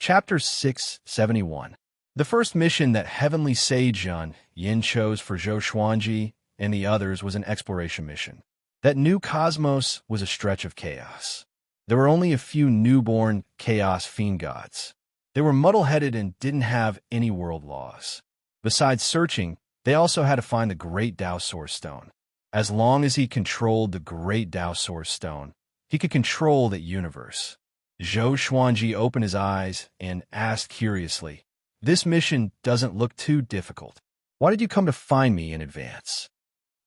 Chapter 671. The first mission that Heavenly Sage Yin chose for Zhou Xuanji and the others was an exploration mission. That new cosmos was a stretch of chaos. There were only a few newborn chaos fiend gods. They were muddle-headed and didn't have any world laws. Besides searching, they also had to find the Great Tao Source Stone. As long as he controlled the Great Tao Source Stone, he could control the universe. Zhou Xuanji opened his eyes and asked curiously, "This mission doesn't look too difficult. Why did you come to find me in advance?"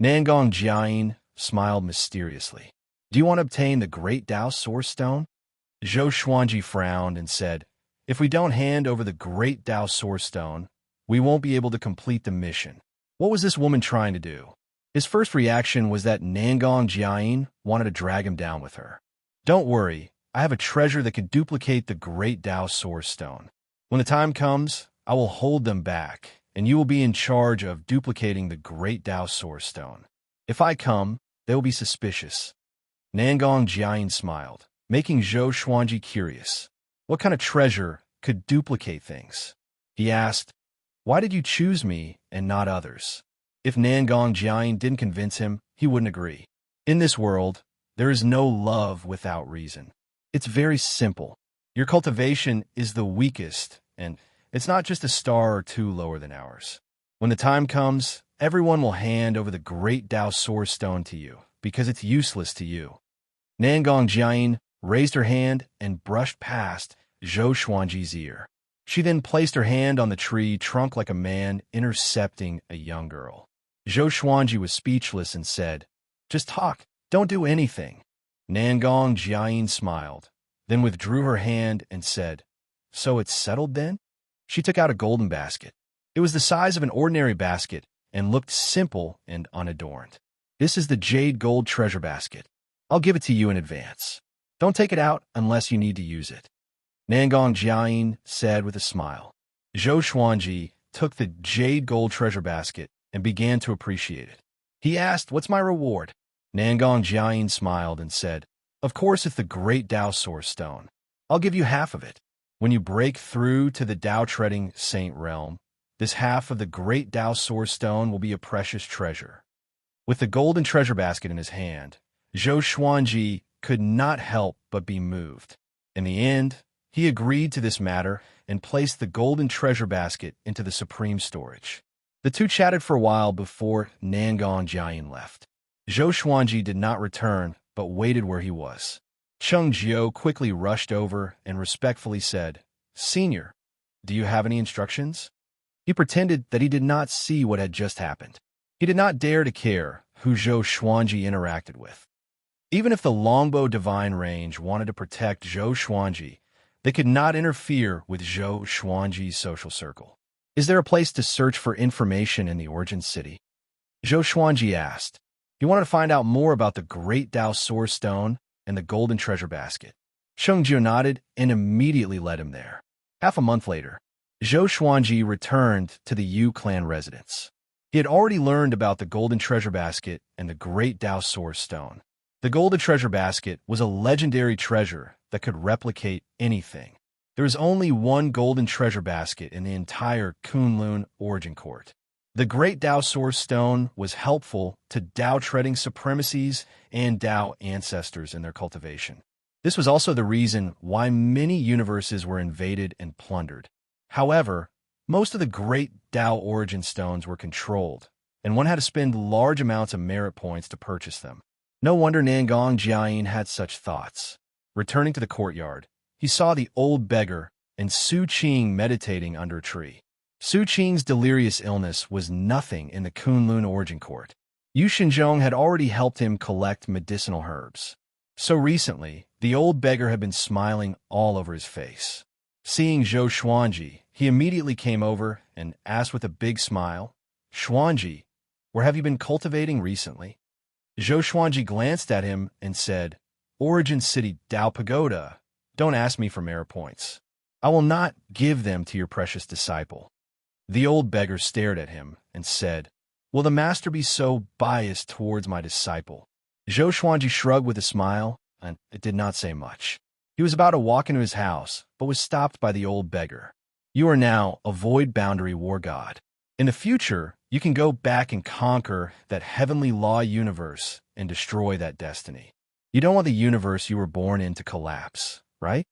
Nangong Jiayin smiled mysteriously. "Do you want to obtain the Great Tao Source Stone?" Zhou Xuanji frowned and said, "If we don't hand over the Great Tao Source Stone, we won't be able to complete the mission." What was this woman trying to do? His first reaction was that Nangong Jiayin wanted to drag him down with her. "Don't worry, I have a treasure that can duplicate the Great Tao Source Stone. When the time comes, I will hold them back, and you will be in charge of duplicating the Great Tao Source Stone. If I come, they will be suspicious." Nangong Jiayin smiled, making Zhou Xuanji curious. What kind of treasure could duplicate things? He asked, "Why did you choose me and not others?" If Nangong Jiayin didn't convince him, he wouldn't agree. In this world, there is no love without reason. It's very simple. Your cultivation is the weakest, and it's not just a star or two lower than ours. When the time comes, everyone will hand over the Great Tao Source Stone to you, because it's useless to you. Nangong Jiayin raised her hand and brushed past Zhou Xuanji's ear. She then placed her hand on the tree trunk like a man intercepting a young girl. Zhou Xuanji was speechless and said, "Just talk, don't do anything." Nangong Jiayin smiled, then withdrew her hand and said, "So it's settled then?" She took out a golden basket. It was the size of an ordinary basket and looked simple and unadorned. "This is the jade gold treasure basket. I'll give it to you in advance. Don't take it out unless you need to use it," Nangong Jiayin said with a smile. Zhou Xuanji took the jade gold treasure basket and began to appreciate it. He asked, "What's my reward?" Nangong Jiayin smiled and said, "Of course it's the Great Tao Source Stone. I'll give you half of it. When you break through to the Tao-treading Saint realm, this half of the Great Tao Source Stone will be a precious treasure." With the golden treasure basket in his hand, Zhou Xuanji could not help but be moved. In the end, he agreed to this matter and placed the golden treasure basket into the supreme storage. The two chatted for a while before Nangong Jiayin left. Zhou Xuanji did not return, but waited where he was. Cheng Jiu quickly rushed over and respectfully said, "Senior, do you have any instructions?" He pretended that he did not see what had just happened. He did not dare to care who Zhou Xuanji interacted with. Even if the Longbow Divine Range wanted to protect Zhou Xuanji, they could not interfere with Zhou Xuanji's social circle. "Is there a place to search for information in the Origin City?" Zhou Xuanji asked. He wanted to find out more about the Great Tao Source Stone and the golden treasure basket. Cheng Jiu nodded and immediately led him there. Half a month later, Zhou Xuanji returned to the Yu clan residence. He had already learned about the golden treasure basket and the Great Tao Source Stone. The golden treasure basket was a legendary treasure that could replicate anything. There was only one golden treasure basket in the entire Kunlun Origin Court. The Great Tao Source Stone was helpful to Tao-treading supremacies and Tao ancestors in their cultivation. This was also the reason why many universes were invaded and plundered. However, most of the Great Tao Origin Stones were controlled, and one had to spend large amounts of merit points to purchase them. No wonder Nangong Jiayin had such thoughts. Returning to the courtyard, he saw the old beggar and Su Qing meditating under a tree. Su Qing's delirious illness was nothing in the Kunlun Origin Court. Yu Xinzhong had already helped him collect medicinal herbs. So recently, the old beggar had been smiling all over his face. Seeing Zhou Xuanji, he immediately came over and asked with a big smile, "Xuanji, where have you been cultivating recently?" Zhou Xuanji glanced at him and said, "Origin City Tao Pagoda. Don't ask me for merit points. I will not give them to your precious disciple." The old beggar stared at him and said, "Will the master be so biased towards my disciple?" Zhou Xuanji shrugged with a smile and did not say much. He was about to walk into his house, but was stopped by the old beggar. You are now a void boundary war god. In the future, you can go back and conquer that heavenly law universe and destroy that destiny. You don't want the universe you were born in to collapse, right?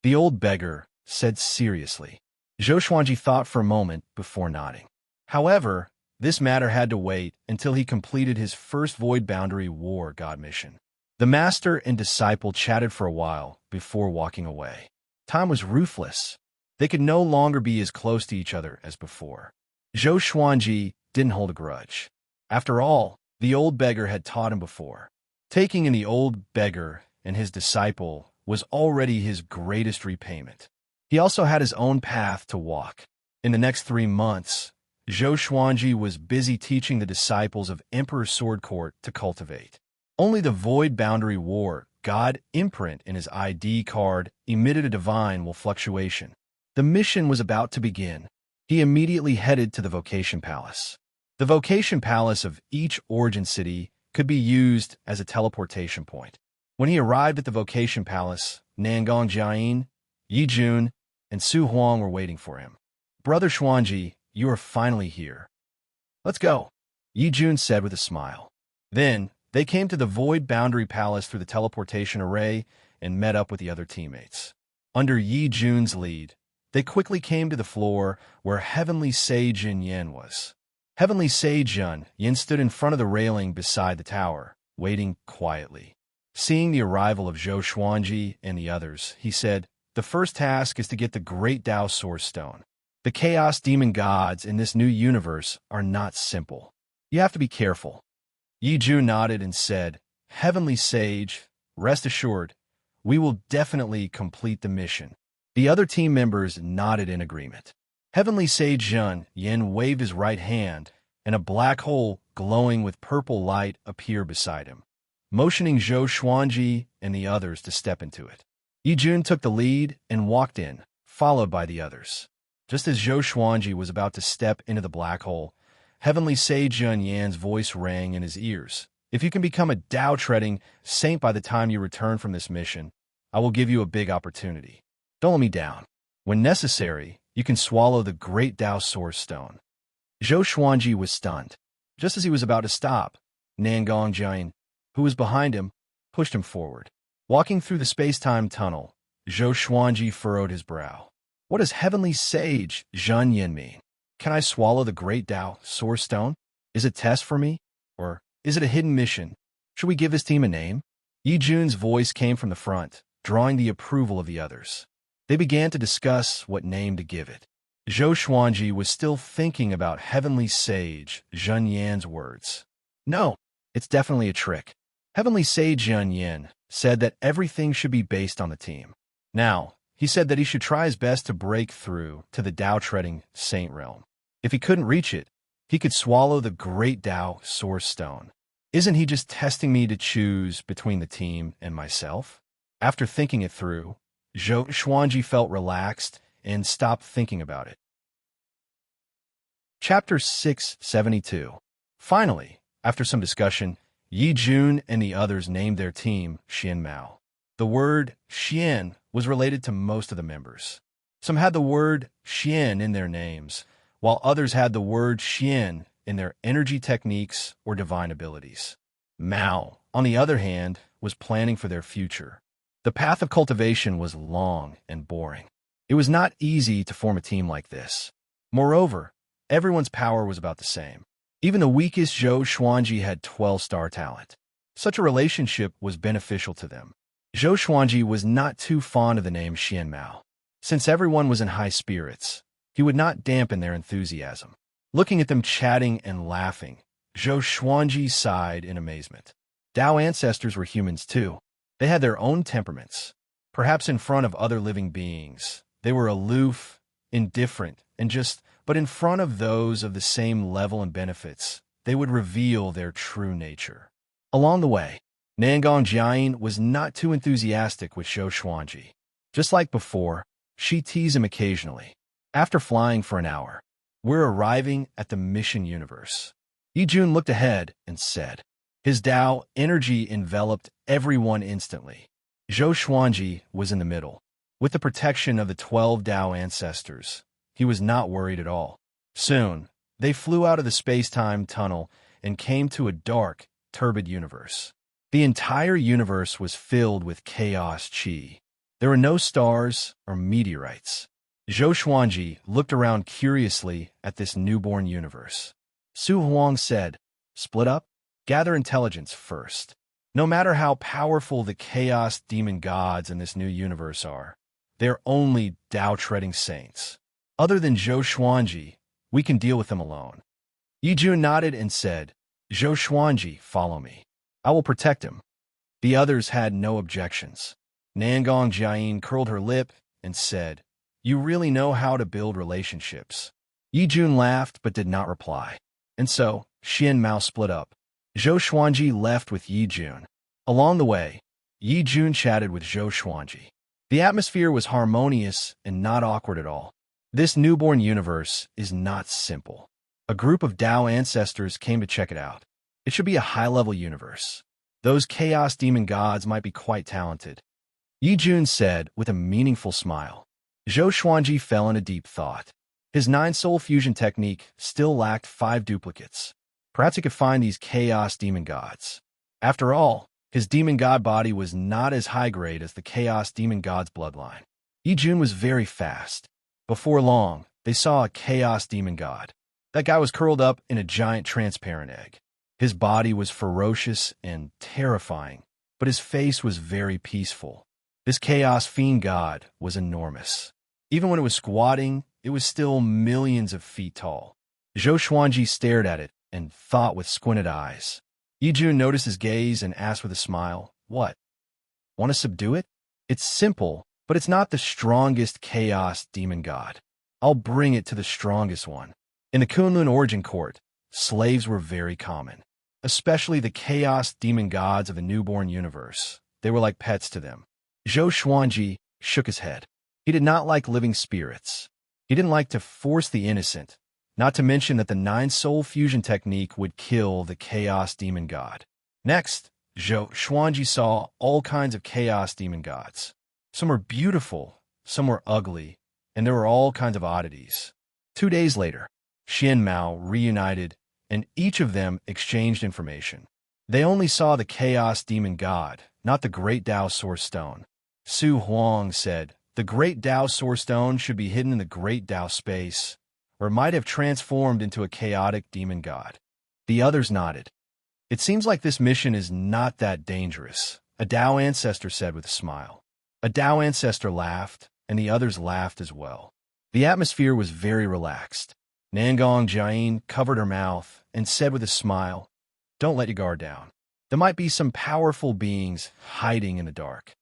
The old beggar said seriously. Zhou Xuanji thought for a moment before nodding. However, this matter had to wait until he completed his first Void Boundary War God mission. The master and disciple chatted for a while before walking away. Time was ruthless. They could no longer be as close to each other as before. Zhou Xuanji didn't hold a grudge. After all, the old beggar had taught him before. Taking in the old beggar and his disciple was already his greatest repayment. He also had his own path to walk. In the next 3 months, Zhou Xuanji was busy teaching the disciples of Emperor Sword Court to cultivate. Only the Void Boundary War God imprint in his ID card emitted a divine fluctuation. The mission was about to begin. He immediately headed to the Vocation Palace. The Vocation Palace of each origin city could be used as a teleportation point. When he arrived at the Vocation Palace, Nangong Jiayin, Yi Jun, and Su Huang were waiting for him. Brother Xuanji, you are finally here. Let's go, Yi Jun said with a smile. Then, they came to the Void Boundary Palace through the teleportation array and met up with the other teammates. Under Yi Jun's lead, they quickly came to the floor where Heavenly Sage Yin was. Heavenly Sage Yin stood in front of the railing beside the tower, waiting quietly. Seeing the arrival of Zhou Xuanji and the others, he said, "The first task is to get the Great Tao Source Stone. The Chaos Demon Gods in this new universe are not simple. You have to be careful." Yi Jun nodded and said, "Heavenly Sage, rest assured, we will definitely complete the mission." The other team members nodded in agreement. Heavenly Sage Yin waved his right hand, and a black hole glowing with purple light appeared beside him, motioning Zhou Xuanji and the others to step into it. Yi Jun took the lead and walked in, followed by the others. Just as Zhou Xuanji was about to step into the black hole, Heavenly Sage Yun's voice rang in his ears. "If you can become a Tao-treading saint by the time you return from this mission, I will give you a big opportunity. Don't let me down. When necessary, you can swallow the Great Tao Source Stone." Zhou Xuanji was stunned. Just as he was about to stop, Nangong Jiayin, who was behind him, pushed him forward. Walking through the space-time tunnel, Zhou Xuanji furrowed his brow. What does Heavenly Sage Yin mean? Can I swallow the Great Tao Source Stone? Is it a test for me? Or is it a hidden mission? Should we give this team a name? Yi Jun's voice came from the front, drawing the approval of the others. They began to discuss what name to give it. Zhou Xuanji was still thinking about Heavenly Sage Yin's words. "No, it's definitely a trick." Heavenly Sage Yin said that everything should be based on the team. Now, he said that he should try his best to break through to the Tao-treading saint realm. If he couldn't reach it, he could swallow the Great Tao Source Stone. Isn't he just testing me to choose between the team and myself? After thinking it through, Zhou Xuanji felt relaxed and stopped thinking about it. Chapter 672. Finally, after some discussion, Yi Jun and the others named their team Xian Mao. The word Xian was related to most of the members. Some had the word Xian in their names, while others had the word Xian in their energy techniques or divine abilities. Mao, on the other hand, was planning for their future. The path of cultivation was long and boring. It was not easy to form a team like this. Moreover, everyone's power was about the same. Even the weakest Zhou Xuanji had 12-star talent. Such a relationship was beneficial to them. Zhou Xuanji was not too fond of the name Xian Mao. Since everyone was in high spirits, he would not dampen their enthusiasm. Looking at them chatting and laughing, Zhou Xuanji sighed in amazement. Tao ancestors were humans too. They had their own temperaments. Perhaps in front of other living beings, they were aloof, indifferent, but in front of those of the same level and benefits, they would reveal their true nature. Along the way, Nangong Jiayin was not too enthusiastic with Zhou Xuanji. Just like before, she teased him occasionally. After flying for an hour, "We're arriving at the mission universe." Yi Jun looked ahead and said. His Tao energy enveloped everyone instantly. Zhou Xuanji was in the middle. With the protection of the 12 Tao ancestors, he was not worried at all. Soon, they flew out of the space-time tunnel and came to a dark, turbid universe. The entire universe was filled with chaos chi. There were no stars or meteorites. Zhou Xuanji looked around curiously at this newborn universe. Su Huang said, "Split up? Gather intelligence first. No matter how powerful the chaos demon gods in this new universe are, they're only Tao-treading saints. Other than Zhou Xuanji, we can deal with them alone." Yijun nodded and said, "Zhou Xuanji, follow me. I will protect him." The others had no objections. Nangong Jiayin curled her lip and said, "You really know how to build relationships." Yijun laughed but did not reply. And so, Shi and Mao split up. Zhou Xuanji left with Yijun. Along the way, Yijun chatted with Zhou Xuanji. The atmosphere was harmonious and not awkward at all. This newborn universe is not simple. A group of Tao ancestors came to check it out. It should be a high-level universe. Those chaos demon gods might be quite talented. Yijun said with a meaningful smile. Zhou Xuanji fell into deep thought. His 9-soul fusion technique still lacked 5 duplicates. Perhaps he could find these chaos demon gods. After all, his demon god body was not as high-grade as the chaos demon god's bloodline. Yijun was very fast. Before long, they saw a chaos demon god. That guy was curled up in a giant transparent egg. His body was ferocious and terrifying, but his face was very peaceful. This chaos fiend god was enormous. Even when it was squatting, it was still millions of feet tall. Zhou Xuanji stared at it and thought with squinted eyes. Yijun noticed his gaze and asked with a smile, "What? Want to subdue it? It's simple, but it's not the strongest chaos demon god. I'll bring it to the strongest one." In the Kunlun origin court, slaves were very common, especially the chaos demon gods of the newborn universe. They were like pets to them. Zhou Xuanji shook his head. He did not like living spirits. He didn't like to force the innocent, not to mention that the 9-soul fusion technique would kill the chaos demon god. Next, Zhou Xuanji saw all kinds of chaos demon gods. Some were beautiful, some were ugly, and there were all kinds of oddities. 2 days later, Shi and Mao reunited, and each of them exchanged information. They only saw the chaos demon god, not the great Tao source stone. Su Huang said, "The great Tao source stone should be hidden in the great Tao space, or it might have transformed into a chaotic demon god." The others nodded. "It seems like this mission is not that dangerous," a Tao ancestor said with a smile. A Tao ancestor laughed, and the others laughed as well. The atmosphere was very relaxed. Nangong Jiayin covered her mouth and said with a smile, "Don't let your guard down. There might be some powerful beings hiding in the dark."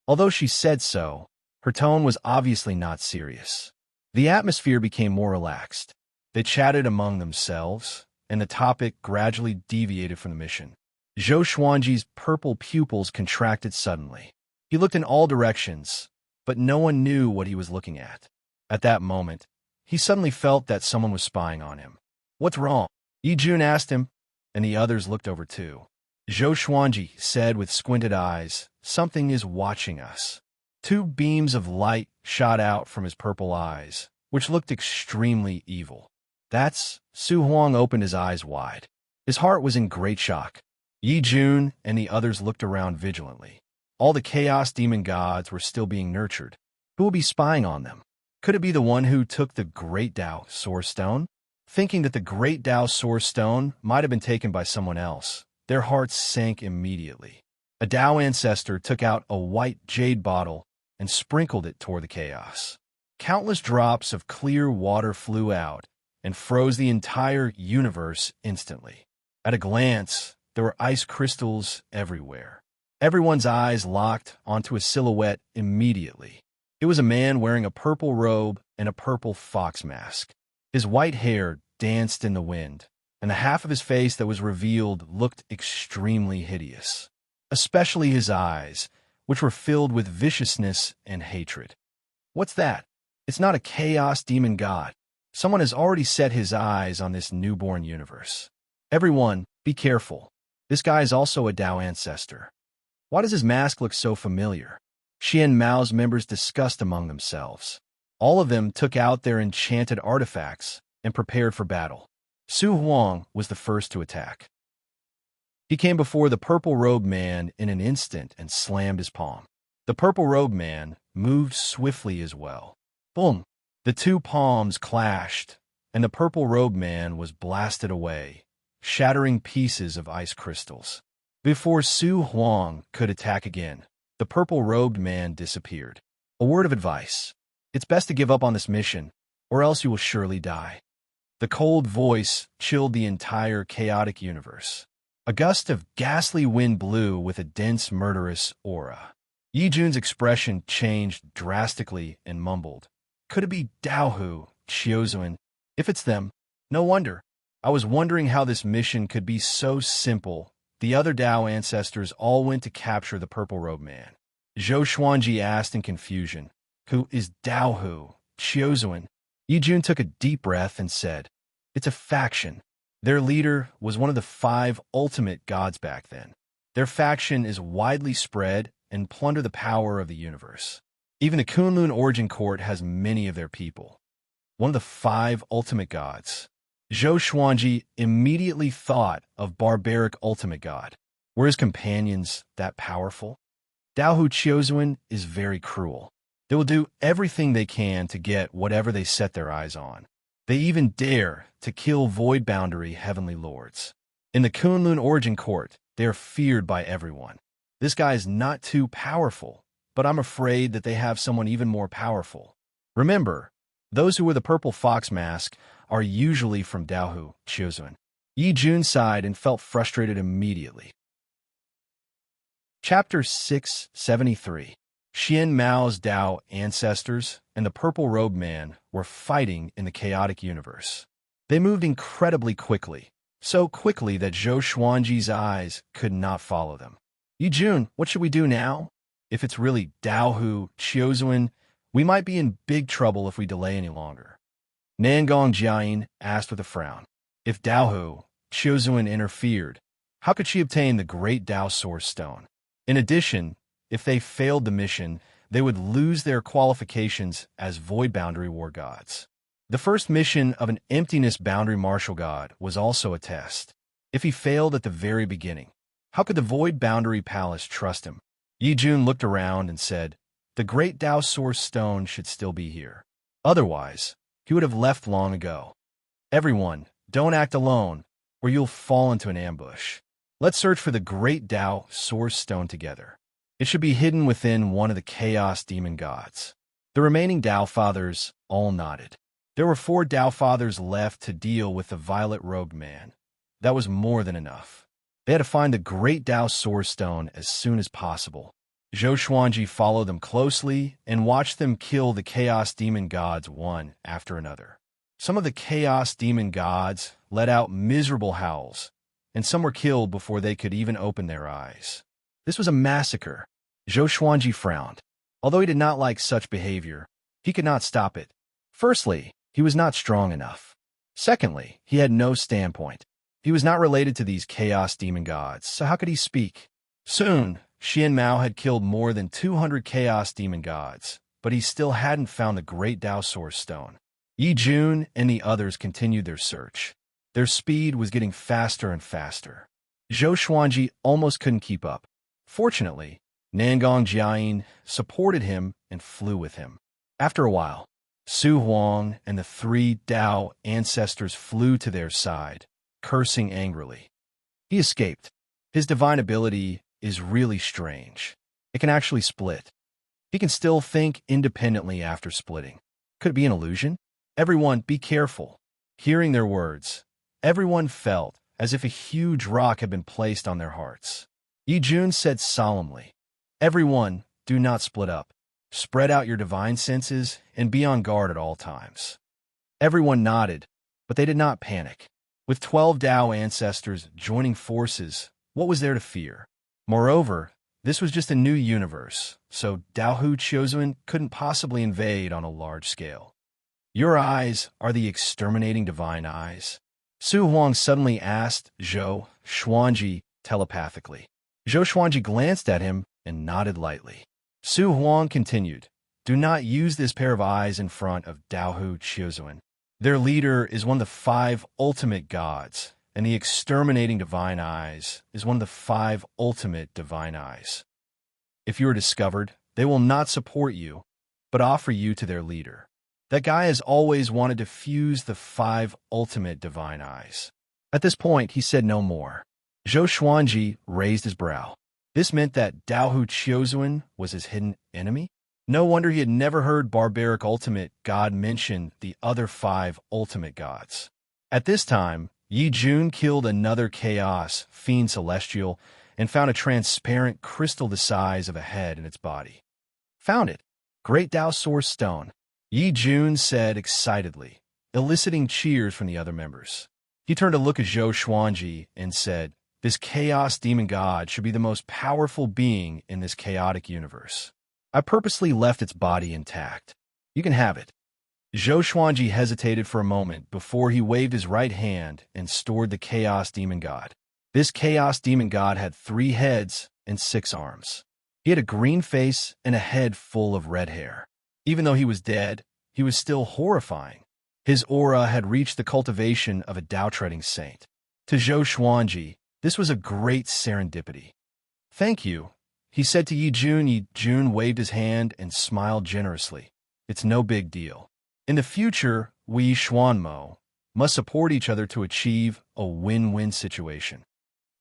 Although she said so, her tone was obviously not serious. The atmosphere became more relaxed. They chatted among themselves, and the topic gradually deviated from the mission. Zhou Xuanji's purple pupils contracted suddenly. He looked in all directions, but no one knew what he was looking at. At that moment, he suddenly felt that someone was spying on him. "What's wrong?" Yijun asked him, and the others looked over too. Zhou Xuanji said with squinted eyes, "Something is watching us." 2 beams of light shot out from his purple eyes, which looked extremely evil. "That's..." Su Huang opened his eyes wide. His heart was in great shock. Yijun and the others looked around vigilantly. All the chaos demon gods were still being nurtured. Who would be spying on them? Could it be the one who took the Great Tao Source Stone? Thinking that the Great Tao Source Stone might have been taken by someone else, their hearts sank immediately. A Tao ancestor took out a white jade bottle and sprinkled it toward the chaos. Countless drops of clear water flew out and froze the entire universe instantly. At a glance, there were ice crystals everywhere. Everyone's eyes locked onto a silhouette immediately. It was a man wearing a purple robe and a purple fox mask. His white hair danced in the wind, and the half of his face that was revealed looked extremely hideous, especially his eyes, which were filled with viciousness and hatred. "What's that? It's not a chaos demon god. Someone has already set his eyes on this newborn universe. Everyone, be careful. This guy is also a Tao ancestor." Why does his mask look so familiar? Xian Mao's members discussed among themselves. All of them took out their enchanted artifacts and prepared for battle. Su Huang was the first to attack. He came before the purple-robed man in an instant and slammed his palm. The purple-robed man moved swiftly as well. Boom! The two palms clashed, and the purple-robed man was blasted away, shattering pieces of ice crystals. Before Su Huang could attack again, the purple-robed man disappeared. A word of advice. It's best to give up on this mission, or else you will surely die. The cold voice chilled the entire chaotic universe. A gust of ghastly wind blew with a dense, murderous aura. Yi Jun's expression changed drastically and mumbled, "Could it be Daohu, Chiozun? If it's them, no wonder. I was wondering how this mission could be so simple." The other Dao ancestors all went to capture the purple-robed man. Zhou Xuanji asked in confusion, "Who is Daohu, Chiozun?" Yi Jun took a deep breath and said, "It's a faction. Their leader was one of the 5 ultimate gods back then. Their faction is widely spread and plunder the power of the universe. Even the Kunlun Origin Court has many of their people. One of the 5 ultimate gods." Zhou Xuanji immediately thought of barbaric ultimate god. Were his companions that powerful? Daohu Chiozun is very cruel. They will do everything they can to get whatever they set their eyes on. They even dare to kill Void Boundary Heavenly Lords. In the Kunlun Origin Court, they are feared by everyone. This guy is not too powerful, but I'm afraid that they have someone even more powerful. Remember, those who wear the purple fox mask are usually from Daohu Chiozun. Yi Jun sighed and felt frustrated immediately. Chapter 673. Xian Mao's Dao ancestors and the purple-robed man were fighting in the chaotic universe. They moved incredibly quickly, so quickly that Zhou Xuanji's eyes could not follow them. "Yi Jun, what should we do now? If it's really Daohu Chiozun, we might be in big trouble if we delay any longer." Nangong Jiayin asked with a frown. If Daohu Chiozun interfered, how could she obtain the great Dao Source Stone? In addition, if they failed the mission, they would lose their qualifications as Void Boundary War Gods. The first mission of an Emptiness Boundary Martial God was also a test. If he failed at the very beginning, how could the Void Boundary Palace trust him? Yi Jun looked around and said, "The great Dao Source Stone should still be here. Otherwise, he would have left long ago. Everyone, don't act alone, or you'll fall into an ambush. Let's search for the great Dao Source Stone together. It should be hidden within one of the Chaos Demon Gods." The remaining Dao Fathers all nodded. There were 4 Dao Fathers left to deal with the violet-robed man. That was more than enough. They had to find the great Dao Source Stone as soon as possible. Zhou Xuanji followed them closely and watched them kill the Chaos Demon Gods one after another. Some of the Chaos Demon Gods let out miserable howls, and some were killed before they could even open their eyes. This was a massacre. Zhou Xuanji frowned. Although he did not like such behavior, he could not stop it. Firstly, he was not strong enough. Secondly, he had no standpoint. He was not related to these Chaos Demon Gods, so how could he speak? Soon, Xian Mao had killed more than 200 Chaos Demon Gods, but he still hadn't found the great Dao Source Stone. Yi Jun and the others continued their search. Their speed was getting faster and faster. Zhou Xuanji almost couldn't keep up. Fortunately, Nangong Jiayin supported him and flew with him. After a while, Su Huang and the 3 Dao ancestors flew to their side, cursing angrily. He escaped. His divine ability is really strange. It can actually split. He can still think independently after splitting. Could it be an illusion? Everyone, be careful. Hearing their words, everyone felt as if a huge rock had been placed on their hearts. Yi Jun said solemnly, "Everyone, do not split up. Spread out your divine senses and be on guard at all times." Everyone nodded, but they did not panic. With 12 Dao ancestors joining forces, what was there to fear? Moreover, this was just a new universe, so Daohu Chiozun couldn't possibly invade on a large scale. "Your eyes are the exterminating divine eyes?" Su Huang suddenly asked Zhou Xuanji telepathically. Zhou Xuanji glanced at him and nodded lightly. Su Huang continued, "Do not use this pair of eyes in front of Daohu Qiuzuan. Their leader is one of the 5 ultimate gods, and the exterminating divine eyes is one of the 5 ultimate divine eyes. If you are discovered, they will not support you, but offer you to their leader. That guy has always wanted to fuse the 5 ultimate divine eyes." At this point, he said no more. Zhou Xuanji raised his brow. This meant that Daohu Qiuzuan was his hidden enemy? No wonder he had never heard barbaric ultimate god mention the other 5 ultimate gods. At this time, Yi Jun killed another chaos fiend celestial and found a transparent crystal the size of a head in its body. "Found it! Great Dao Source Stone," Yi Jun said excitedly, eliciting cheers from the other members. He turned to look at Zhou Xuanji and said, "This chaos demon god should be the most powerful being in this chaotic universe. I purposely left its body intact. You can have it." Zhou Xuanji hesitated for a moment before he waved his right hand and stored the chaos demon god. This chaos demon god had 3 heads and 6 arms. He had a green face and a head full of red hair. Even though he was dead, he was still horrifying. His aura had reached the cultivation of a Dao-treading saint. To Zhou Xuanji, this was a great serendipity. "Thank you," he said to Yi Jun. Yi Jun waved his hand and smiled generously. "It's no big deal. In the future, we Xuanmo must support each other to achieve a win-win situation."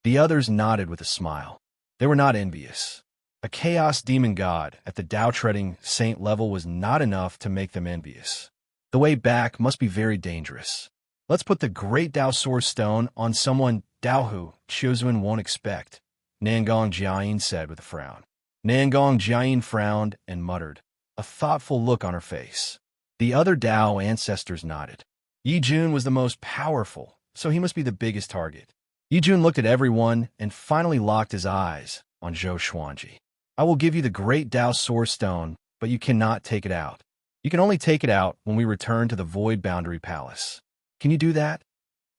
The others nodded with a smile. They were not envious. A chaos demon god at the Dao-treading saint level was not enough to make them envious. The way back must be very dangerous. "Let's put the great Dao Source Stone on someone Daohu Qiuzuan won't expect," Nangong Jiayin said with a frown. Nangong Jiayin frowned and muttered, a thoughtful look on her face. The other Dao ancestors nodded. Yi Jun was the most powerful, so he must be the biggest target. Yi Jun looked at everyone and finally locked his eyes on Zhou Xuanji. "I will give you the great Dao Source Stone, but you cannot take it out. You can only take it out when we return to the Void Boundary Palace. Can you do that?"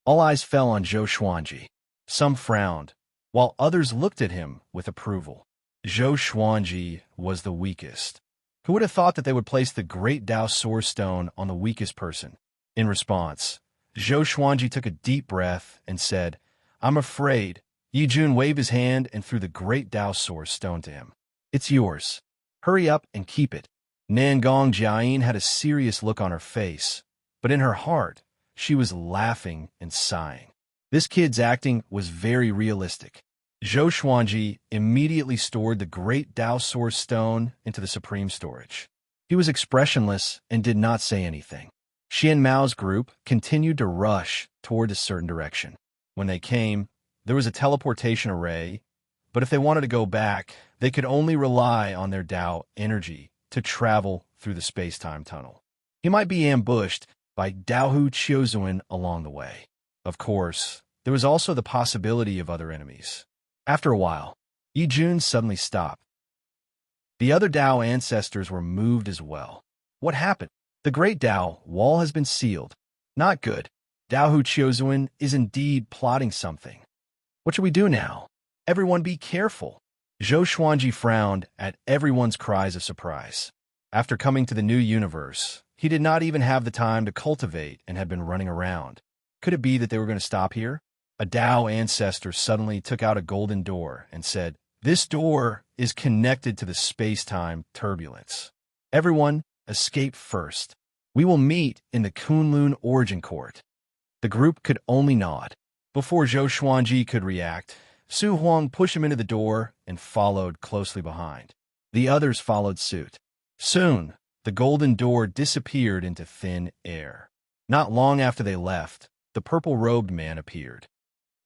All eyes fell on Zhou Xuanji. Some frowned, while others looked at him with approval. Zhou Xuanji was the weakest. Who would have thought that they would place the great Dao Source Stone on the weakest person? In response, Zhou Xuanji took a deep breath and said, "I'm afraid." Yi Jun waved his hand and threw the great Dao Source Stone to him. "It's yours. Hurry up and keep it." Nangong Jiayin had a serious look on her face, but in her heart, she was laughing and sighing. This kid's acting was very realistic. Zhou Xuanji immediately stored the great Dao Source Stone into the supreme storage. He was expressionless and did not say anything. Xian Mao's group continued to rush toward a certain direction. When they came, there was a teleportation array, but if they wanted to go back, they could only rely on their Dao energy to travel through the space-time tunnel. He might be ambushed by Daohu Qiuzuan along the way. Of course, there was also the possibility of other enemies. After a while, Yi Jun suddenly stopped. The other Dao ancestors were moved as well. What happened? "The great Dao wall has been sealed." Not good. Daohu Qiuzuan is indeed plotting something. What should we do now? Everyone be careful. Zhou Xuanji frowned at everyone's cries of surprise. After coming to the new universe, he did not even have the time to cultivate and had been running around. Could it be that they were going to stop here? A Dao ancestor suddenly took out a golden door and said, "This door is connected to the space-time turbulence. Everyone, escape first. We will meet in the Kunlun Origin Court." The group could only nod. Before Zhou Xuanji could react, Su Huang pushed him into the door and followed closely behind. The others followed suit. Soon, the golden door disappeared into thin air. Not long after they left, the purple-robed man appeared.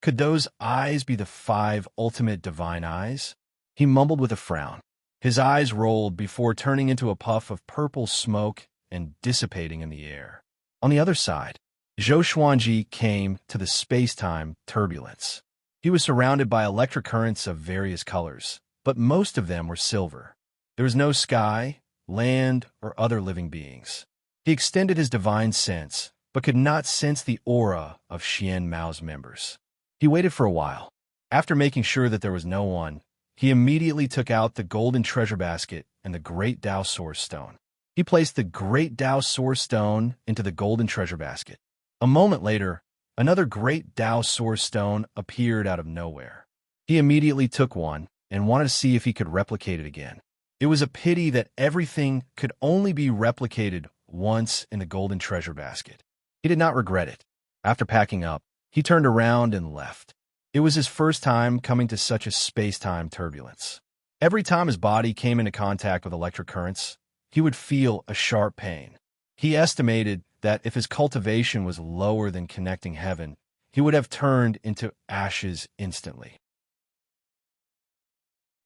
Could those eyes be the 5 ultimate divine eyes? He mumbled with a frown. His eyes rolled before turning into a puff of purple smoke and dissipating in the air. On the other side, Zhou Xuanji came to the space-time turbulence. He was surrounded by electric currents of various colors, but most of them were silver. There was no sky, land, or other living beings. He extended his divine sense, but could not sense the aura of Xian Mao's members. He waited for a while. After making sure that there was no one, he immediately took out the golden treasure basket and the great Tao source stone. He placed the great Tao source stone into the golden treasure basket. A moment later, another great Tao source stone appeared out of nowhere. He immediately took one and wanted to see if he could replicate it again. It was a pity that everything could only be replicated once in the golden treasure basket. He did not regret it. After packing up, he turned around and left. It was his first time coming to such a space-time turbulence. Every time his body came into contact with electric currents, he would feel a sharp pain. He estimated that if his cultivation was lower than connecting heaven, he would have turned into ashes instantly.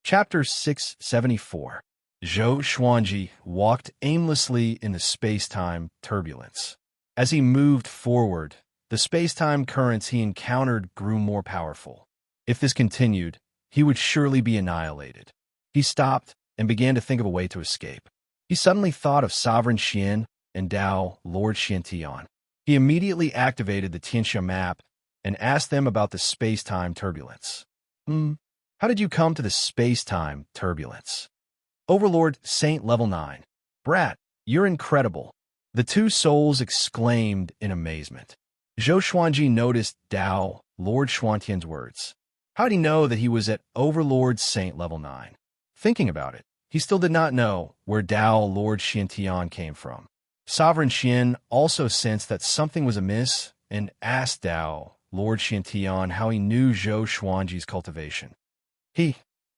Chapter 674. Zhou Xuanji walked aimlessly in the space-time turbulence. As he moved forward, the space-time currents he encountered grew more powerful. If this continued, he would surely be annihilated. He stopped and began to think of a way to escape. He suddenly thought of Sovereign Xian and Tao Lord Xiantian. He immediately activated the Tianxia map and asked them about the space-time turbulence. How did you come to the space-time turbulence? Overlord Saint Level 9. Brat, you're incredible. The two souls exclaimed in amazement. Zhou Xuanji noticed Tao Lord Xuantian's words. How did he know that he was at Overlord Saint Level 9? Thinking about it, he still did not know where Tao Lord Xiantian came from. Sovereign Xian also sensed that something was amiss and asked Tao Lord Xiantian how he knew Zhou Xuanji's cultivation.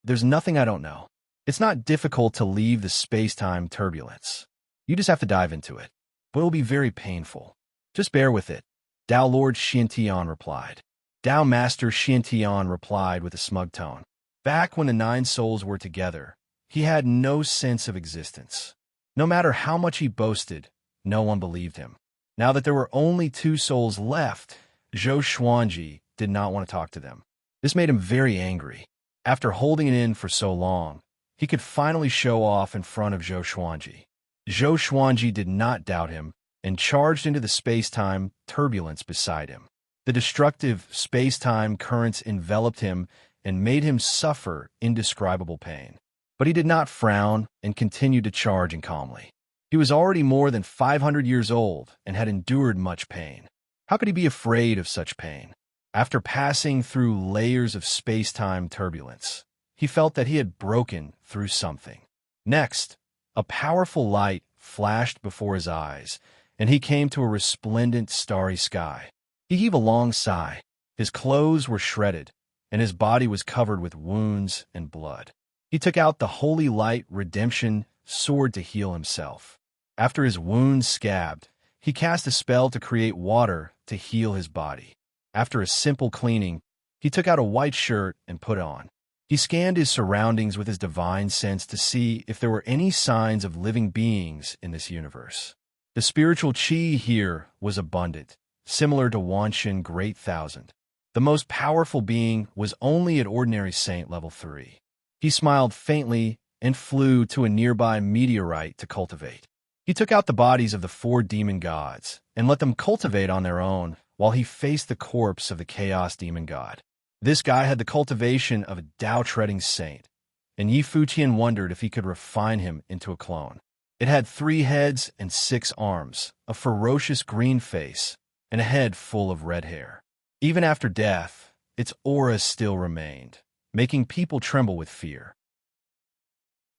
There's nothing I don't know. It's not difficult to leave the space-time turbulence. You just have to dive into it, but it will be very painful. Just bear with it, Tao Lord Xiantian replied. Tao Master Xiantian replied with a smug tone. Back when the 9 souls were together, he had no sense of existence. No matter how much he boasted, no one believed him. Now that there were only 2 souls left, Zhou Xuanji did not want to talk to them. This made him very angry. After holding it in for so long, he could finally show off in front of Zhou Xuanji. Zhou Xuanji did not doubt him and charged into the space-time turbulence beside him. The destructive space-time currents enveloped him and made him suffer indescribable pain. But he did not frown and continued to charge calmly. He was already more than 500 years old and had endured much pain. How could he be afraid of such pain? After passing through layers of space-time turbulence, he felt that he had broken through something. Next, a powerful light flashed before his eyes, and he came to a resplendent starry sky. He heaved a long sigh. His clothes were shredded, and his body was covered with wounds and blood. He took out the Holy Light Redemption sword to heal himself. After his wounds scabbed, he cast a spell to create water to heal his body. After a simple cleaning, he took out a white shirt and put it on. He scanned his surroundings with his divine sense to see if there were any signs of living beings in this universe. The spiritual qi here was abundant, similar to Wanshan Great Thousand. The most powerful being was only at ordinary saint level 3. He smiled faintly and flew to a nearby meteorite to cultivate. He took out the bodies of the 4 demon gods and let them cultivate on their own while he faced the corpse of the chaos demon god. This guy had the cultivation of a Tao-treading saint, and Yi Fuqian wondered if he could refine him into a clone. It had 3 heads and 6 arms, a ferocious green face, and a head full of red hair. Even after death, its aura still remained, making people tremble with fear.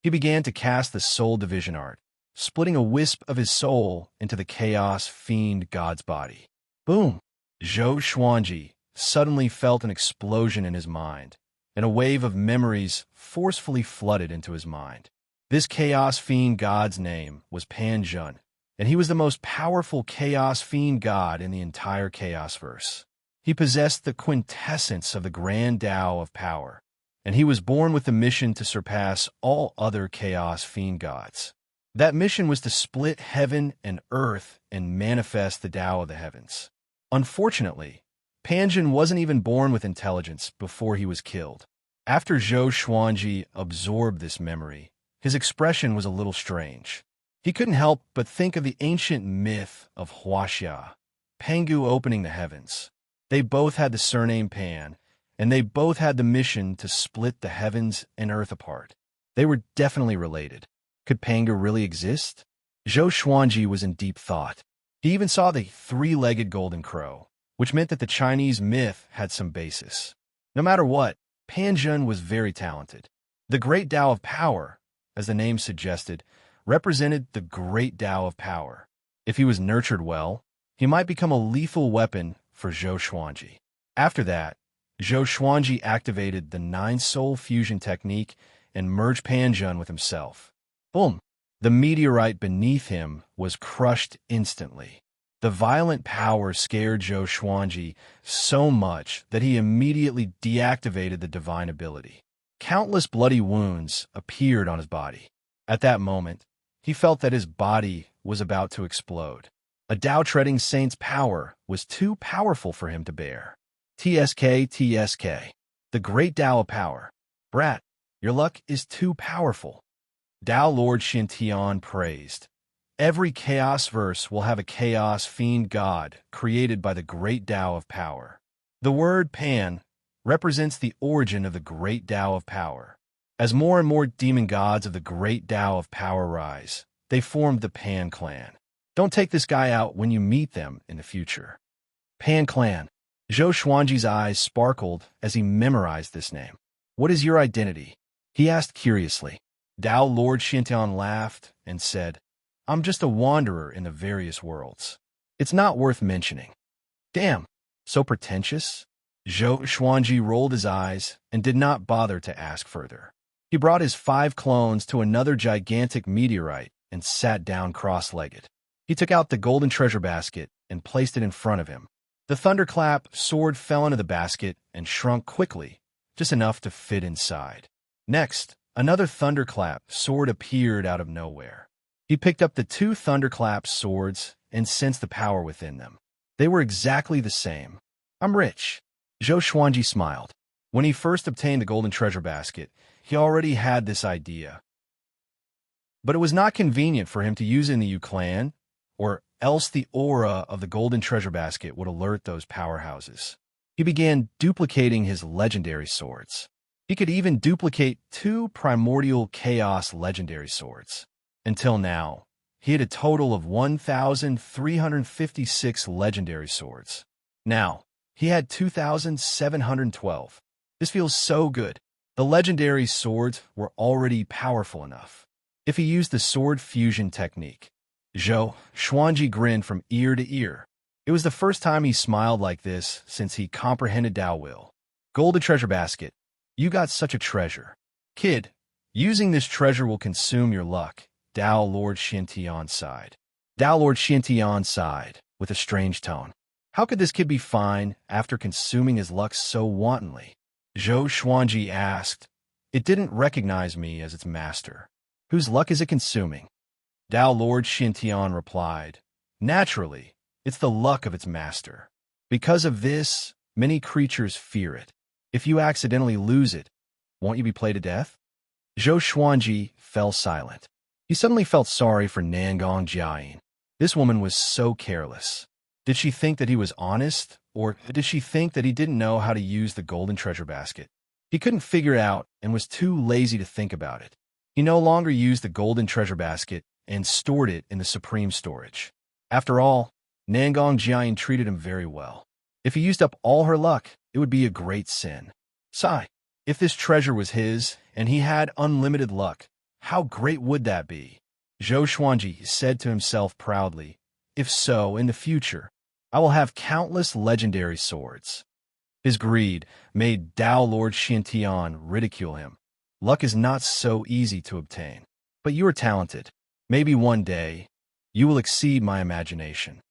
He began to cast the soul division art, splitting a wisp of his soul into the chaos fiend god's body. Boom! Zhou Xuanji suddenly felt an explosion in his mind, and a wave of memories forcefully flooded into his mind. This chaos fiend god's name was Pan Zhun, and he was the most powerful chaos fiend god in the entire Chaosverse. He possessed the quintessence of the grand Tao of power, and he was born with the mission to surpass all other chaos fiend gods. That mission was to split heaven and earth and manifest the Tao of the heavens. Unfortunately, Pan Zhun wasn't even born with intelligence before he was killed. After Zhou Xuanji absorbed this memory, his expression was a little strange. He couldn't help but think of the ancient myth of Huaxia, Pangu opening the heavens. They both had the surname Pan, and they both had the mission to split the heavens and earth apart. They were definitely related. Could Panga really exist? Zhou Xuanji was in deep thought. He even saw the three-legged golden crow, which meant that the Chinese myth had some basis. No matter what, Pan Zhen was very talented. The Great Tao of Power, as the name suggested, represented the Great Tao of Power. If he was nurtured well, he might become a lethal weapon for Zhou Xuanji. After that, Zhou Xuanji activated the Nine-Soul Fusion technique and merged Pan Zhen with himself. Boom! The meteorite beneath him was crushed instantly. The violent power scared Zhou Xuanji so much that he immediately deactivated the divine ability. Countless bloody wounds appeared on his body. At that moment, he felt that his body was about to explode. A Tao-treading saint's power was too powerful for him to bear. TSK, TSK. The Great Tao of Power. Brat, your luck is too powerful. Tao Lord Xintian praised. Every chaos verse will have a chaos fiend god created by the Great Tao of Power. The word Pan represents the origin of the Great Tao of Power. As more and more demon gods of the Great Tao of Power rise, they formed the Pan clan. Don't take this guy out when you meet them in the future. Pan clan. Zhou Xuanji's eyes sparkled as he memorized this name. What is your identity? He asked curiously. Tao Lord Xintian laughed and said, I'm just a wanderer in the various worlds. It's not worth mentioning. Damn, so pretentious? Zhou Xuanji rolled his eyes and did not bother to ask further. He brought his 5 clones to another gigantic meteorite and sat down cross-legged. He took out the golden treasure basket and placed it in front of him. The thunderclap sword fell into the basket and shrunk quickly, just enough to fit inside. Next, another thunderclap sword appeared out of nowhere. He picked up the 2 thunderclap swords and sensed the power within them. They were exactly the same. I'm rich. Zhou Xuanji smiled. When he first obtained the golden treasure basket, he already had this idea. But it was not convenient for him to use it in the Yu clan, or else the aura of the golden treasure basket would alert those powerhouses. He began duplicating his legendary swords. He could even duplicate 2 primordial chaos legendary swords. Until now, he had a total of 1,356 legendary swords. Now, he had 2,712. This feels so good. The legendary swords were already powerful enough. If he used the sword fusion technique, Zhou Xuanji grinned from ear to ear. It was the first time he smiled like this since he comprehended Tao will. Golden treasure basket. You got such a treasure. Kid, using this treasure will consume your luck. Tao Lord Xintian sighed. Tao Lord Xintian sighed, with a strange tone. How could this kid be fine after consuming his luck so wantonly? Zhou Xuanji asked. It didn't recognize me as its master. Whose luck is it consuming? Tao Lord Xintian replied. Naturally, it's the luck of its master. Because of this, many creatures fear it. If you accidentally lose it, won't you be played to death? Zhou Xuanji fell silent. He suddenly felt sorry for Nangong Jiayin. This woman was so careless. Did she think that he was honest, or did she think that he didn't know how to use the golden treasure basket? He couldn't figure it out and was too lazy to think about it. He no longer used the golden treasure basket and stored it in the supreme storage. After all, Nangong Jiayin treated him very well. If he used up all her luck, it would be a great sin. Sigh, if this treasure was his and he had unlimited luck, how great would that be? Zhou Xuanji said to himself proudly, if so, in the future, I will have countless legendary swords. His greed made Tao Lord Xintian ridicule him. Luck is not so easy to obtain. But you are talented. Maybe one day, you will exceed my imagination.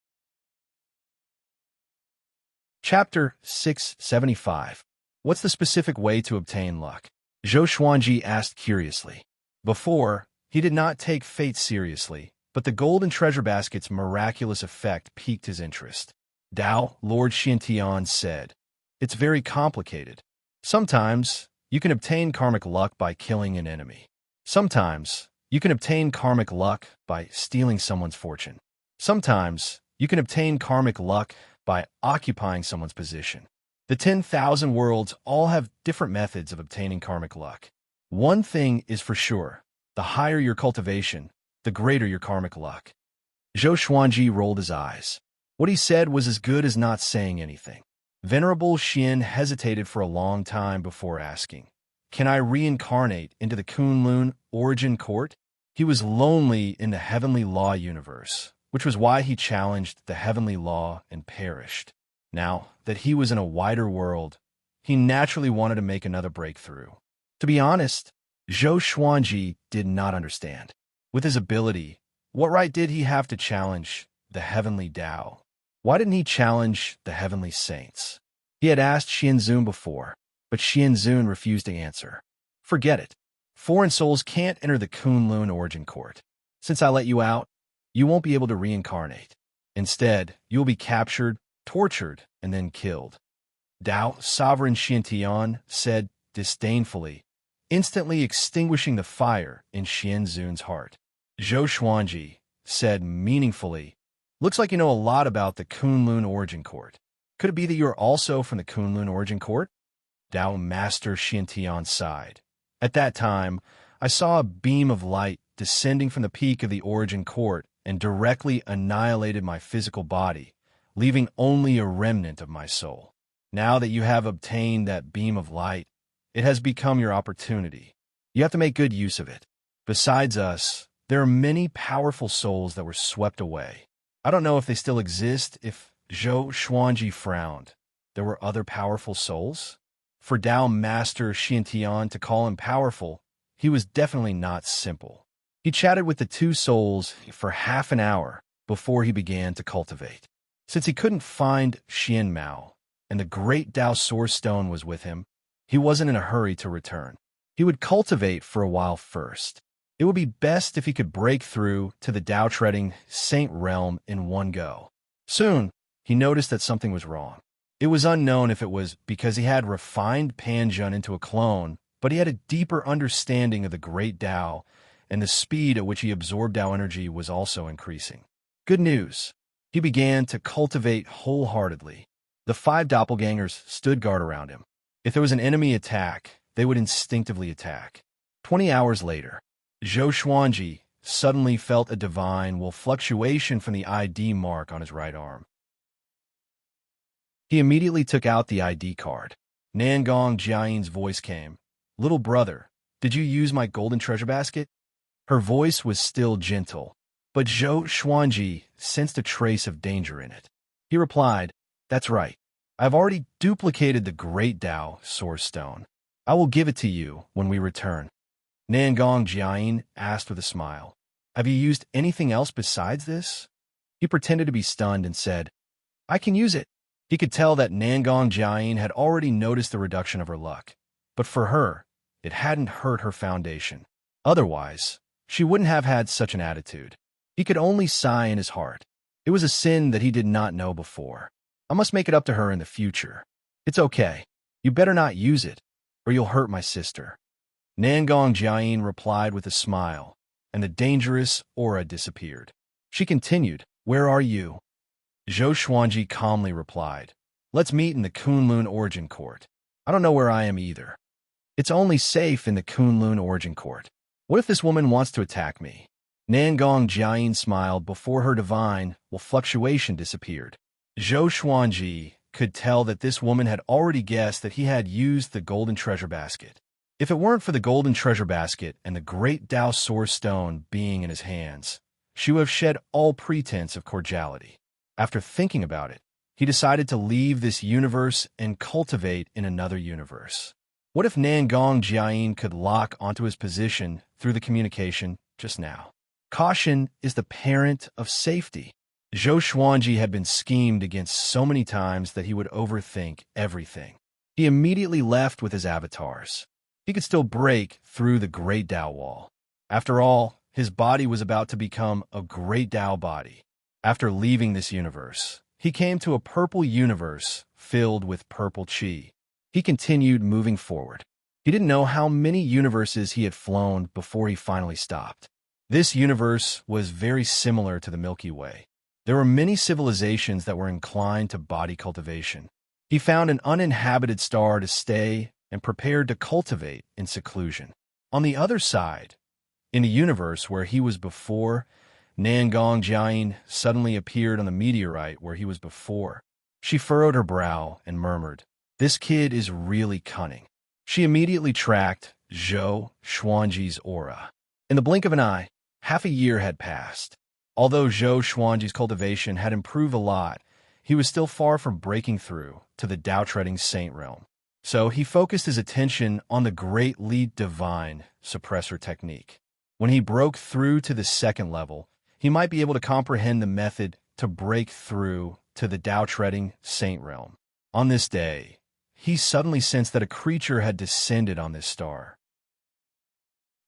Chapter 675. What's the specific way to obtain luck? Zhou Xuanji asked curiously. Before, he did not take fate seriously, but the golden treasure basket's miraculous effect piqued his interest. Tao Lord Xintian said, it's very complicated. Sometimes, you can obtain karmic luck by killing an enemy. Sometimes, you can obtain karmic luck by stealing someone's fortune. Sometimes, you can obtain karmic luck by occupying someone's position. The 10,000 worlds all have different methods of obtaining karmic luck. One thing is for sure, the higher your cultivation, the greater your karmic luck. Zhou Xuanji rolled his eyes. What he said was as good as not saying anything. Venerable Xian hesitated for a long time before asking, "Can I reincarnate into the Kunlun origin court?" He was lonely in the heavenly law universe, which was why he challenged the heavenly law and perished. Now that he was in a wider world, he naturally wanted to make another breakthrough. To be honest, Zhou Xuanji did not understand. With his ability, what right did he have to challenge the heavenly Tao? Why didn't he challenge the heavenly saints? He had asked Xianzun before, but Xianzun refused to answer. Forget it. Foreign souls can't enter the Kunlun origin court. Since I let you out, you won't be able to reincarnate. Instead, you will be captured, tortured, and then killed. Tao, Sovereign Xiantian, said disdainfully, instantly extinguishing the fire in Xianzun's heart. Zhou Xuanji said meaningfully, "Looks like you know a lot about the Kunlun origin court. Could it be that you are also from the Kunlun origin court?" Tao Master Xiantian sighed. At that time, I saw a beam of light descending from the peak of the origin court and directly annihilated my physical body, leaving only a remnant of my soul. Now that you have obtained that beam of light, it has become your opportunity. You have to make good use of it. Besides us, there are many powerful souls that were swept away. I don't know if they still exist. If Zhou Xuanji frowned, there were other powerful souls? For Tao Master Xiantian to call him powerful, he was definitely not simple. He chatted with the two souls for half an hour before he began to cultivate. Since he couldn't find Xian Mao, and the great Tao Source Stone was with him, he wasn't in a hurry to return. He would cultivate for a while first. It would be best if he could break through to the Tao-treading Saint realm in one go. Soon, he noticed that something was wrong. It was unknown if it was because he had refined Panjun into a clone, but he had a deeper understanding of the great Tao, and the speed at which he absorbed Tao energy was also increasing. Good news. He began to cultivate wholeheartedly. The 5 doppelgangers stood guard around him. If there was an enemy attack, they would instinctively attack. 20 hours later, Zhou Xuanji suddenly felt a divine fluctuation from the ID mark on his right arm. He immediately took out the ID card. Nangong Jiayin's voice came. "Little brother, did you use my golden treasure basket?" Her voice was still gentle, but Zhou Xuanji sensed a trace of danger in it. He replied, "That's right. I've already duplicated the great Tao Source Stone. I will give it to you when we return." Nangong Jiayin asked with a smile, "Have you used anything else besides this?" He pretended to be stunned and said, "I can use it." He could tell that Nangong Jiayin had already noticed the reduction of her luck, but for her, it hadn't hurt her foundation. Otherwise, she wouldn't have had such an attitude. He could only sigh in his heart. It was a sin that he did not know before. I must make it up to her in the future. It's okay. You better not use it, or you'll hurt my sister. Nangong Jiayin replied with a smile, and the dangerous aura disappeared. She continued, "Where are you?" Zhou Xuanji calmly replied, "Let's meet in the Kunlun origin court. I don't know where I am either. It's only safe in the Kunlun origin court. What if this woman wants to attack me?" Nangong Jiayin smiled before her divine fluctuation disappeared. Zhou Xuanji could tell that this woman had already guessed that he had used the golden treasure basket. If it weren't for the golden treasure basket and the great Tao Source Stone being in his hands, she would have shed all pretense of cordiality. After thinking about it, he decided to leave this universe and cultivate in another universe. What if Nangong Jiayin could lock onto his position through the communication just now? Caution is the parent of safety. Zhou Xuanji had been schemed against so many times that he would overthink everything. He immediately left with his avatars. He could still break through the great Tao wall. After all, his body was about to become a great Tao body. After leaving this universe, he came to a purple universe filled with purple chi. He continued moving forward. He didn't know how many universes he had flown before he finally stopped. This universe was very similar to the Milky Way. There were many civilizations that were inclined to body cultivation. He found an uninhabited star to stay and prepared to cultivate in seclusion. On the other side, in the universe where he was before, Nangong Jiayin suddenly appeared on the meteorite where he was before. She furrowed her brow and murmured, "This kid is really cunning." She immediately tracked Zhou Xuanji's aura. In the blink of an eye, half a year had passed. Although Zhou Xuanji's cultivation had improved a lot, he was still far from breaking through to the Tao-treading saint realm. So he focused his attention on the Great Lead Divine suppressor technique. When he broke through to the second level, he might be able to comprehend the method to break through to the Tao-treading saint realm. On this day, he suddenly sensed that a creature had descended on this star.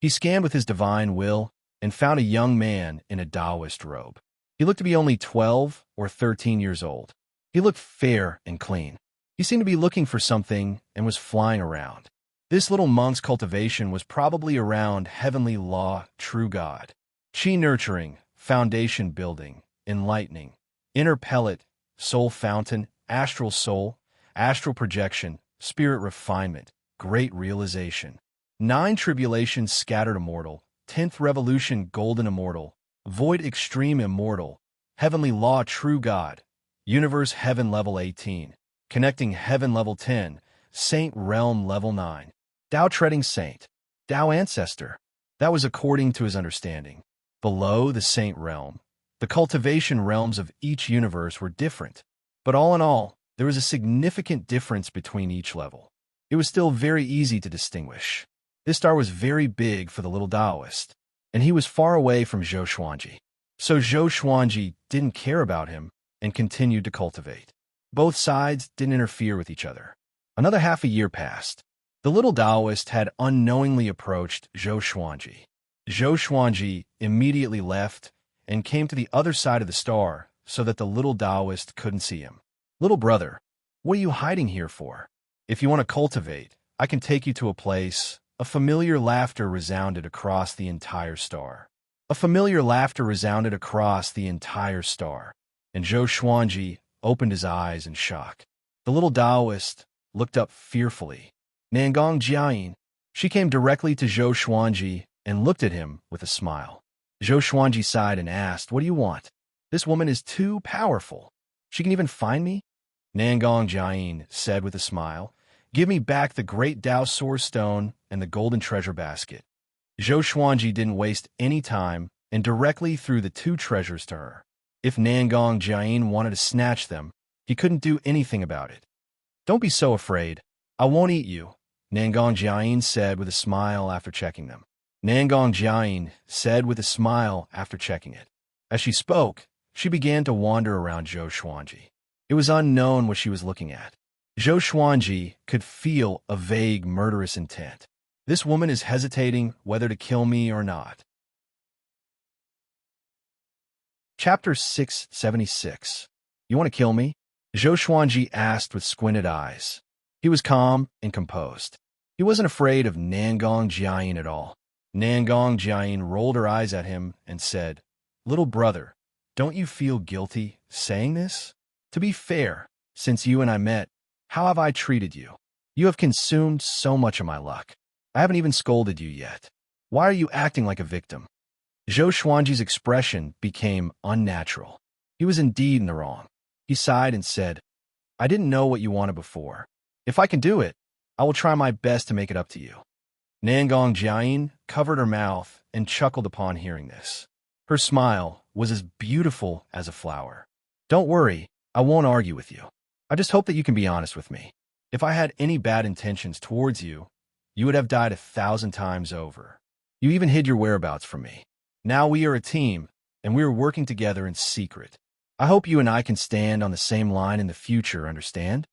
He scanned with his divine will and found a young man in a Taoist robe. He looked to be only 12 or 13 years old. He looked fair and clean. He seemed to be looking for something and was flying around. This little monk's cultivation was probably around heavenly law, true God, chi nurturing, foundation building, enlightening, inner pellet, soul fountain, astral soul, astral projection, spirit refinement, great realization. 9 tribulations scattered immortal, 10th revolution golden immortal, void extreme immortal, heavenly law true God, universe heaven level 18, connecting heaven level 10, saint realm level 9, Tao treading saint, Tao ancestor. That was according to his understanding. Below the saint realm, the cultivation realms of each universe were different, but all in all, there was a significant difference between each level. It was still very easy to distinguish. This star was very big for the little Taoist, and he was far away from Zhou Xuanji. So Zhou Xuanji didn't care about him and continued to cultivate. Both sides didn't interfere with each other. Another half a year passed. The little Taoist had unknowingly approached Zhou Xuanji. Zhou Xuanji immediately left and came to the other side of the star so that the little Taoist couldn't see him. "Little brother, what are you hiding here for? If you want to cultivate, I can take you to a place." A familiar laughter resounded across the entire star. A familiar laughter resounded across the entire star, and Zhou Xuanji opened his eyes in shock. The little Taoist looked up fearfully. Nangong Jiayin. She came directly to Zhou Xuanji and looked at him with a smile. Zhou Xuanji sighed and asked, "What do you want? This woman is too powerful. She can even find me?" Nangong Jiayin said with a smile, "Give me back the great Tao Source Stone and the golden treasure basket." Zhou Xuanji didn't waste any time and directly threw the 2 treasures to her. If Nangong Jiayin wanted to snatch them, he couldn't do anything about it. "Don't be so afraid. I won't eat you," Nangong Jiayin said with a smile after checking them. Nangong Jiayin said with a smile after checking it. As she spoke, she began to wander around Zhou Xuanji. It was unknown what she was looking at. Zhou Xuanji could feel a vague murderous intent. This woman is hesitating whether to kill me or not. Chapter 676. You want to kill me? Zhou Xuanji asked with squinted eyes. He was calm and composed. He wasn't afraid of Nangong Jiayin at all. Nangong Jiayin rolled her eyes at him and said, "Little brother, don't you feel guilty saying this? To be fair, since you and I met, how have I treated you? You have consumed so much of my luck. I haven't even scolded you yet. Why are you acting like a victim?" Zhou Xuanji's expression became unnatural. He was indeed in the wrong. He sighed and said, "I didn't know what you wanted before. If I can do it, I will try my best to make it up to you." Nangong Jiayin covered her mouth and chuckled upon hearing this. Her smile was as beautiful as a flower. "Don't worry, I won't argue with you. I just hope that you can be honest with me. If I had any bad intentions towards you, you would have died 1,000 times over. You even hid your whereabouts from me. Now we are a team, and we are working together in secret. I hope you and I can stand on the same line in the future, understand?"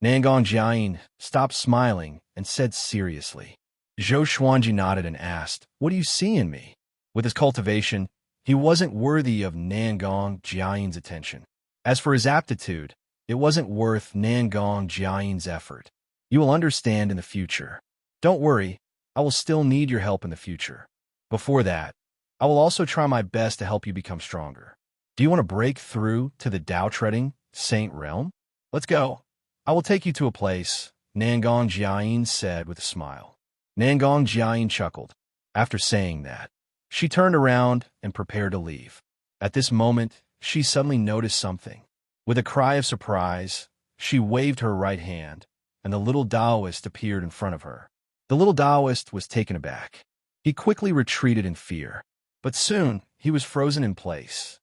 Nangong Jiayin stopped smiling and said seriously. Zhou Xuanji nodded and asked, "What do you see in me?" With his cultivation, he wasn't worthy of Nangong Jiayin's attention. As for his aptitude, it wasn't worth Nangong Jiayin's effort. You will understand in the future. Don't worry, I will still need your help in the future. Before that, I will also try my best to help you become stronger. Do you want to break through to the Tao treading saint realm? Let's go. I will take you to a place, Nangong Jiayin said with a smile. Nangong Jiayin chuckled. After saying that, she turned around and prepared to leave. At this moment, she suddenly noticed something. With a cry of surprise, she waved her right hand, and the little Taoist appeared in front of her. The little Taoist was taken aback. He quickly retreated in fear, but soon he was frozen in place.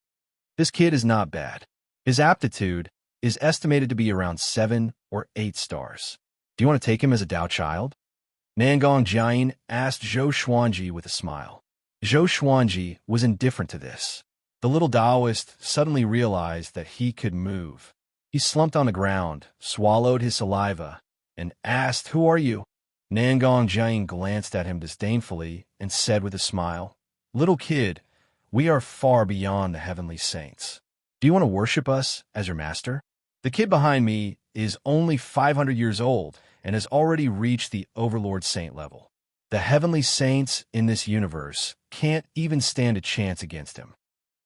This kid is not bad. His aptitude is estimated to be around 7 or 8 stars. Do you want to take him as a Tao child? Nangong Jiayin asked Zhou Xuanji with a smile. Zhou Xuanji was indifferent to this. The little Taoist suddenly realized that he could move. He slumped on the ground, swallowed his saliva, and asked, "Who are you?" Nangong Jiayin glanced at him disdainfully and said with a smile, "Little kid, we are far beyond the heavenly saints. Do you want to worship us as your master?" The kid behind me is only 500 years old and has already reached the Overlord Saint level. The heavenly saints in this universe can't even stand a chance against him.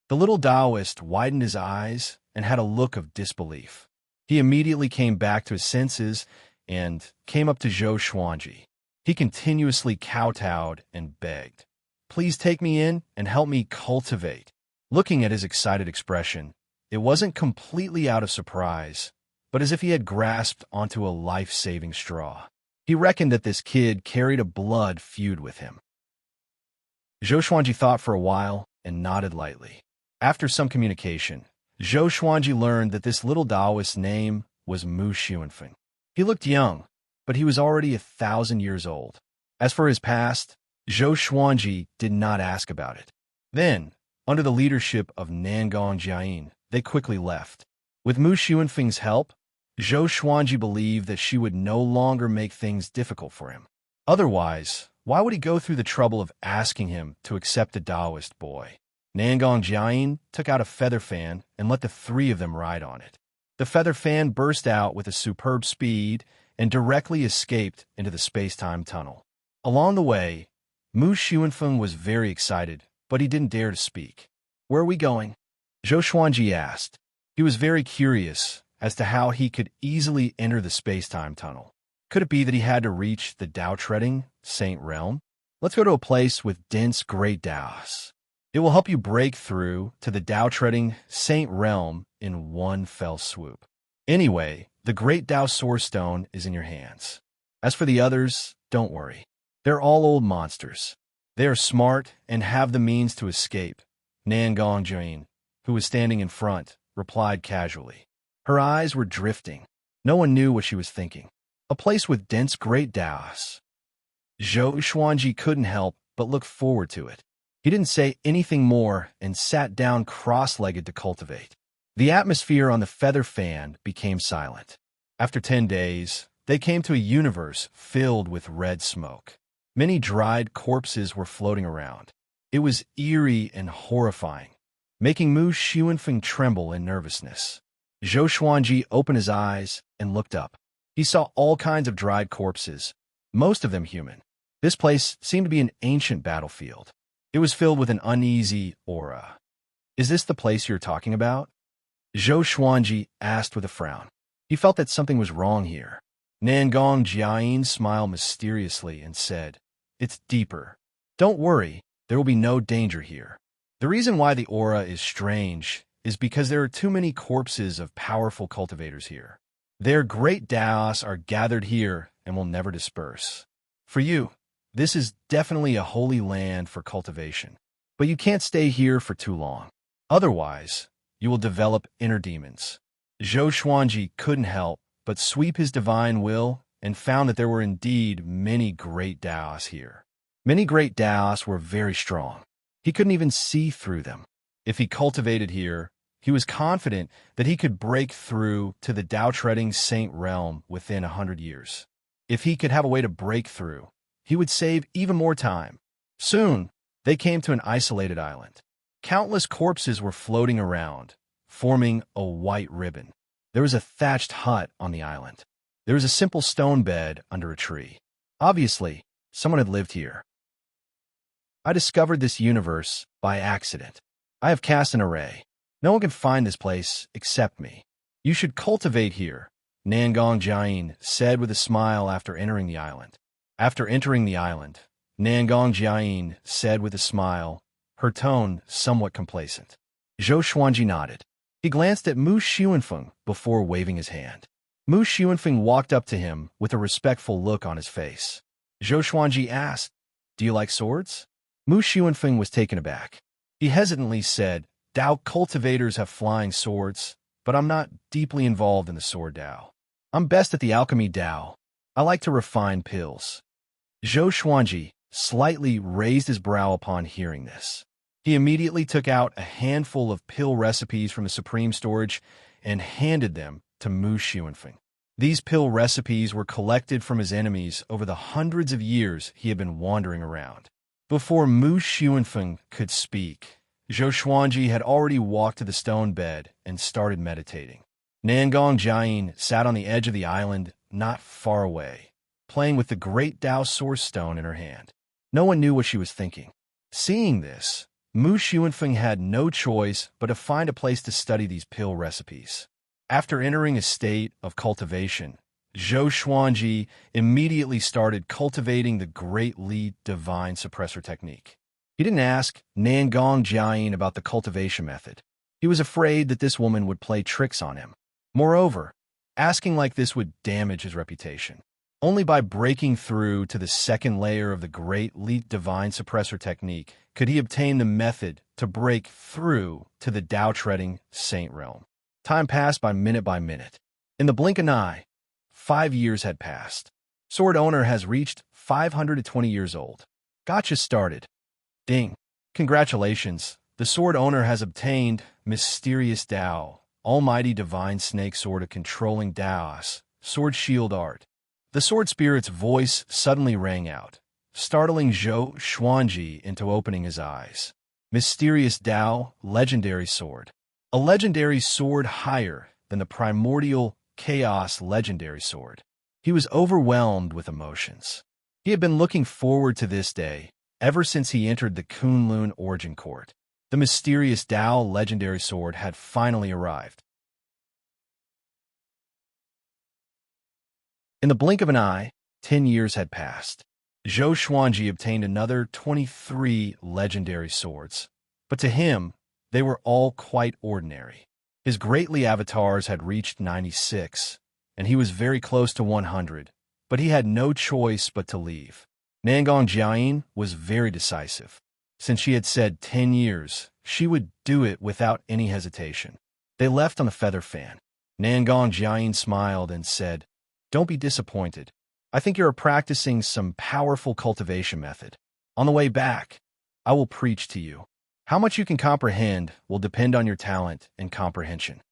The little Taoist widened his eyes and had a look of disbelief. He immediately came back to his senses and came up to Zhou Xuanji. He continuously kowtowed and begged, "Please take me in and help me cultivate." Looking at his excited expression, it wasn't completely out of surprise, but as if he had grasped onto a life-saving straw. He reckoned that this kid carried a blood feud with him. Zhou Xuanji thought for a while and nodded lightly. After some communication, Zhou Xuanji learned that this little Taoist's name was Mu Xuanfeng. He looked young, but he was already 1,000 years old. As for his past, Zhou Xuanji did not ask about it. Then, under the leadership of Nangong Jiayin, they quickly left. With Mu Xuanfeng's help, Zhou Xuanji believed that she would no longer make things difficult for him. Otherwise, why would he go through the trouble of asking him to accept a Taoist boy? Nangong Jiayin took out a feather fan and let the 3 of them ride on it. The feather fan burst out with a superb speed and directly escaped into the space-time tunnel. Along the way, Mu Xuanfeng was very excited, but he didn't dare to speak. "Where are we going?" Zhou Xuanji asked. He was very curious as to how he could easily enter the space-time tunnel. Could it be that he had to reach the Tao-treading Saint realm? Let's go to a place with dense great Taos. It will help you break through to the Tao-treading Saint realm in one fell swoop. Anyway, the great Tao Source Stone is in your hands. As for the others, don't worry. They're all old monsters. They are smart and have the means to escape. Nangong Jiayin, who was standing in front, replied casually. Her eyes were drifting. No one knew what she was thinking. A place with dense great Taos. Zhou Xuanji couldn't help but look forward to it. He didn't say anything more and sat down cross-legged to cultivate. The atmosphere on the feather fan became silent. After 10 days, they came to a universe filled with red smoke. Many dried corpses were floating around. It was eerie and horrifying, making Mu Xuanfeng tremble in nervousness. Zhou Xuanji opened his eyes and looked up. He saw all kinds of dried corpses, most of them human. This place seemed to be an ancient battlefield. It was filled with an uneasy aura. "Is this the place you're talking about?" Zhou Xuanji asked with a frown. He felt that something was wrong here. Nangong Jiayin smiled mysteriously and said, "It's deeper. Don't worry, there will be no danger here. The reason why the aura is strange is because there are too many corpses of powerful cultivators here. Their great Taos are gathered here and will never disperse. For you, this is definitely a holy land for cultivation, but you can't stay here for too long. Otherwise, you will develop inner demons." Zhou Xuanji couldn't help but sweep his divine will and found that there were indeed many great Taos here. Many great Taos were very strong. He couldn't even see through them. If he cultivated here, he was confident that he could break through to the Tao-treading Saint realm within 100 years. If he could have a way to break through, he would save even more time. Soon, they came to an isolated island. Countless corpses were floating around, forming a white ribbon. There was a thatched hut on the island. There was a simple stone bed under a tree. Obviously, someone had lived here. I discovered this universe by accident. I have cast an array. No one can find this place except me. You should cultivate here, Nangong Jiayin said with a smile after entering the island. After entering the island, Nangong Jiayin said with a smile, her tone somewhat complacent. Zhou Xuanji nodded. He glanced at Mu Xuanfeng before waving his hand. Mu Xuanfeng walked up to him with a respectful look on his face. Zhou Xuanji asked, "Do you like swords?" Mu Xuanfeng was taken aback. He hesitantly said, "Dao cultivators have flying swords, but I'm not deeply involved in the sword Dao. I'm best at the alchemy Dao. I like to refine pills." Zhou Xuanji slightly raised his brow upon hearing this. He immediately took out a handful of pill recipes from the supreme storage and handed them to Mu Xuanfeng. These pill recipes were collected from his enemies over the hundreds of years he had been wandering around. Before Mu Xuanfeng could speak, Zhou Xuanji had already walked to the stone bed and started meditating. Nangong Jiayin sat on the edge of the island, not far away, playing with the great Dao source stone in her hand. No one knew what she was thinking. Seeing this, Mu Xuanfeng had no choice but to find a place to study these pill recipes. After entering a state of cultivation, Zhou Xuanji immediately started cultivating the Great Li Divine Suppressor technique. He didn't ask Nangong Jiayin about the cultivation method. He was afraid that this woman would play tricks on him. Moreover, asking like this would damage his reputation. Only by breaking through to the second layer of the Great Li Divine Suppressor technique could he obtain the method to break through to the Dao-treading Saint realm. Time passed by minute. In the blink of an eye, 5 years had passed. Sword owner has reached 520 years old. Gotcha started. Ding. Congratulations. The sword owner has obtained Mysterious Dao, Almighty Divine Snake Sword of Controlling Daos, Sword Shield Art. The sword spirit's voice suddenly rang out, startling Zhou Xuanji into opening his eyes. Mysterious Dao, Legendary Sword. A legendary sword higher than the primordial Chaos Legendary Sword. He was overwhelmed with emotions. He had been looking forward to this day ever since he entered the Kunlun Origin Court. The Mysterious Dao Legendary Sword had finally arrived. In the blink of an eye, 10 years had passed. Zhou Xuanji obtained another 23 legendary swords, but to him, they were all quite ordinary. His greatly avatars had reached 96, and he was very close to 100, but he had no choice but to leave. Nangong Jiayin was very decisive. Since she had said 10 years, she would do it without any hesitation. They left on the feather fan. Nangong Jiayin smiled and said, "Don't be disappointed. I think you are practicing some powerful cultivation method. On the way back, I will preach to you. How much you can comprehend will depend on your talent and comprehension."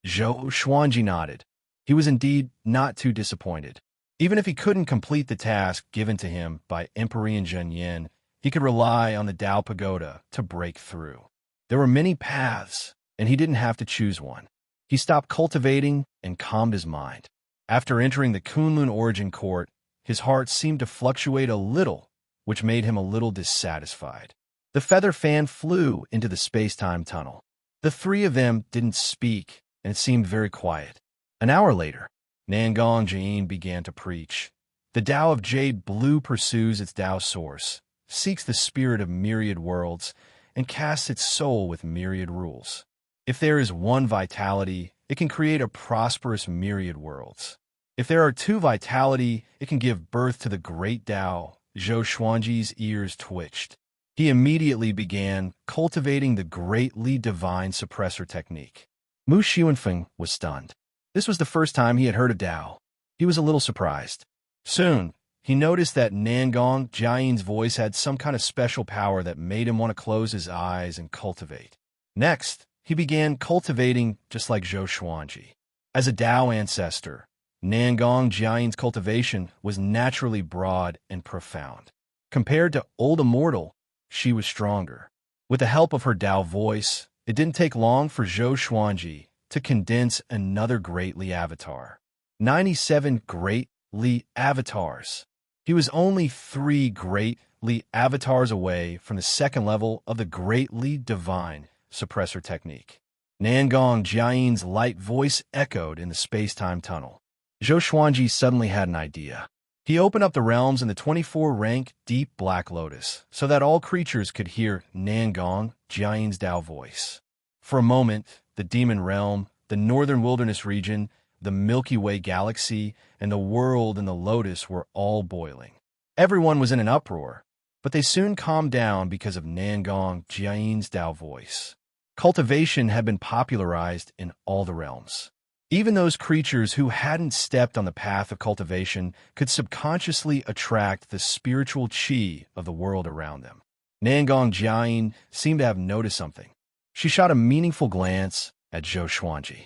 Zhou Xuanji nodded. He was indeed not too disappointed. Even if he couldn't complete the task given to him by Emperor Zhenyan, he could rely on the Dao Pagoda to break through. There were many paths, and he didn't have to choose one. He stopped cultivating and calmed his mind. After entering the Kunlun Origin Court, his heart seemed to fluctuate a little, which made him a little dissatisfied. The feather fan flew into the space-time tunnel. The three of them didn't speak, and it seemed very quiet. An hour later, Nangong Jiayin began to preach. The Tao of Jade Blue pursues its Tao source, seeks the spirit of myriad worlds, and casts its soul with myriad rules. If there is one vitality, it can create a prosperous myriad worlds. If there are two vitality, it can give birth to the great Tao. Zhou Xuanji's ears twitched. He immediately began cultivating the Great Li Divine Suppressor technique. Mu Xuanfeng was stunned. This was the first time he had heard of Dao. He was a little surprised. Soon, he noticed that Nangong Jiayin's voice had some kind of special power that made him want to close his eyes and cultivate. Next, he began cultivating just like Zhou Xuanji. As a Dao ancestor, Nangong Jiayin's cultivation was naturally broad and profound. Compared to Old Immortal, she was stronger. With the help of her Dao voice, it didn't take long for Zhou Xuanji to condense another Great Li avatar. 97 Great Li avatars. He was only 3 Great Li avatars away from the second level of the Great Li Divine Suppressor technique. Nangong Jiayin's light voice echoed in the space-time tunnel. Zhou Xuanji suddenly had an idea. He opened up the realms in the 24-rank deep black lotus so that all creatures could hear Nangong, Jiayin's Tao voice. For a moment, the demon realm, the northern wilderness region, the Milky Way galaxy, and the world in the lotus were all boiling. Everyone was in an uproar, but they soon calmed down because of Nangong, Jiayin's Tao voice. Cultivation had been popularized in all the realms. Even those creatures who hadn't stepped on the path of cultivation could subconsciously attract the spiritual qi of the world around them. Nangong Jiayin seemed to have noticed something. She shot a meaningful glance at Zhou Xuanji.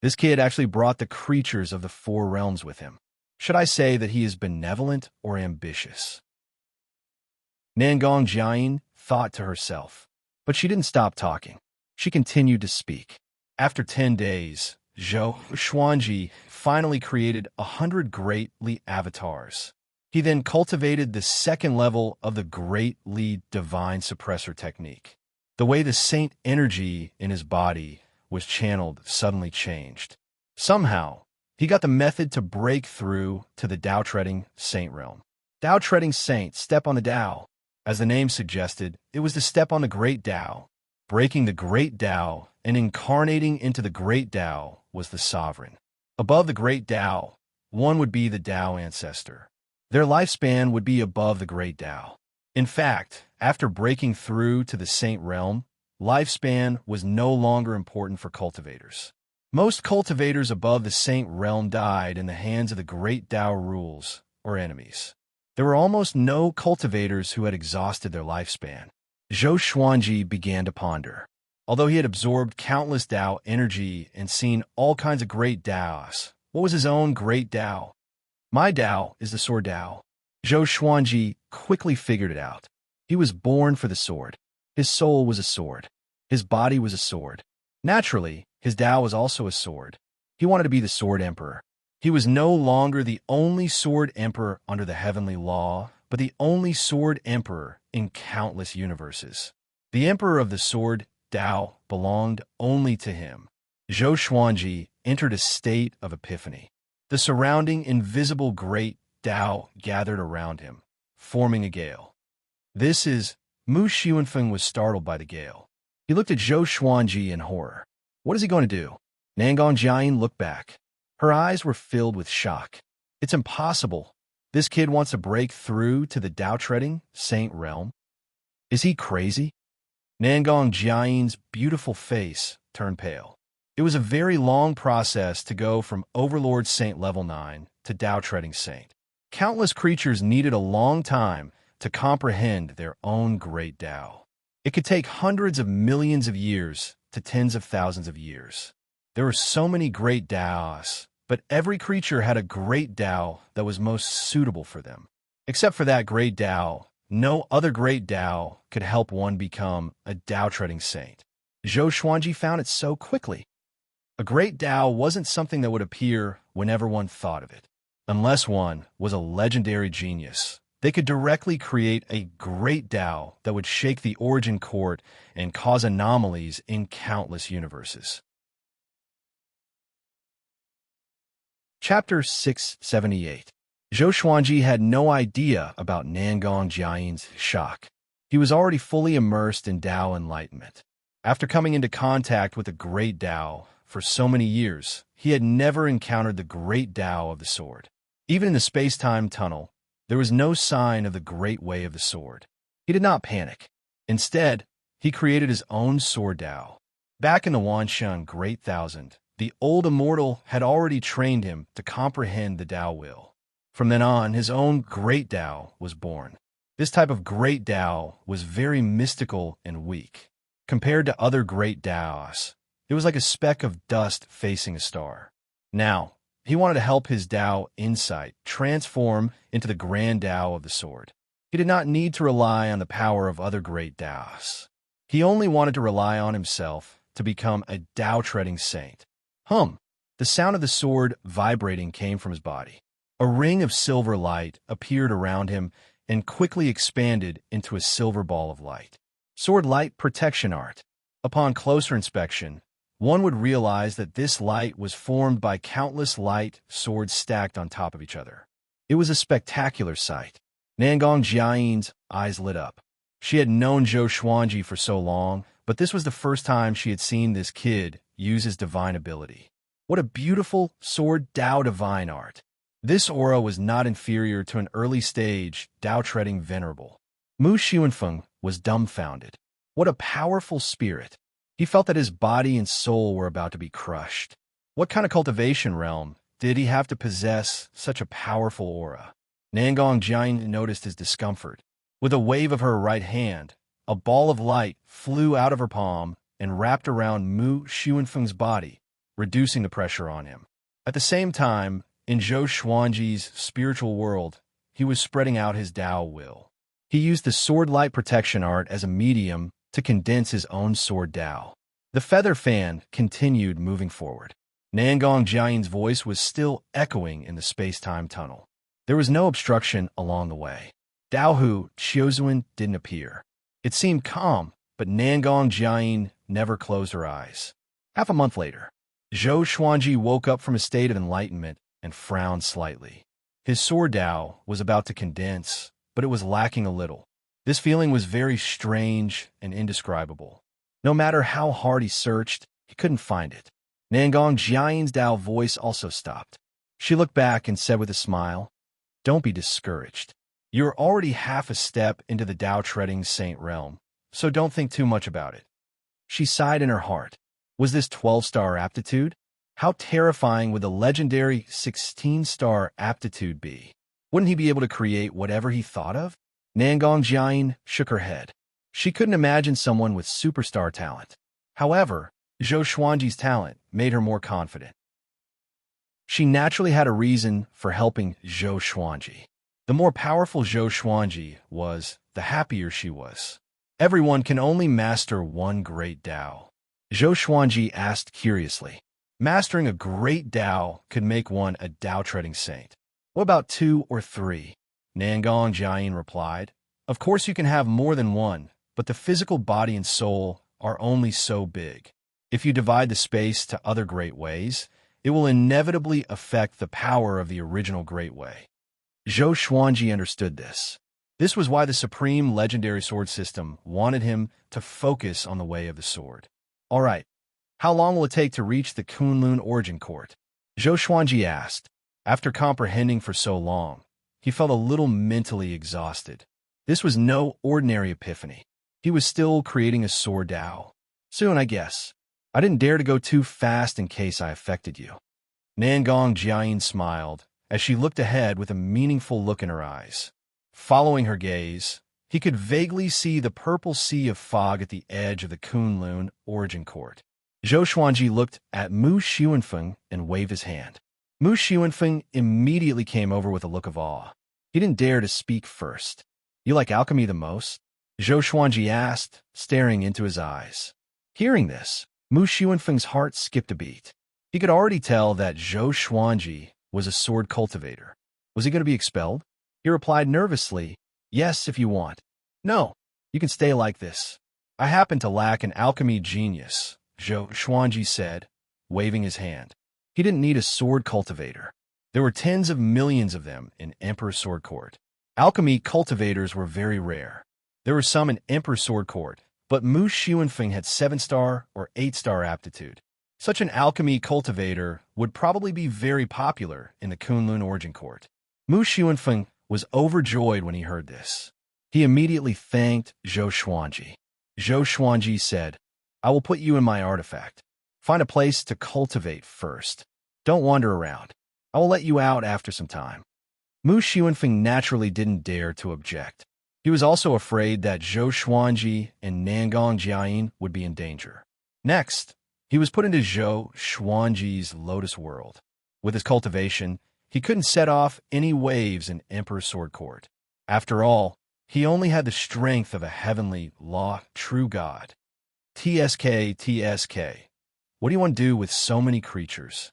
This kid actually brought the creatures of the four realms with him. Should I say that he is benevolent or ambitious? Nangong Jiayin thought to herself, but she didn't stop talking. She continued to speak. After 10 days, Zhou Xuanji finally created 100 Great Li avatars. He then cultivated the second level of the Great Li Divine Suppressor technique. The way the saint energy in his body was channeled suddenly changed. Somehow, he got the method to break through to the Tao-treading saint realm. Tao-treading saint, step on the Tao. As the name suggested, it was to step on the Great Tao. Breaking the Great Tao and incarnating into the Great Tao was the sovereign. Above the Great Tao, one would be the Tao ancestor. Their lifespan would be above the Great Tao. In fact, after breaking through to the saint realm, lifespan was no longer important for cultivators. Most cultivators above the saint realm died in the hands of the Great Tao rules, or enemies. There were almost no cultivators who had exhausted their lifespan. Zhou Xuanji began to ponder. Although he had absorbed countless Tao energy and seen all kinds of great Taos, what was his own great Tao? My Tao is the sword Tao. Zhou Xuanji quickly figured it out. He was born for the sword. His soul was a sword. His body was a sword. Naturally, his Tao was also a sword. He wanted to be the Sword Emperor. He was no longer the only Sword Emperor under the heavenly law, but the only Sword Emperor in countless universes. The Emperor of the Sword Tao belonged only to him. Zhou Xuanji entered a state of epiphany. The surrounding invisible great Tao gathered around him, forming a gale. This is... Mu Xuanfeng was startled by the gale. He looked at Zhou Xuanji in horror. What is he going to do? Nangong Jiayin looked back. Her eyes were filled with shock. It's impossible. This kid wants to break through to the Tao-treading saint realm. Is he crazy? Nangong Jiayin's beautiful face turned pale. It was a very long process to go from Overlord Saint level 9 to Tao-treading saint. Countless creatures needed a long time to comprehend their own great Tao. It could take hundreds of millions of years to tens of thousands of years. There were so many great Taos, but every creature had a great Tao that was most suitable for them. Except for that great Tao, no other great Tao could help one become a Tao-treading saint. Zhou Xuanji found it so quickly. A great Tao wasn't something that would appear whenever one thought of it. Unless one was a legendary genius, they could directly create a great Tao that would shake the origin court and cause anomalies in countless universes. Chapter 678. Zhou Xuanji had no idea about Nangong Jiayin's shock. He was already fully immersed in Tao enlightenment. After coming into contact with the great Tao for so many years, he had never encountered the great Tao of the sword. Even in the space-time tunnel, there was no sign of the great way of the sword. He did not panic. Instead, he created his own sword Tao. Back in the Wanshan Great Thousand, the old immortal had already trained him to comprehend the Tao will. From then on, his own great Tao was born. This type of great Tao was very mystical and weak. Compared to other great Taos, it was like a speck of dust facing a star. Now, he wanted to help his Tao insight transform into the grand Tao of the sword. He did not need to rely on the power of other great Taos. He only wanted to rely on himself to become a Tao-treading saint. The sound of the sword vibrating came from his body. A ring of silver light appeared around him and quickly expanded into a silver ball of light. Sword Light Protection Art. Upon closer inspection, one would realize that this light was formed by countless light swords stacked on top of each other. It was a spectacular sight. Nangong Jiayin's eyes lit up. She had known Zhou Xuanji for so long, but this was the first time she had seen this kid use his divine ability. What a beautiful sword Dao divine art. This aura was not inferior to an early-stage Dao-treading venerable. Mu Xuanfeng was dumbfounded. What a powerful spirit. He felt that his body and soul were about to be crushed. What kind of cultivation realm did he have to possess such a powerful aura? Nangong Jiayin noticed his discomfort. With a wave of her right hand, a ball of light flew out of her palm and wrapped around Mu Xuanfeng's body, reducing the pressure on him. At the same time, in Zhou Xuanji's spiritual world, he was spreading out his Dao will. He used the sword light protection art as a medium to condense his own sword Dao. The feather fan continued moving forward. Nangong Jiayin's voice was still echoing in the space-time tunnel. There was no obstruction along the way. Dao Hu Qiuzuan didn't appear. It seemed calm, but Nangong Jiayin never closed her eyes. Half a month later, Zhou Xuanji woke up from a state of enlightenment and frowned slightly. His sword Dao was about to condense, but it was lacking a little. This feeling was very strange and indescribable. No matter how hard he searched, he couldn't find it. Nangong Jiayin's Dao voice also stopped. She looked back and said with a smile, "Don't be discouraged. You're already half a step into the Dao-treading saint realm, so don't think too much about it." She sighed in her heart. Was this 12-star aptitude? How terrifying would the legendary 16-star aptitude be? Wouldn't he be able to create whatever he thought of? Nangong Jiayin shook her head. She couldn't imagine someone with superstar talent. However, Zhou Xuanji's talent made her more confident. She naturally had a reason for helping Zhou Xuanji. The more powerful Zhou Xuanji was, the happier she was. Everyone can only master one great Dao. Zhou Xuanji asked curiously. Mastering a great Dao could make one a Dao-treading saint. What about 2 or 3? Nangong Jiayin replied. Of course you can have more than one, but the physical body and soul are only so big. If you divide the space to other great ways, it will inevitably affect the power of the original great way. Zhou Xuanji understood this. This was why the Supreme Legendary Sword System wanted him to focus on the way of the sword. All right, how long will it take to reach the Kunlun Origin Court? Zhou Xuanji asked. After comprehending for so long, he felt a little mentally exhausted. This was no ordinary epiphany. He was still creating a sword Dao. Soon, I guess. I didn't dare to go too fast in case I affected you. Nangong Jiayin smiled as she looked ahead with a meaningful look in her eyes. Following her gaze, he could vaguely see the purple sea of fog at the edge of the Kunlun Origin Court. Zhou Xuanji looked at Mu Xuanfeng and waved his hand. Mu Xuanfeng immediately came over with a look of awe. He didn't dare to speak first. You like alchemy the most? Zhou Xuanji asked, staring into his eyes. Hearing this, Mu Xuanfeng's heart skipped a beat. He could already tell that Zhou Xuanji was a sword cultivator. Was he going to be expelled? He replied nervously, "Yes, if you want." "No, you can stay like this. I happen to lack an alchemy genius," Zhou Xuanji said, waving his hand. He didn't need a sword cultivator. There were tens of millions of them in Emperor's Sword Court. Alchemy cultivators were very rare. There were some in Emperor's Sword Court, but Mu Xuanfeng had 7-star or 8-star aptitude. Such an alchemy cultivator would probably be very popular in the Kunlun Origin Court. Mu Xuanfeng was overjoyed when he heard this. He immediately thanked Zhou Xuanji. Zhou Xuanji said, "I will put you in my artifact. Find a place to cultivate first. Don't wander around. I will let you out after some time." Mu Xuanfeng naturally didn't dare to object. He was also afraid that Zhou Xuanji and Nangong Jiayin would be in danger. Next, he was put into Zhou Xuanji's Lotus World. With his cultivation, he couldn't set off any waves in Emperor's Sword Court. After all, he only had the strength of a heavenly, law, true god. TSK. What do you want to do with so many creatures?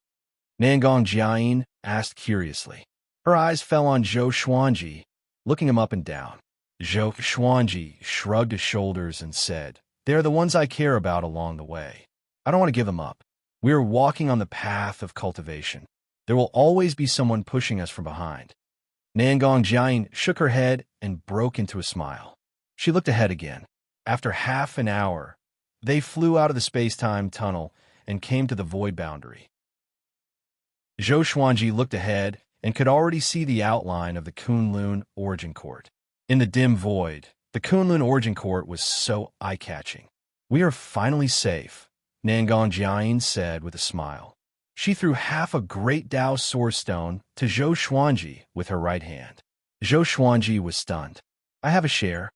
Nangong Jiayin asked curiously. Her eyes fell on Zhou Xuanji, looking him up and down. Zhou Xuanji shrugged his shoulders and said, "They are the ones I care about along the way." I don't want to give them up. We are walking on the path of cultivation. There will always be someone pushing us from behind. Nangong Jiayin shook her head and broke into a smile. She looked ahead again. After half an hour, they flew out of the space-time tunnel and came to the void boundary. Zhou Xuanji looked ahead and could already see the outline of the Kunlun Origin Court. In the dim void, the Kunlun Origin Court was so eye-catching. We are finally safe, Nangong Jiayin said with a smile. She threw half a great Dao source stone to Zhou Xuanji with her right hand. Zhou Xuanji was stunned. I have a share.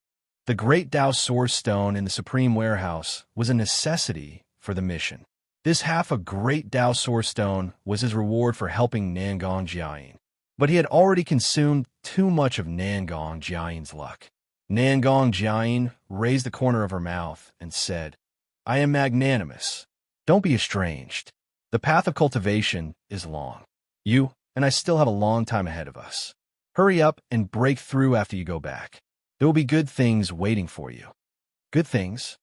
The great Dao source stone in the Supreme Warehouse was a necessity for the mission. This half a great Dao source stone was his reward for helping Nangong Jiayin. But he had already consumed too much of Nangong Jiayin's luck. Nangong Jiayin raised the corner of her mouth and said, I am magnanimous. Don't be estranged. The path of cultivation is long. You and I still have a long time ahead of us. Hurry up and break through after you go back. There will be good things waiting for you. Good things?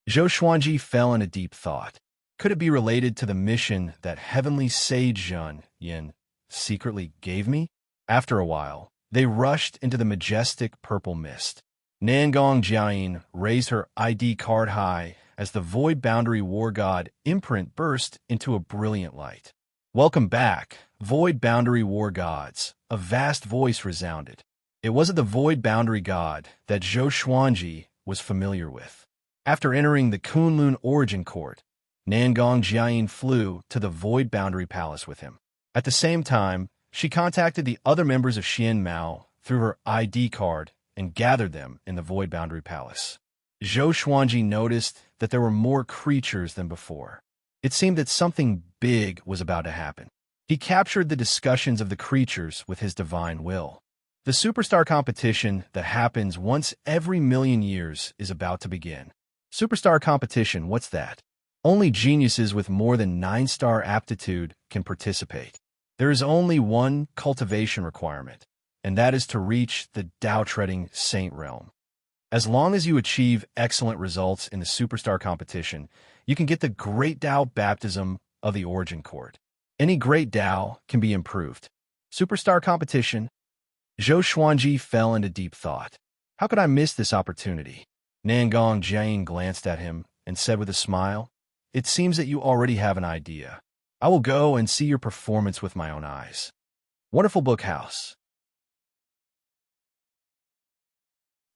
Zhou Xuanji fell into deep thought. Could it be related to the mission that heavenly sage Zhen Yin secretly gave me? After a while, they rushed into the majestic purple mist. Nangong Jiayin raised her ID card high as the void boundary war god imprint burst into a brilliant light. Welcome back, void boundary war gods, a vast voice resounded. It wasn't the void boundary god that Zhou Xuanji was familiar with. After entering the Kunlun Origin Court, Nangong Jiayin flew to the void boundary palace with him. At the same time, she contacted the other members of Xian Mao through her ID card and gathered them in the void boundary palace. Zhou Xuanji noticed that there were more creatures than before. It seemed that something big was about to happen. He captured the discussions of the creatures with his divine will. The superstar competition that happens once every million years is about to begin. Superstar competition, what's that? Only geniuses with more than 9-star aptitude can participate. There is only one cultivation requirement, and that is to reach the Tao-treading saint realm. As long as you achieve excellent results in the superstar competition, you can get the Great Tao baptism of the Origin Court. Any Great Tao can be improved. Superstar competition? Zhou Xuanji fell into deep thought. How could I miss this opportunity? Nangong Jiayin glanced at him and said with a smile, It seems that you already have an idea. I will go and see your performance with my own eyes. Wonderful Book House.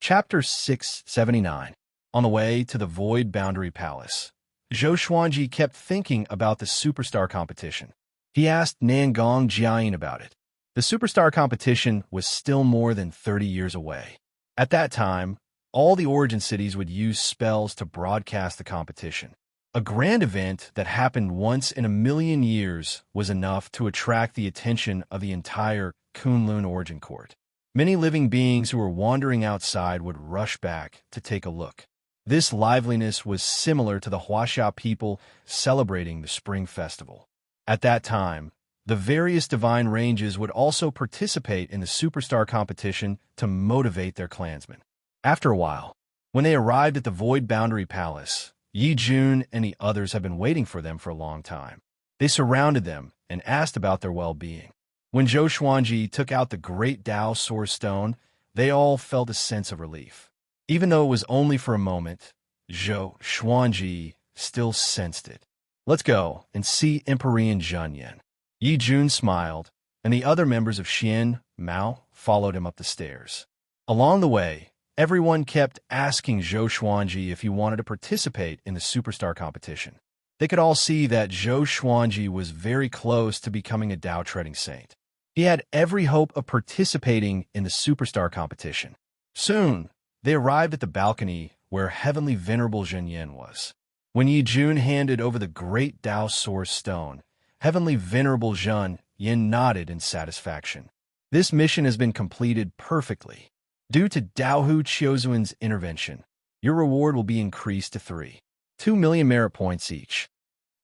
Chapter 679. On the way to the Void Boundary Palace, Zhou Xuanji kept thinking about the superstar competition. He asked Nangong Jiayin about it. The superstar competition was still more than 30 years away. At that time, all the origin cities would use spells to broadcast the competition. A grand event that happened once in a million years was enough to attract the attention of the entire Kunlun Origin Court. Many living beings who were wandering outside would rush back to take a look. This liveliness was similar to the Huaxia people celebrating the Spring Festival. At that time, the various divine ranges would also participate in the superstar competition to motivate their clansmen. After a while, when they arrived at the Void Boundary Palace, Yi Jun and the others had been waiting for them for a long time. They surrounded them and asked about their well-being. When Zhou Xuanji took out the Great Tao Source Stone, they all felt a sense of relief. Even though it was only for a moment, Zhou Xuanji still sensed it. Let's go and see Emperor Zhen Yin. Yi Jun smiled, and the other members of Xian Mao followed him up the stairs. Along the way, everyone kept asking Zhou Xuanji if he wanted to participate in the superstar competition. They could all see that Zhou Xuanji was very close to becoming a Tao-treading saint. He had every hope of participating in the superstar competition. Soon, they arrived at the balcony where Heavenly Venerable Zhen Yin was. When Yi Jun handed over the Great Tao Source Stone, Heavenly Venerable Zhen Yin nodded in satisfaction. This mission has been completed perfectly. Due to Daohu Qiuzuan's intervention, your reward will be increased to 2 million merit points each.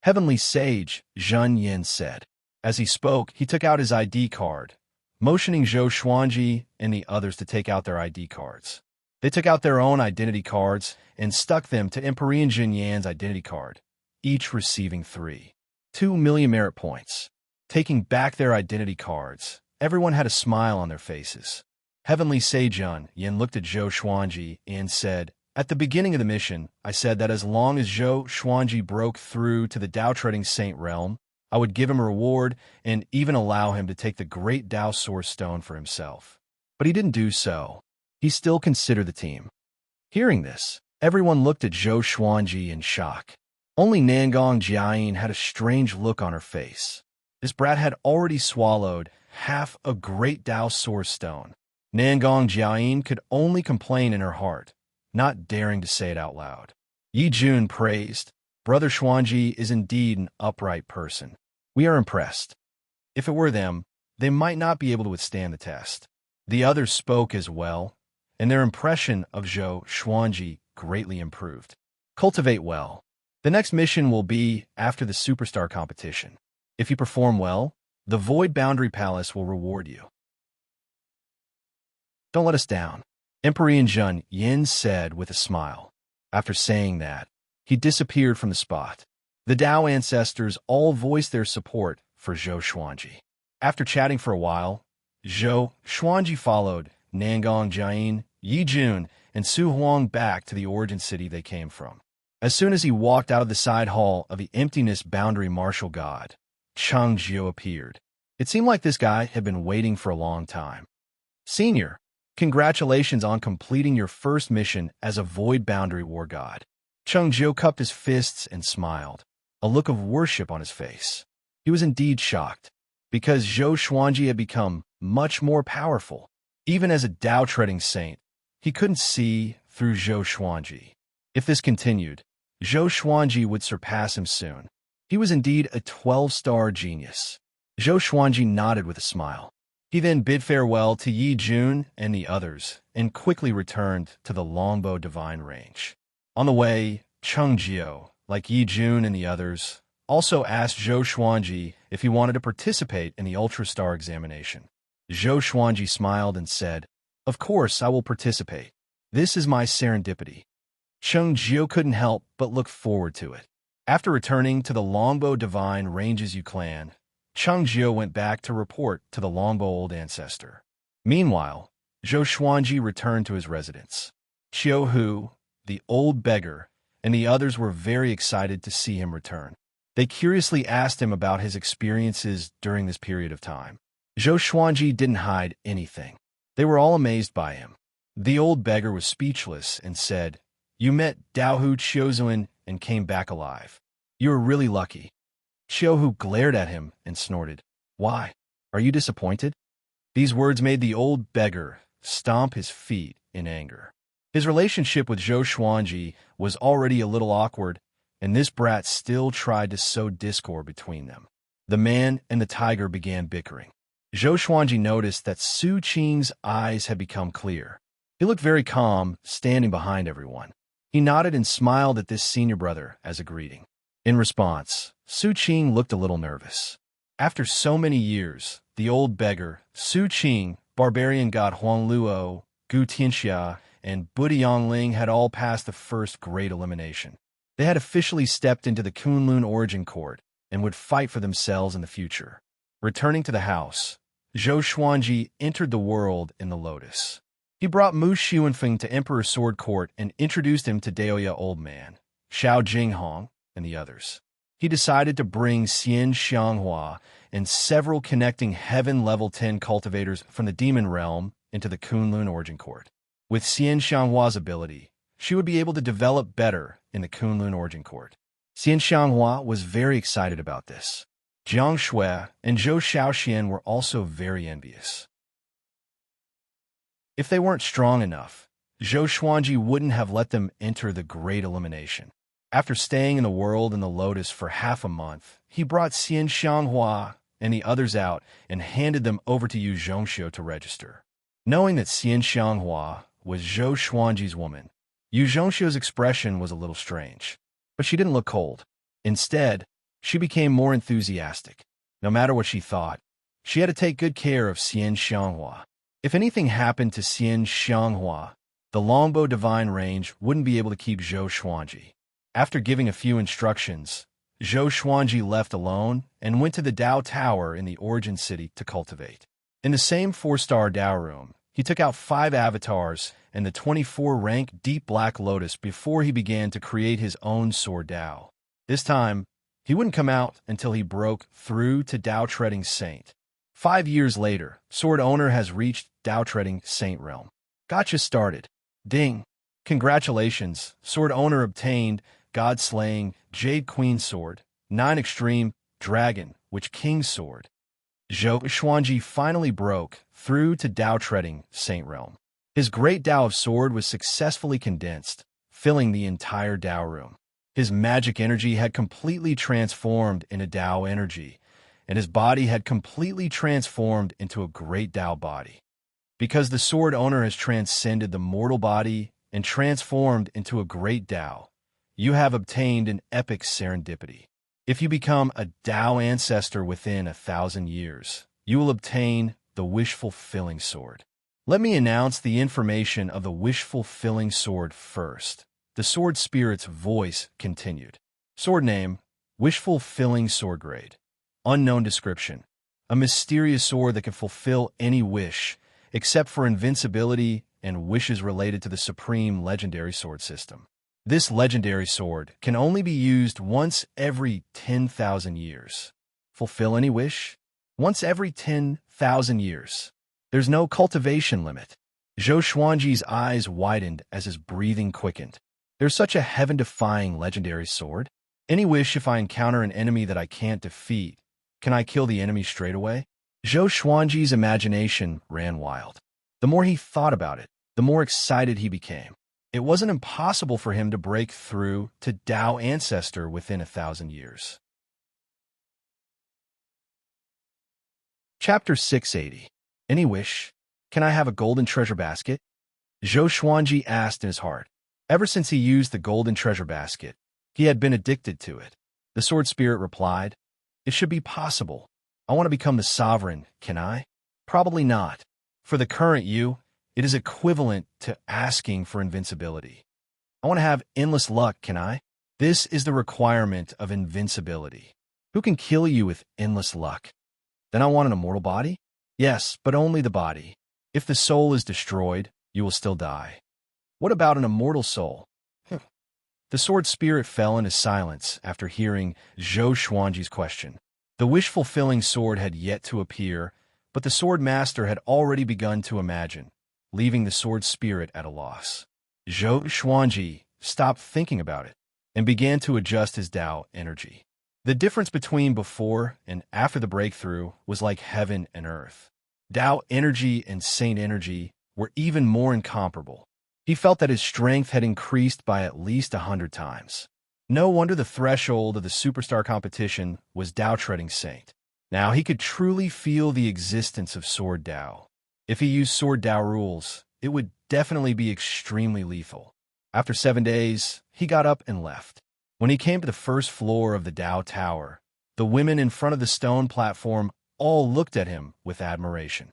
Heavenly Sage, Zhen Yin said. As he spoke, he took out his ID card, motioning Zhou Xuanji and the others to take out their ID cards. They took out their own identity cards and stuck them to Emperor Zhen Yan's identity card. each receiving 2 million merit points. Taking back their identity cards, everyone had a smile on their faces. Heavenly Sejun Yin looked at Zhou Xuanji and said, "At the beginning of the mission, I said that as long as Zhou Xuanji broke through to the Dao-treading Saint realm, I would give him a reward and even allow him to take the great Dao Source Stone for himself. But he didn't do so. He still considered the team." Hearing this, everyone looked at Zhou Xuanji in shock. Only Nangong Jiayin had a strange look on her face. This brat had already swallowed half a great Dao Source Stone. Nangong Jiayin could only complain in her heart, not daring to say it out loud. Yi Jun praised, "Brother Xuanji is indeed an upright person. We are impressed. If it were them, they might not be able to withstand the test." The others spoke as well, and their impression of Zhou Xuanji greatly improved. Cultivate well. The next mission will be after the Superstar competition. If you perform well, the Void Boundary Palace will reward you. Don't let us down, Emperor Jun Yin said with a smile. After saying that, he disappeared from the spot. The Dao ancestors all voiced their support for Zhou Xuanji. After chatting for a while, Zhou Xuanji followed Nangong Jiayin, Yi Jun, and Su Huang back to the origin city they came from. As soon as he walked out of the side hall of the Emptiness Boundary Martial God, Cheng Jiu appeared. It seemed like this guy had been waiting for a long time. "Senior, congratulations on completing your first mission as a Void Boundary War God." Cheng Jiu cupped his fists and smiled, a look of worship on his face. He was indeed shocked, because Zhou Xuanji had become much more powerful. Even as a Dao-treading saint, he couldn't see through Zhou Xuanji. If this continued, Zhou Xuanji would surpass him soon. He was indeed a 12-star genius. Zhou Xuanji nodded with a smile. He then bid farewell to Yi Jun and the others, and quickly returned to the Longbow Divine Range. On the way, Cheng Jiu, like Yi Jun and the others, also asked Zhou Xuanji if he wanted to participate in the Ultra Star examination. Zhou Xuanji smiled and said, "Of course I will participate. This is my serendipity." Cheng Jiu couldn't help but look forward to it. After returning to the Longbow Divine Ranges clan, Cheng Jiu went back to report to the Longbow Old Ancestor. Meanwhile, Zhou Xuanji returned to his residence. Qiu Hu, the old beggar, and the others were very excited to see him return. They curiously asked him about his experiences during this period of time. Zhou Xuanji didn't hide anything. They were all amazed by him. The old beggar was speechless and said, "You met Daohu Qiuzuan and came back alive. You were really lucky." Qiuhu glared at him and snorted, "Why? Are you disappointed?" These words made the old beggar stomp his feet in anger. His relationship with Zhou Xuanji was already a little awkward, and this brat still tried to sow discord between them. The man and the tiger began bickering. Zhou Xuanji noticed that Su Qing's eyes had become clear. He looked very calm, standing behind everyone. He nodded and smiled at this senior brother as a greeting. In response, Su Qing looked a little nervous. After so many years, the old beggar, Su Qing, barbarian god Huang Luo, Gu Tianxia, and Budi Yongling had all passed the first great elimination. They had officially stepped into the Kunlun Origin Court and would fight for themselves in the future. Returning to the house, Zhou Xuanji entered the world in the Lotus. He brought Mu Xuanfeng to Emperor Sword Court and introduced him to Daoya Old Man, Xiao Jinghong, and the others. He decided to bring Xian Xianghua and several connecting Heaven Level 10 cultivators from the Demon Realm into the Kunlun Origin Court. With Xian Xianghua's ability, she would be able to develop better in the Kunlun Origin Court. Xian Xianghua was very excited about this. Jiang Shui and Zhou Shaoxian were also very envious. If they weren't strong enough, Zhou Xuanji wouldn't have let them enter the Great Elimination. After staying in the world in the Lotus for half a month, he brought Xian Xianghua and the others out and handed them over to Yu Zhongxiu to register. Knowing that Xian Xianghua was Zhou Xuanji's woman, Yu Zhongxiu's expression was a little strange. But she didn't look cold. Instead, she became more enthusiastic. No matter what she thought, she had to take good care of Xian Xianghua. If anything happened to Xian Xianghua, the Longbow Divine Range wouldn't be able to keep Zhou Xuanji. After giving a few instructions, Zhou Xuanji left alone and went to the Dao Tower in the Origin City to cultivate. In the same 4-star Dao room, he took out 5 avatars and the 24-rank Deep Black Lotus before he began to create his own Sword Dao. This time, he wouldn't come out until he broke through to Dao Treading Saint. 5 years later, Sword Owner has reached Dao Treading Saint realm. Gotcha started. Ding. Congratulations, Sword Owner obtained God-slaying Jade Queen Sword, 9 Extreme Dragon Witch King Sword. Zhou Xuanji finally broke through to Dao Treading Saint realm. His great Dao of Sword was successfully condensed, filling the entire Dao room. His magic energy had completely transformed into Dao energy, and his body had completely transformed into a great Dao body. Because the Sword Owner has transcended the mortal body and transformed into a great Dao, you have obtained an epic serendipity. If you become a Dao ancestor within 1,000 years, you will obtain the wish-fulfilling sword. Let me announce the information of the wish-fulfilling sword first. The sword spirit's voice continued. Sword name, wish-fulfilling sword grade. Unknown description. A mysterious sword that can fulfill any wish, except for invincibility and wishes related to the supreme legendary sword system. This legendary sword can only be used once every 10,000 years. Fulfill any wish? Once every 10,000 years. There's no cultivation limit. Zhou Xuanji's eyes widened as his breathing quickened. There's such a heaven-defying legendary sword? Any wish if I encounter an enemy that I can't defeat, can I kill the enemy straight away? Zhou Xuanji's imagination ran wild. The more he thought about it, the more excited he became. It wasn't impossible for him to break through to Dao Ancestor within 1,000 years. Chapter 680. Any wish? Can I have a golden treasure basket? Zhou Xuanji asked in his heart. Ever since he used the golden treasure basket, he had been addicted to it. The sword spirit replied, It should be possible. I want to become the sovereign, can I? Probably not. For the current you, it is equivalent to asking for invincibility. I want to have endless luck, can I? This is the requirement of invincibility. Who can kill you with endless luck? Then I want an immortal body? Yes, but only the body. If the soul is destroyed, you will still die. What about an immortal soul? The sword spirit fell into silence after hearing Zhou Xuanji's question. The wish-fulfilling sword had yet to appear, but the sword master had already begun to imagine, leaving the sword spirit at a loss. Zhou Xuanji stopped thinking about it and began to adjust his Dao energy. The difference between before and after the breakthrough was like heaven and earth. Dao energy and saint energy were even more incomparable. He felt that his strength had increased by at least 100 times. No wonder the threshold of the superstar competition was Dao Treading Saint. Now he could truly feel the existence of Sword Dao. If he used Sword Dao rules, it would definitely be extremely lethal. After 7 days, he got up and left. When he came to the first floor of the Dao Tower, the women in front of the stone platform all looked at him with admiration.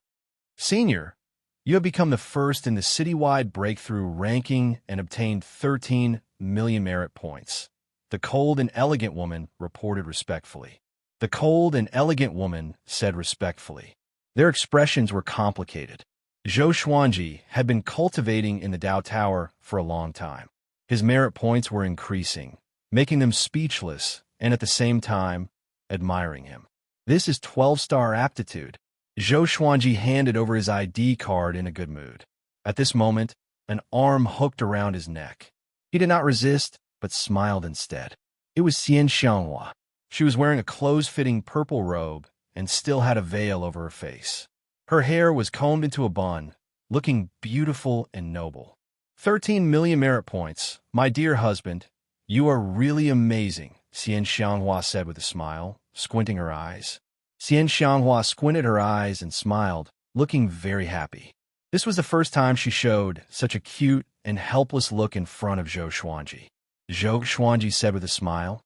Senior, you have become the first in the citywide breakthrough ranking and obtained 13 million merit points. The cold and elegant woman reported respectfully. The cold and elegant woman said respectfully. Their expressions were complicated. Zhou Xuanji had been cultivating in the Dao Tower for a long time. His merit points were increasing, making them speechless and at the same time admiring him. This is 12-star aptitude. Zhou Xuanji handed over his ID card in a good mood. At this moment, an arm hooked around his neck. He did not resist, but smiled instead. It was Xian Xianghua. She was wearing a close-fitting purple robe and still had a veil over her face. Her hair was combed into a bun, looking beautiful and noble. 13 million merit points. My dear husband, you are really amazing, Xian Xianghua said with a smile, squinting her eyes. Xian Xianghua squinted her eyes and smiled, looking very happy. This was the first time she showed such a cute and helpless look in front of Zhou Xuanji. Zhou Xuanji said with a smile,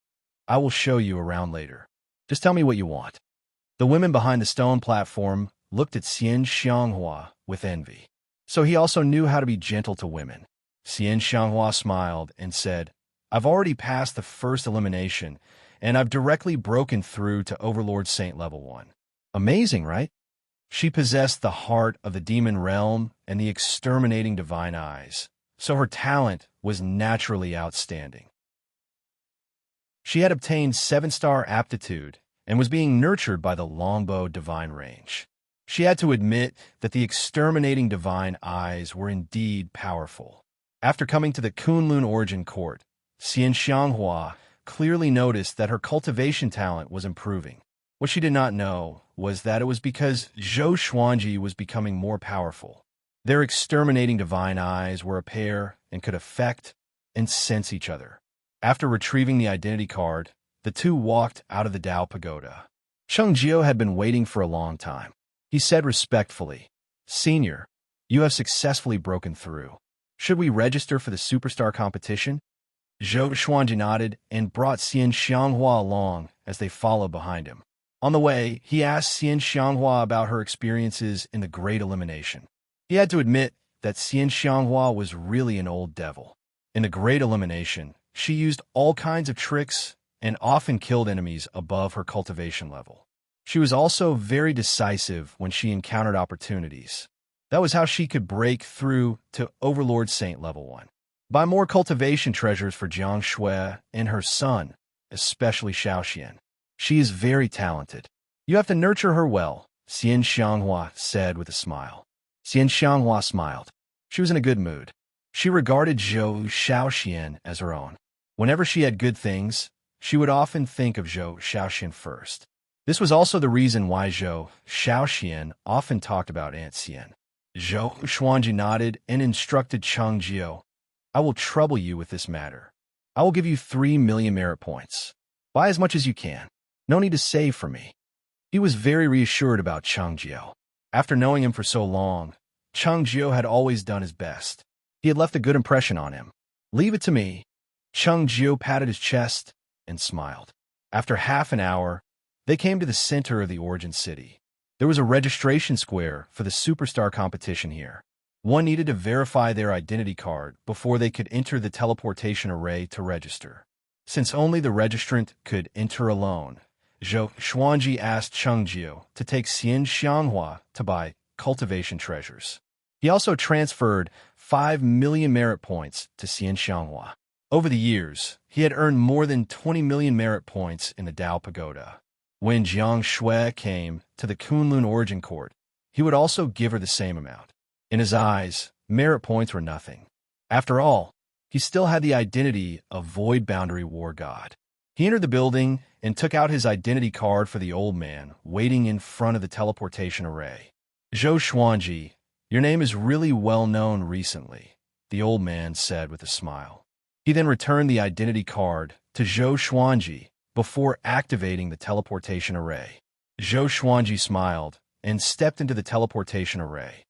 I will show you around later. Just tell me what you want. The women behind the stone platform looked at Xian Xianghua with envy. So he also knew how to be gentle to women. Xian Xianghua smiled and said, I've already passed the first elimination, and I've directly broken through to Overlord Saint level 1. Amazing, right? She possessed the heart of the demon realm and the exterminating divine eyes, so her talent was naturally outstanding. She had obtained 7-star aptitude and was being nurtured by the longbow divine range. She had to admit that the exterminating divine eyes were indeed powerful. After coming to the Kunlun Origin Court, Xian Xianghua clearly noticed that her cultivation talent was improving. What she did not know was that it was because Zhou Xuanji was becoming more powerful. Their exterminating divine eyes were a pair and could affect and sense each other. After retrieving the identity card, the two walked out of the Dao Pagoda. Cheng Jiao had been waiting for a long time. He said respectfully, "Senior, you have successfully broken through. Should we register for the superstar competition?" Zhou Xuanji nodded and brought Xian Xianghua along as they followed behind him. On the way, he asked Xian Xianghua about her experiences in the Great Elimination. He had to admit that Xian Xianghua was really an old devil. In the Great Elimination, she used all kinds of tricks and often killed enemies above her cultivation level. She was also very decisive when she encountered opportunities. That was how she could break through to Overlord Saint level 1. Buy more cultivation treasures for Jiang Shui and her son, especially Xiaoxian. She is very talented. You have to nurture her well, Xian Xianghua said with a smile. Xian Xianghua smiled. She was in a good mood. She regarded Zhou Xiaoxian as her own. Whenever she had good things, she would often think of Zhou Xiaoxian first. This was also the reason why Zhou Xiaoxian often talked about Aunt Xian. Zhou Xuanji nodded and instructed Cheng Jiao, "I will trouble you with this matter. I will give you 3 million merit points. Buy as much as you can. No need to save for me." He was very reassured about Cheng Jiao. After knowing him for so long, Cheng Jiao had always done his best. He had left a good impression on him. "Leave it to me." Cheng Jiao patted his chest and smiled. After half an hour, they came to the center of the Origin City. There was a registration square for the superstar competition here. One needed to verify their identity card before they could enter the teleportation array to register. Since only the registrant could enter alone, Zhou Xuanji asked Cheng Jiao to take Xian Xianghua to buy cultivation treasures. He also transferred 5 million merit points to Xian Xianghua. Over the years, he had earned more than 20 million merit points in the Dao Pagoda. When Jiang Shui came to the Kunlun Origin Court, he would also give her the same amount. In his eyes, merit points were nothing. After all, he still had the identity of Void Boundary War God. He entered the building and took out his identity card for the old man waiting in front of the teleportation array. "Zhou Xuanji, your name is really well known recently," the old man said with a smile. He then returned the identity card to Zhou Xuanji before activating the teleportation array. Zhou Xuanji smiled and stepped into the teleportation array.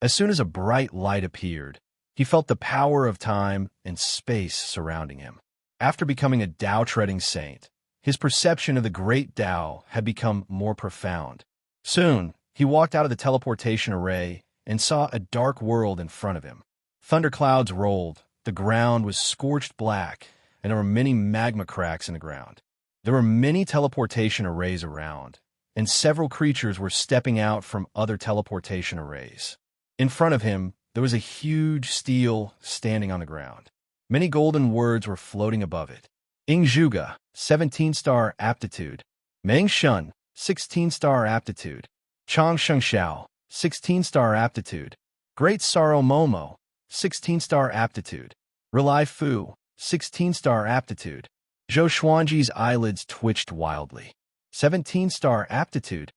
As soon as a bright light appeared, he felt the power of time and space surrounding him. After becoming a Tao-treading saint, his perception of the great Tao had become more profound. Soon, he walked out of the teleportation array and saw a dark world in front of him. Thunderclouds rolled, the ground was scorched black, and there were many magma cracks in the ground. There were many teleportation arrays around, and several creatures were stepping out from other teleportation arrays. In front of him, there was a huge steel standing on the ground. Many golden words were floating above it. Ingzhuga, 17-star aptitude. Meng Shun, 16-star aptitude. Chang Shengxiao, 16-star aptitude. Great Sorrow Momo, 16-star aptitude. Relai Fu, 16-star aptitude. Zhou Xuanji's eyelids twitched wildly. 17-star aptitude?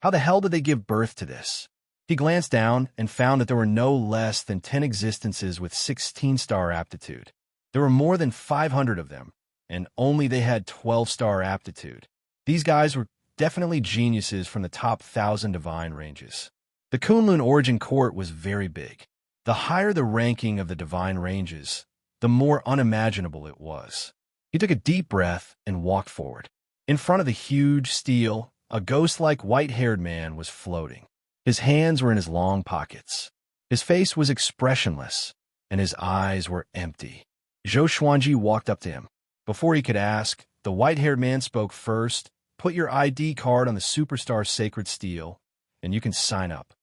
How the hell did they give birth to this? He glanced down and found that there were no less than 10 existences with 16-star aptitude. There were more than 500 of them, and only they had 12-star aptitude. These guys were definitely geniuses from the top 1,000 divine ranges. The Kunlun Origin Court was very big. The higher the ranking of the divine ranges, the more unimaginable it was. He took a deep breath and walked forward. In front of the huge steel, a ghost-like white-haired man was floating. His hands were in his long pockets. His face was expressionless, and his eyes were empty. Zhou Xuanji walked up to him. Before he could ask, the white-haired man spoke first. Put your ID card on the Superstar Sacred Steel, and you can sign up.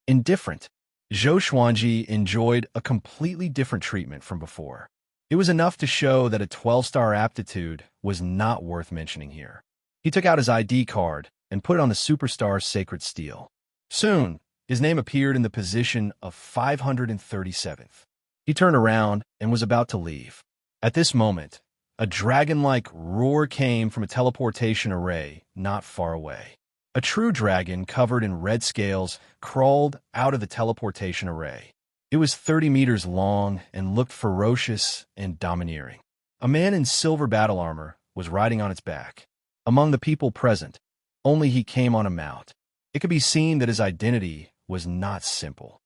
Indifferent. Zhou Xuanji enjoyed a completely different treatment from before. It was enough to show that a 12-star aptitude was not worth mentioning here. He took out his ID card and put it on the Superstar Sacred Steel. Soon, his name appeared in the position of 537th. He turned around and was about to leave. At this moment, a dragon-like roar came from a teleportation array not far away. A true dragon covered in red scales crawled out of the teleportation array. It was 30 meters long and looked ferocious and domineering. A man in silver battle armor was riding on its back. Among the people present, only he came on a mount. It could be seen that his identity was not simple.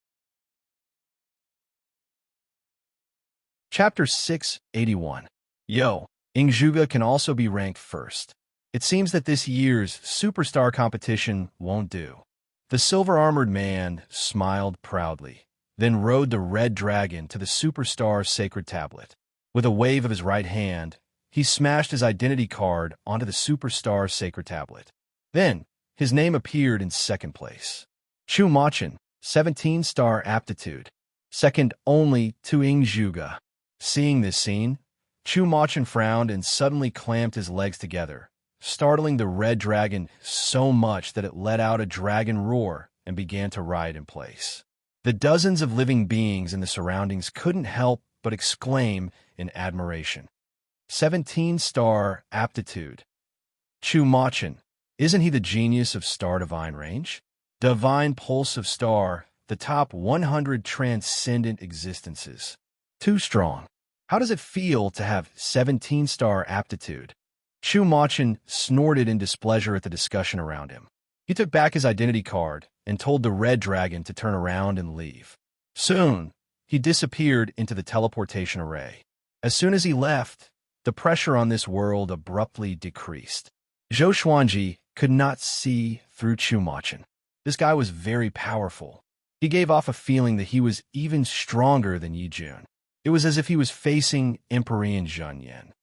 Chapter 681. Yo, Ingzhuga can also be ranked first. It seems that this year's superstar competition won't do. The silver-armored man smiled proudly, then rode the red dragon to the Superstar Sacred Tablet. With a wave of his right hand, he smashed his identity card onto the Superstar Sacred Tablet. Then, his name appeared in second place. Chu Machin, 17-star aptitude, second only to Ingzhuga. Seeing this scene, Chu Machin frowned and suddenly clamped his legs together, startling the red dragon so much that it let out a dragon roar and began to ride in place. The dozens of living beings in the surroundings couldn't help but exclaim in admiration. 17-star aptitude. Chu Machin, isn't he the genius of Star Divine Range? Divine Pulse of Star, the top 100 transcendent existences. Too strong. How does it feel to have 17-star aptitude? Chu Machin snorted in displeasure at the discussion around him. He took back his identity card and told the red dragon to turn around and leave. Soon, he disappeared into the teleportation array. As soon as he left, the pressure on this world abruptly decreased. Zhou Xuanji could not see through Chu Machin. This guy was very powerful. He gave off a feeling that he was even stronger than Yi Jun. It was as if he was facing Empyrean Zhonyan.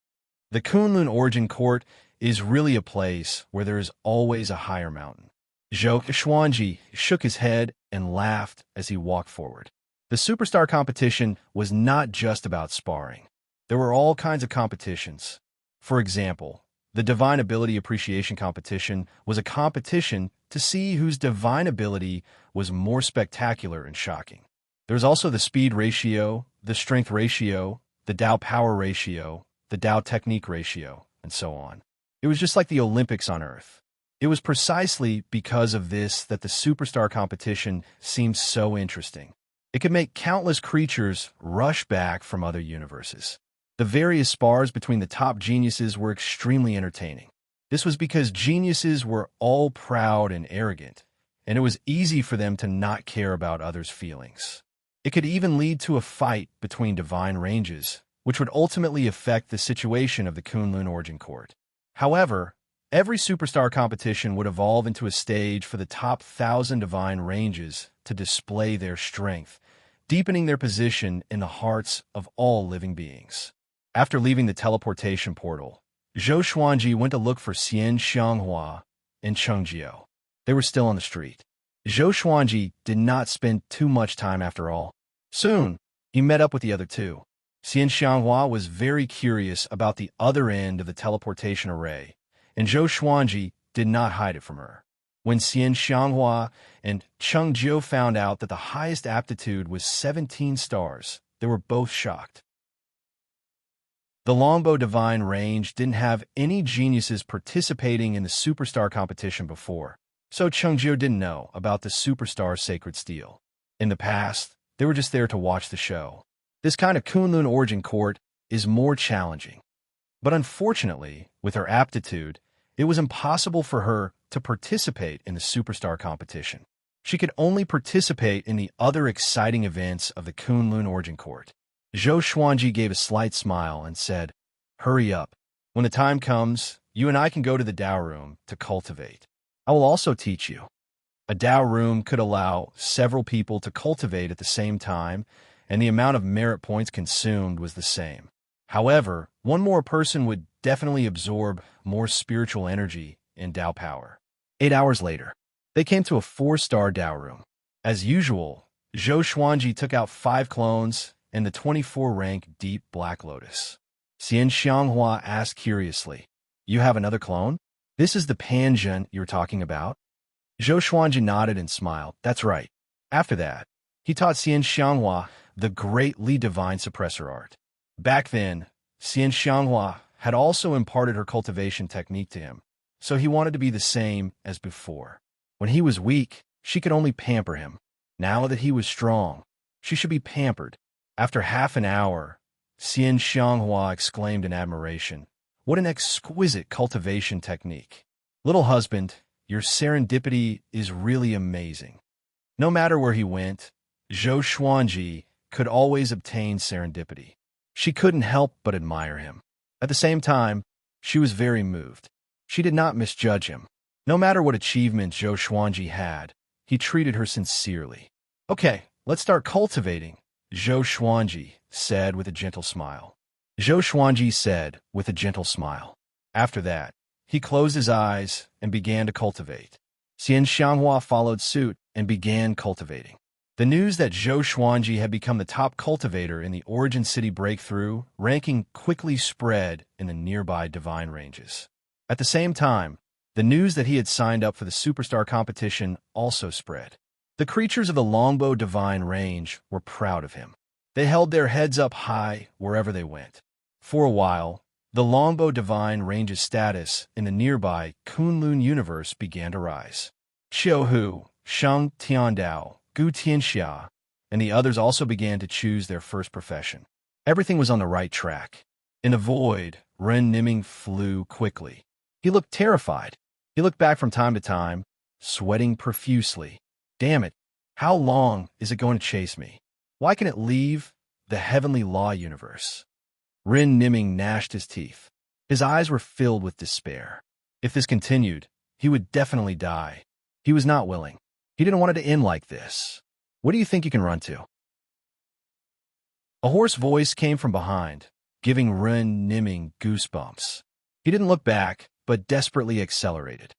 The Kunlun Origin Court is really a place where there is always a higher mountain. Zhou Xuanji shook his head and laughed as he walked forward. The superstar competition was not just about sparring. There were all kinds of competitions. For example, the Divine Ability Appreciation Competition was a competition to see whose divine ability was more spectacular and shocking. There was also the Speed Ratio, the Strength Ratio, the Tao Power Ratio, the Tao Technique Ratio, and so on. It was just like the Olympics on Earth. It was precisely because of this that the superstar competition seemed so interesting. It could make countless creatures rush back from other universes. The various spars between the top geniuses were extremely entertaining. This was because geniuses were all proud and arrogant, and it was easy for them to not care about others' feelings. It could even lead to a fight between divine ranges, which would ultimately affect the situation of the Kunlun Origin Court. However, every superstar competition would evolve into a stage for the top 1,000 divine ranges to display their strength, deepening their position in the hearts of all living beings. After leaving the teleportation portal, Zhou Xuanji went to look for Xian Xianghua and Cheng Jiao. They were still on the street. Zhou Xuanji did not spend too much time after all. Soon, he met up with the other two. Xian Xianghua was very curious about the other end of the teleportation array, and Zhou Xuanji did not hide it from her. When Xian Xianghua and Cheng Jiao found out that the highest aptitude was 17 stars, they were both shocked. The Longbow Divine Range didn't have any geniuses participating in the superstar competition before, so Cheng Jiao didn't know about the Superstar Sacred Steel. In the past, they were just there to watch the show. This kind of Kunlun Origin Court is more challenging. But unfortunately, with her aptitude, it was impossible for her to participate in the superstar competition. She could only participate in the other exciting events of the Kunlun Origin Court. Zhou Xuanji gave a slight smile and said, "Hurry up. When the time comes, you and I can go to the Tao Room to cultivate. I will also teach you." A Tao Room could allow several people to cultivate at the same time, and the amount of merit points consumed was the same. However, one more person would definitely absorb more spiritual energy and Tao power. 8 hours later, they came to a 4-star Tao room. As usual, Zhou Xuanji took out 5 clones and the 24-rank Deep Black Lotus. Xian Xianghua asked curiously, "You have another clone? This is the Panjun you're talking about?" Zhou Xuanji nodded and smiled. "That's right." After that, he taught Xian Xianghua the great Li Divine Suppressor art. Back then, Xian Xianghua had also imparted her cultivation technique to him, so he wanted to be the same as before. When he was weak, she could only pamper him. Now that he was strong, she should be pampered. After half an hour, Xian Xianghua exclaimed in admiration, "What an exquisite cultivation technique. Little husband, your serendipity is really amazing." No matter where he went, Zhou Xuanji could always obtain serendipity. She couldn't help but admire him. At the same time, she was very moved. She did not misjudge him. No matter what achievements Zhou Xuanji had, he treated her sincerely. "Okay, let's start cultivating," Zhou Xuanji said with a gentle smile. Zhou Xuanji said with a gentle smile. After that, he closed his eyes and began to cultivate. Xian Xianghua followed suit and began cultivating. The news that Zhou Xuanji had become the top cultivator in the Origin City Breakthrough ranking quickly spread in the nearby Divine ranges. At the same time, the news that he had signed up for the Superstar competition also spread. The creatures of the Longbow Divine range were proud of him. They held their heads up high wherever they went. For a while, the Longbow Divine range's status in the nearby Kunlun universe began to rise. Xiu Hu, Sheng Tiandao, Gu Tianxia, and the others also began to choose their first profession. Everything was on the right track. In the void, Ren Niming flew quickly. He looked terrified. He looked back from time to time, sweating profusely. "Damn it, how long is it going to chase me? Why can it leave the heavenly law universe?" Ren Niming gnashed his teeth. His eyes were filled with despair. If this continued, he would definitely die. He was not willing. He didn't want it to end like this. "What do you think you can run to?" A hoarse voice came from behind, giving Ren Niming goosebumps. He didn't look back, but desperately accelerated.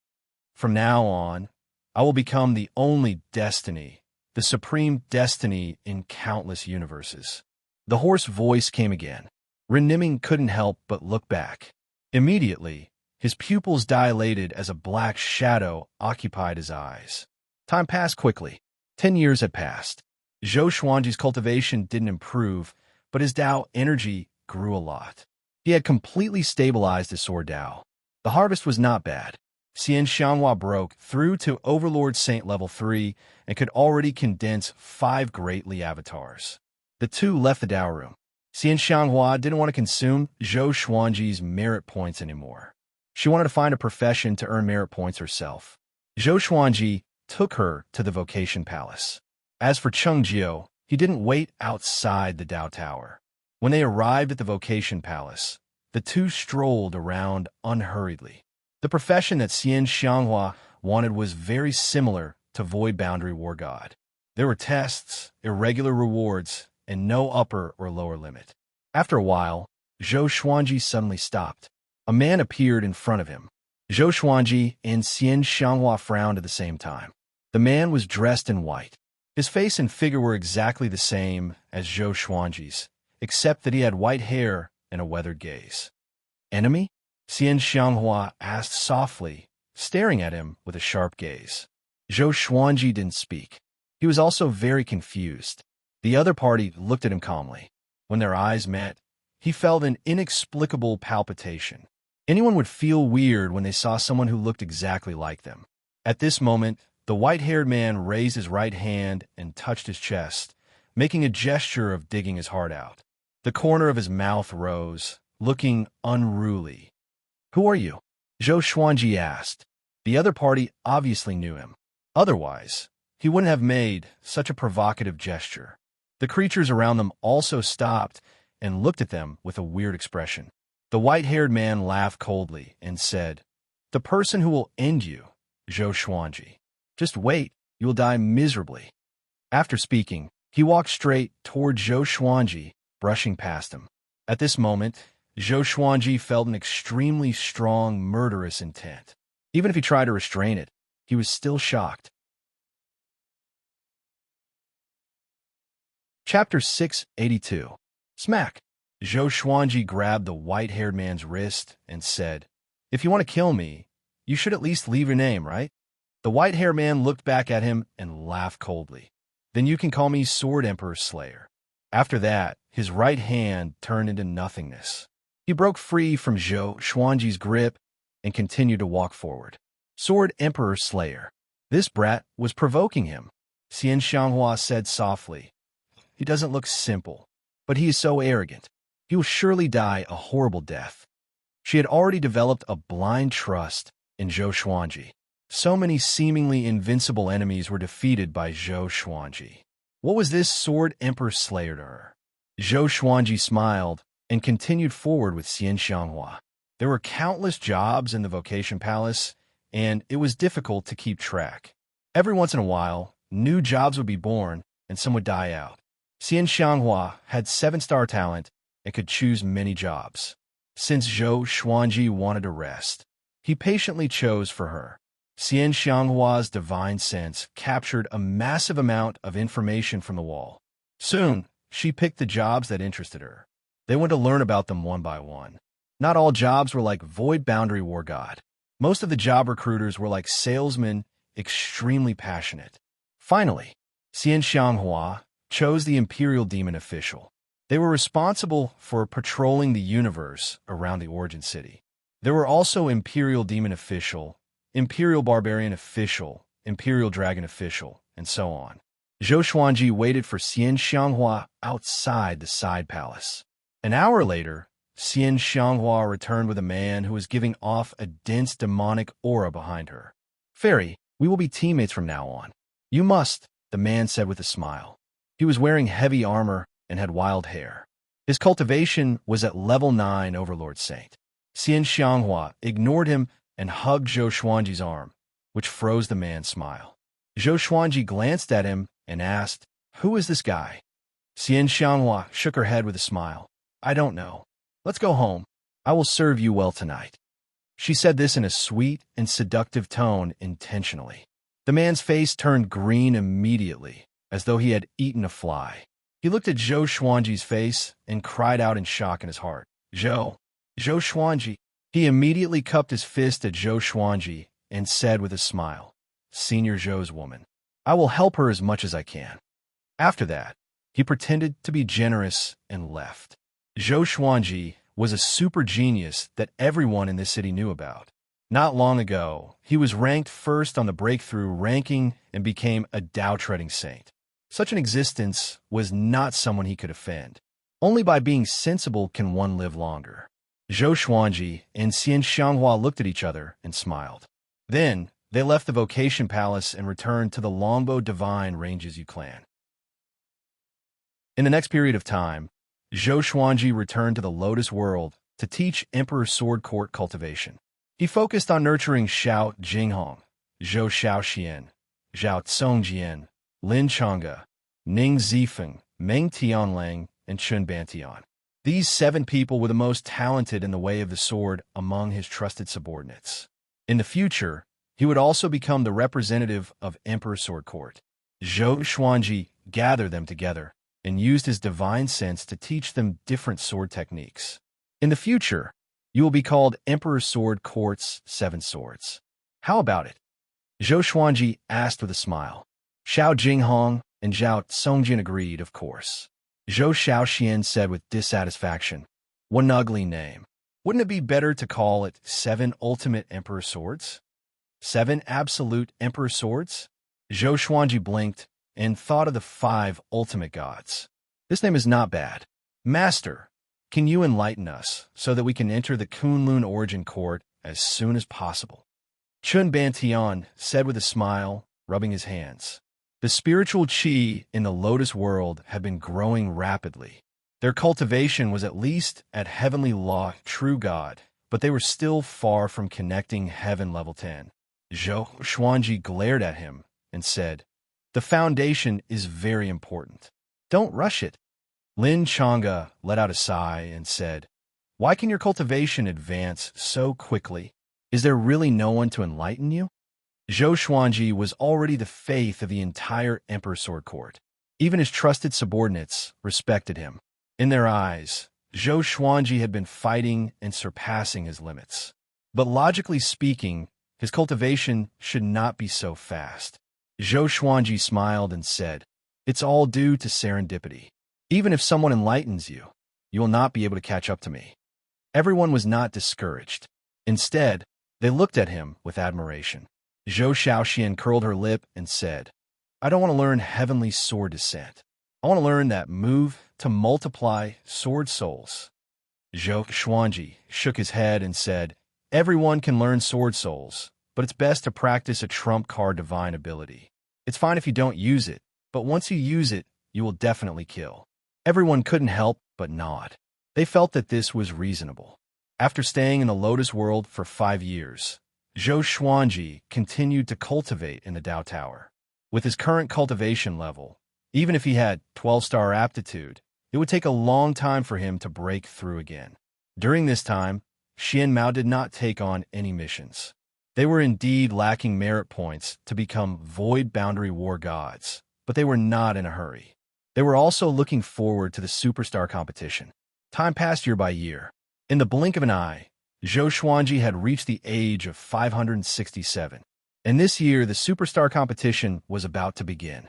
"From now on, I will become the only destiny, the supreme destiny in countless universes." The hoarse voice came again. Ren Niming couldn't help but look back. Immediately, his pupils dilated as a black shadow occupied his eyes. Time passed quickly. 10 years had passed. Zhou Xuanji's cultivation didn't improve, but his Tao energy grew a lot. He had completely stabilized his sword Tao. The harvest was not bad. Xian Xianghua broke through to Overlord Saint level 3 and could already condense 5 Great Li avatars. The two left the Tao room. Xian Xianghua didn't want to consume Zhou Xuanji's merit points anymore. She wanted to find a profession to earn merit points herself. Zhou Xuanji took her to the Vocation Palace. As for Cheng Jiu, he didn't wait outside the Tao Tower. When they arrived at the Vocation Palace, the two strolled around unhurriedly. The profession that Xian Xianghua wanted was very similar to Void Boundary War God. There were tests, irregular rewards, and no upper or lower limit. After a while, Zhou Xuanji suddenly stopped. A man appeared in front of him. Zhou Xuanji and Xian Xianghua frowned at the same time. The man was dressed in white. His face and figure were exactly the same as Zhou Xuanji's, except that he had white hair and a weathered gaze. "Enemy?" Xian Xianghua asked softly, staring at him with a sharp gaze. Zhou Xuanji didn't speak. He was also very confused. The other party looked at him calmly. When their eyes met, he felt an inexplicable palpitation. Anyone would feel weird when they saw someone who looked exactly like them. At this moment, the white-haired man raised his right hand and touched his chest, making a gesture of digging his heart out. The corner of his mouth rose, looking unruly. "Who are you?" Zhou Xuanji asked. The other party obviously knew him. Otherwise, he wouldn't have made such a provocative gesture. The creatures around them also stopped and looked at them with a weird expression. The white-haired man laughed coldly and said, "The person who will end you, Zhou Xuanji. Just wait, you will die miserably." After speaking, he walked straight toward Zhou Xuanji, brushing past him. At this moment, Zhou Xuanji felt an extremely strong, murderous intent. Even if he tried to restrain it, he was still shocked. Chapter 682. Smack! Zhou Xuanji grabbed the white-haired man's wrist and said, "If you want to kill me, you should at least leave your name, right?" The white-haired man looked back at him and laughed coldly. "Then you can call me Sword Emperor Slayer." After that, his right hand turned into nothingness. He broke free from Zhou Xuanji's grip and continued to walk forward. Sword Emperor Slayer. This brat was provoking him. Xian Xianghua said softly, "He doesn't look simple, but he is so arrogant. He will surely die a horrible death." She had already developed a blind trust in Zhou Xuanji. So many seemingly invincible enemies were defeated by Zhou Xuanji. What was this Sword Emperor Slayer to her? Zhou Xuanji smiled and continued forward with Xian Xianghua. There were countless jobs in the Vocation Palace, and it was difficult to keep track. Every once in a while, new jobs would be born, and some would die out. Xian Xianghua had 7-star talent and could choose many jobs. Since Zhou Xuanji wanted to rest, he patiently chose for her. Xian Xianghua's divine sense captured a massive amount of information from the wall. Soon, she picked the jobs that interested her. They went to learn about them one by one. Not all jobs were like Void Boundary War God. Most of the job recruiters were like salesmen, extremely passionate. Finally, Xian Xianghua chose the Imperial Demon Official. They were responsible for patrolling the universe around the Origin City. There were also Imperial Demon Official, Imperial Barbarian Official, Imperial Dragon Official, and so on. Zhou Xuanji waited for Xian Xianghua outside the side palace. An hour later, Xian Xianghua returned with a man who was giving off a dense demonic aura behind her. "Fairy, we will be teammates from now on." "You must," the man said with a smile. He was wearing heavy armor and had wild hair. His cultivation was at level 9 Overlord Saint. Xian Xianghua ignored him and hugged Zhou Xuanji's arm, which froze the man's smile. Zhou Xuanji glanced at him and asked, "Who is this guy?" Xian Xianghua shook her head with a smile. "I don't know. Let's go home. I will serve you well tonight." She said this in a sweet and seductive tone intentionally. The man's face turned green immediately, as though he had eaten a fly. He looked at Zhou Xuanji's face and cried out in shock in his heart. Zhou Xuanji." He immediately cupped his fist at Zhou Xuanji and said with a smile, "Senior Zhou's woman. I will help her as much as I can." After that, he pretended to be generous and left. Zhou Xuanji was a super genius that everyone in this city knew about. Not long ago, he was ranked first on the breakthrough ranking and became a Tao-treading saint. Such an existence was not someone he could offend. Only by being sensible can one live longer. Zhou Xuanji and Xian Xianghua looked at each other and smiled. Then, they left the Vocation Palace and returned to the Longbow Divine Ranges clan. In the next period of time, Zhou Xuanji returned to the Lotus World to teach Emperor Sword Court cultivation. He focused on nurturing Xiao Jinghong, Zhou Xiaoxian, Zhao Tsongjian, Lin Changge, Ning Zifeng, Meng Tianlang, and Chun Bantian. These 7 people were the most talented in the way of the sword among his trusted subordinates. In the future, he would also become the representative of Emperor Sword Court. Zhou Xuanji gathered them together and used his divine sense to teach them different sword techniques. In the future, you will be called Emperor Sword Court's 7 Swords. How about it? Zhou Xuanji asked with a smile. Xiao Jinghong and Zhao Tsongjian agreed, of course. Zhou Xiaoxian said with dissatisfaction, "What an ugly name. Wouldn't it be better to call it 7 Ultimate Emperor Swords? 7 Absolute Emperor Swords?" Zhou Xuanji blinked and thought of the 5 Ultimate Gods. "This name is not bad. Master, can you enlighten us so that we can enter the Kunlun Origin Court as soon as possible?" Chun Bantian said with a smile, rubbing his hands. The spiritual qi in the Lotus world had been growing rapidly. Their cultivation was at least at Heavenly Law True God, but they were still far from connecting Heaven Level 10. Zhou Xuanji glared at him and said, "The foundation is very important. Don't rush it." Lin Changge let out a sigh and said, Why can your cultivation advance so quickly? Is there really no one to enlighten you? Zhou Xuanji was already the faith of the entire Emperor's Sword Court. Even his trusted subordinates respected him. In their eyes, Zhou Xuanji had been fighting and surpassing his limits. But logically speaking, his cultivation should not be so fast. Zhou Xuanji smiled and said, "It's all due to serendipity. Even if someone enlightens you, you will not be able to catch up to me." Everyone was not discouraged. Instead, they looked at him with admiration. Zhou Shaoxian curled her lip and said, "I don't want to learn heavenly sword descent. I want to learn that move to multiply sword souls." Zhou Xuanji shook his head and said, "Everyone can learn sword souls, but it's best to practice a trump card divine ability. It's fine if you don't use it, but once you use it, you will definitely kill." Everyone couldn't help but nod. They felt that this was reasonable. After staying in the Lotus World for 5 years, Zhou Xuanji continued to cultivate in the Dao Tower. With his current cultivation level, even if he had 12-star aptitude, it would take a long time for him to break through again. During this time, Xian Mao did not take on any missions. They were indeed lacking merit points to become Void Boundary War gods, but they were not in a hurry. They were also looking forward to the Superstar competition. Time passed year by year. In the blink of an eye, Zhou Xuanji had reached the age of 567, and this year the Superstar competition was about to begin.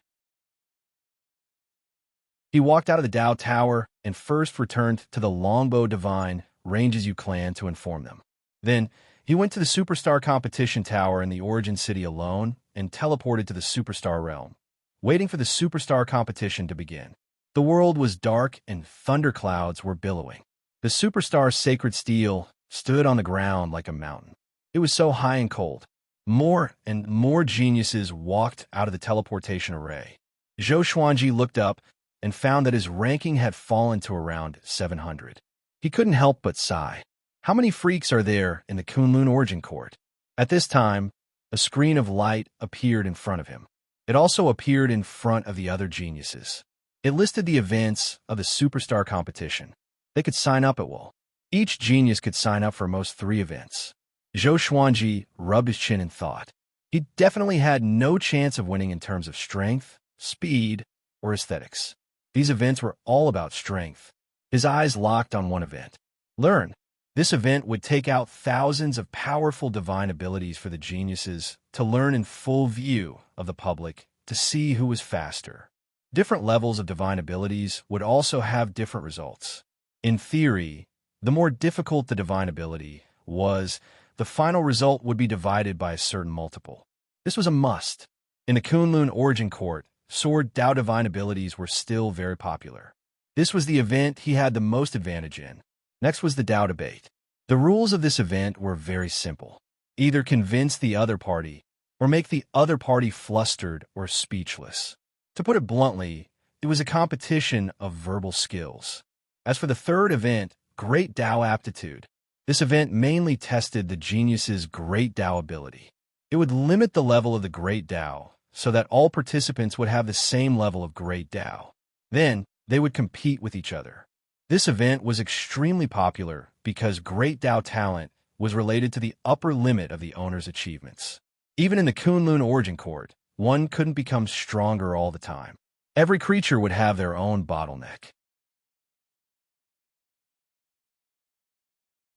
He walked out of the Dao Tower and first returned to the Longbow Divine Ranges clan to inform them. Then, he went to the Superstar competition tower in the Origin City alone and teleported to the Superstar realm, waiting for the Superstar competition to begin. The world was dark and thunderclouds were billowing. The Superstar sacred steel stood on the ground like a mountain. It was so high and cold. More and more geniuses walked out of the teleportation array. Zhou Xuanji looked up and found that his ranking had fallen to around 700. He couldn't help but sigh. How many freaks are there in the Kunlun Origin Court? At this time, a screen of light appeared in front of him. It also appeared in front of the other geniuses. It listed the events of the Superstar competition. They could sign up at will. Each genius could sign up for most 3 events. Zhou Xuanji rubbed his chin and thought. He definitely had no chance of winning in terms of strength, speed, or aesthetics. These events were all about strength. His eyes locked on one event. Learn. This event would take out thousands of powerful divine abilities for the geniuses to learn in full view of the public to see who was faster. Different levels of divine abilities would also have different results. In theory, the more difficult the divine ability was, the final result would be divided by a certain multiple. This was a must. In the Kunlun Origin Court, Sword Dao divine abilities were still very popular. This was the event he had the most advantage in. Next was the Dao debate. The rules of this event were very simple. Either convince the other party, or make the other party flustered or speechless. To put it bluntly, it was a competition of verbal skills. As for the third event, Great Dao Aptitude, this event mainly tested the genius's Great Dao ability. It would limit the level of the Great Dao so that all participants would have the same level of Great Dao. Then, they would compete with each other. This event was extremely popular because Great Dao talent was related to the upper limit of the owner's achievements. Even in the Kunlun Origin Court, one couldn't become stronger all the time. Every creature would have their own bottleneck.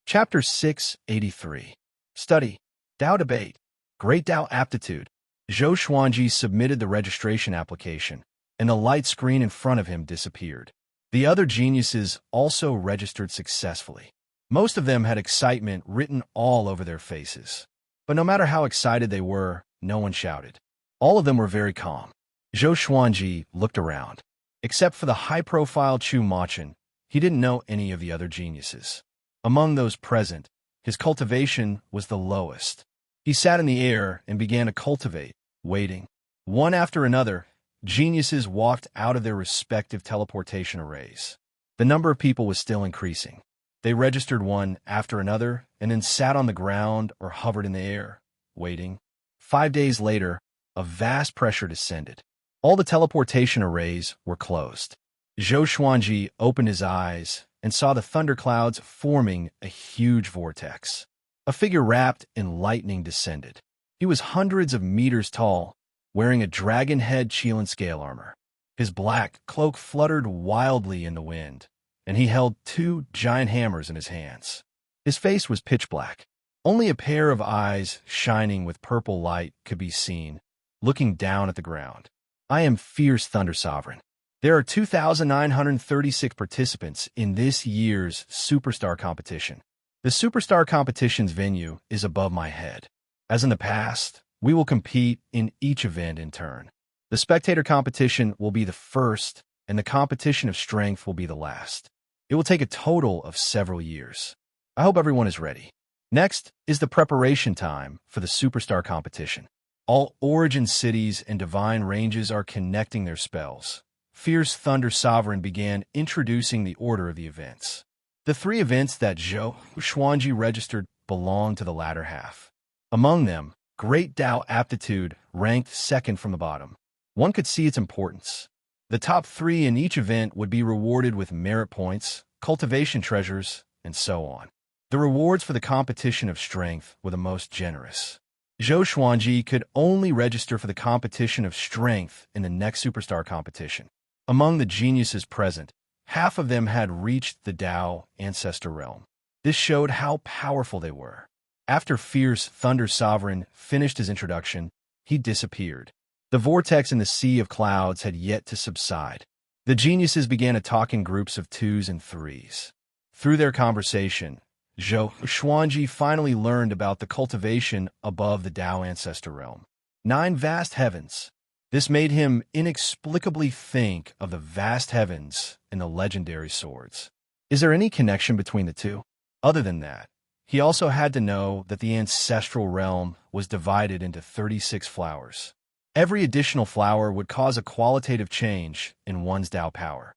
Chapter 683. Study. Dao Debate. Great Dao Aptitude. Zhou Xuanji submitted the registration application, and the light screen in front of him disappeared. The other geniuses also registered successfully. Most of them had excitement written all over their faces. But no matter how excited they were, no one shouted. All of them were very calm. Zhou Xuanji looked around. Except for the high-profile Chu Machin, he didn't know any of the other geniuses. Among those present, his cultivation was the lowest. He sat in the air and began to cultivate, waiting. One after another, geniuses walked out of their respective teleportation arrays. The number of people was still increasing. They registered one after another and then sat on the ground or hovered in the air, waiting. 5 days later, a vast pressure descended. All the teleportation arrays were closed. Zhou Xuanji opened his eyes and saw the thunderclouds forming a huge vortex. A figure wrapped in lightning descended. He was hundreds of meters tall, wearing a dragon head Chelan scale armor. His black cloak fluttered wildly in the wind, and he held two giant hammers in his hands. His face was pitch black. Only a pair of eyes shining with purple light could be seen, looking down at the ground. I am Fierce Thunder Sovereign. There are 2,936 participants in this year's Superstar competition. The Superstar competition's venue is above my head. As in the past, we will compete in each event in turn. The spectator competition will be the first, and the competition of strength will be the last. It will take a total of several years. I hope everyone is ready. Next is the preparation time for the Superstar competition. All origin cities and divine ranges are connecting their spells. Fierce Thunder Sovereign began introducing the order of the events. The three events that Zhou Xuanji registered belong to the latter half. Among them, Great Tao Aptitude ranked second from the bottom. One could see its importance. The top three in each event would be rewarded with merit points, cultivation treasures, and so on. The rewards for the competition of strength were the most generous. Zhou Xuanji could only register for the competition of strength in the next Superstar competition. Among the geniuses present, half of them had reached the Tao Ancestor Realm. This showed how powerful they were. After Fierce Thunder Sovereign finished his introduction, he disappeared. The vortex in the sea of clouds had yet to subside. The geniuses began to talk in groups of twos and threes. Through their conversation, Zhou Xuanji finally learned about the cultivation above the Tao Ancestor Realm. 9 vast heavens. This made him inexplicably think of the vast heavens and the legendary swords. Is there any connection between the two? Other than that, he also had to know that the ancestral realm was divided into 36 flowers. Every additional flower would cause a qualitative change in one's Tao power.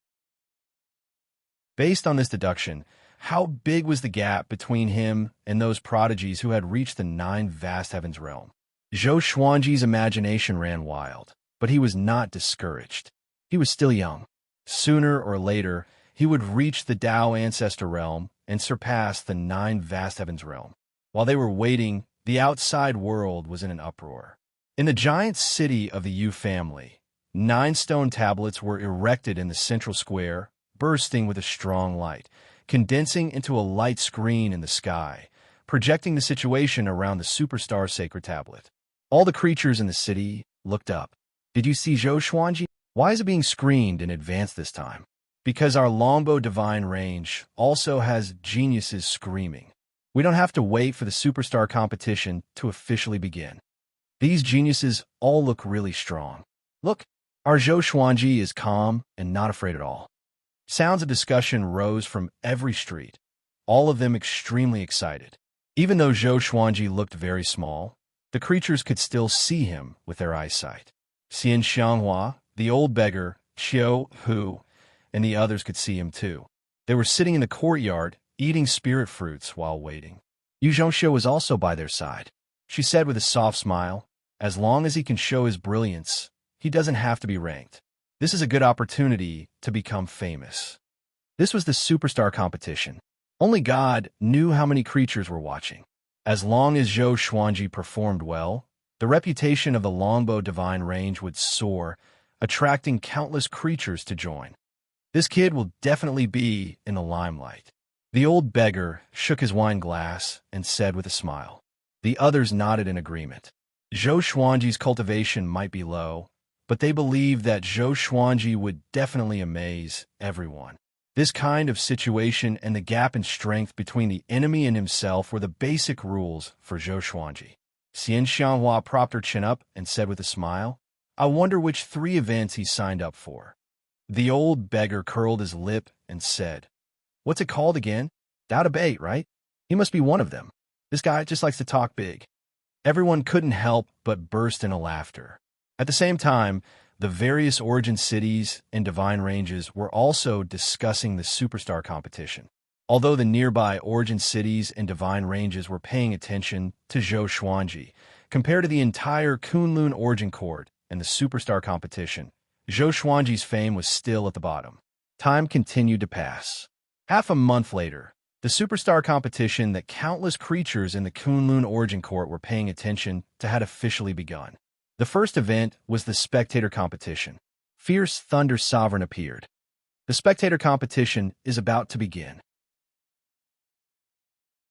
Based on this deduction, how big was the gap between him and those prodigies who had reached the 9 vast heavens realm? Zhou Xuanji's imagination ran wild, but he was not discouraged. He was still young. Sooner or later, he would reach the Tao Ancestor Realm and surpass the 9 vast heavens realm. While they were waiting, the outside world was in an uproar. In the giant city of the Yu family, 9 stone tablets were erected in the central square, bursting with a strong light, condensing into a light screen in the sky, projecting the situation around the Superstar Sacred Tablet. All the creatures in the city looked up. Did you see Zhou Xuanji? Why is it being screened in advance this time? Because our Longbow Divine Range also has geniuses screaming. We don't have to wait for the Superstar competition to officially begin. These geniuses all look really strong. Look, our Zhou Xuanji is calm and not afraid at all. Sounds of discussion rose from every street, all of them extremely excited. Even though Zhou Xuanji looked very small, the creatures could still see him with their eyesight. Xian Xianghua, the old beggar, Qiu Hu, and the others could see him too. They were sitting in the courtyard, eating spirit fruits while waiting. Yu Zhongxiu was also by their side. She said with a soft smile, as long as he can show his brilliance, he doesn't have to be ranked. This is a good opportunity to become famous. This was the Superstar competition. Only God knew how many creatures were watching. As long as Zhou Xuanji performed well, the reputation of the Longbow Divine Range would soar, attracting countless creatures to join. This kid will definitely be in the limelight. The old beggar shook his wine glass and said with a smile. The others nodded in agreement. Zhou Xuanji's cultivation might be low, but they believed that Zhou Xuanji would definitely amaze everyone. This kind of situation and the gap in strength between the enemy and himself were the basic rules for Zhou Xuanji. Xian Xianghua propped her chin up and said with a smile, I wonder which 3 events he signed up for. The old beggar curled his lip and said, What's it called again? Tao debate, right? He must be one of them. This guy just likes to talk big. Everyone couldn't help but burst into laughter. At the same time, the various origin cities and divine ranges were also discussing the Superstar competition. Although the nearby origin cities and divine ranges were paying attention to Zhou Xuanji, compared to the entire Kunlun origin court and the Superstar competition, Zhou Xuanji's fame was still at the bottom. Time continued to pass. Half a month later, the superstar competition that countless creatures in the Kunlun Origin Court were paying attention to had officially begun. The first event was the spectator competition. Fierce Thunder Sovereign appeared. The spectator competition is about to begin.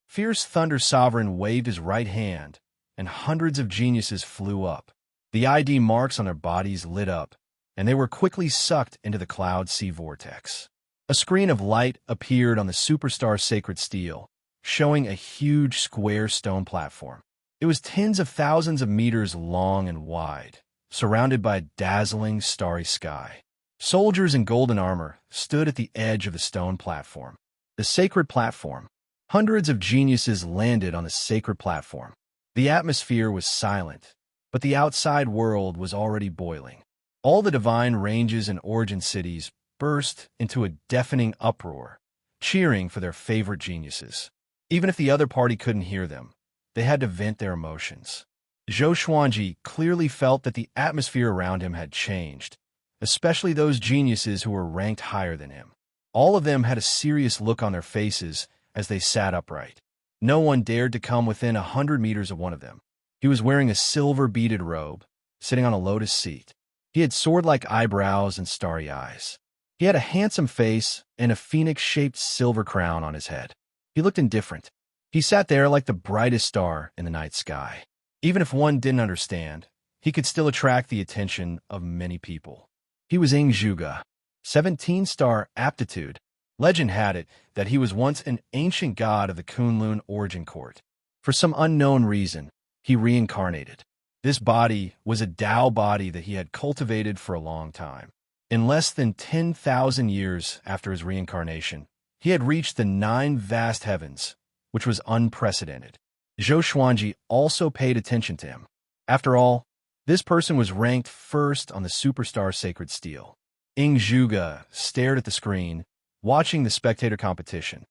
Fierce Thunder Sovereign waved his right hand, and hundreds of geniuses flew up. The ID marks on their bodies lit up, and they were quickly sucked into the cloud sea vortex. A screen of light appeared on the superstar sacred steel, showing a huge square stone platform. It was tens of thousands of meters long and wide, surrounded by a dazzling starry sky. Soldiers in golden armor stood at the edge of the stone platform. The sacred platform. Hundreds of geniuses landed on the sacred platform. The atmosphere was silent, but the outside world was already boiling. All the divine ranges and origin cities burst into a deafening uproar, cheering for their favorite geniuses. Even if the other party couldn't hear them, they had to vent their emotions. Zhou Xuanji clearly felt that the atmosphere around him had changed, especially those geniuses who were ranked higher than him. All of them had a serious look on their faces as they sat upright. No one dared to come within 100 meters of one of them. He was wearing a silver-beaded robe, sitting on a lotus seat. He had sword-like eyebrows and starry eyes. He had a handsome face and a phoenix-shaped silver crown on his head. He looked indifferent. He sat there like the brightest star in the night sky. Even if one didn't understand, he could still attract the attention of many people. He was Ing Zhuge, 17-star aptitude. Legend had it that he was once an ancient god of the Kunlun Origin Court. For some unknown reason, he reincarnated. This body was a Tao body that he had cultivated for a long time. In less than 10,000 years after his reincarnation, he had reached the 9 vast heavens, which was unprecedented. Zhou Xuanji also paid attention to him. After all, this person was ranked first on the superstar sacred steel. Ing Zhuge stared at the screen, watching the spectator competition.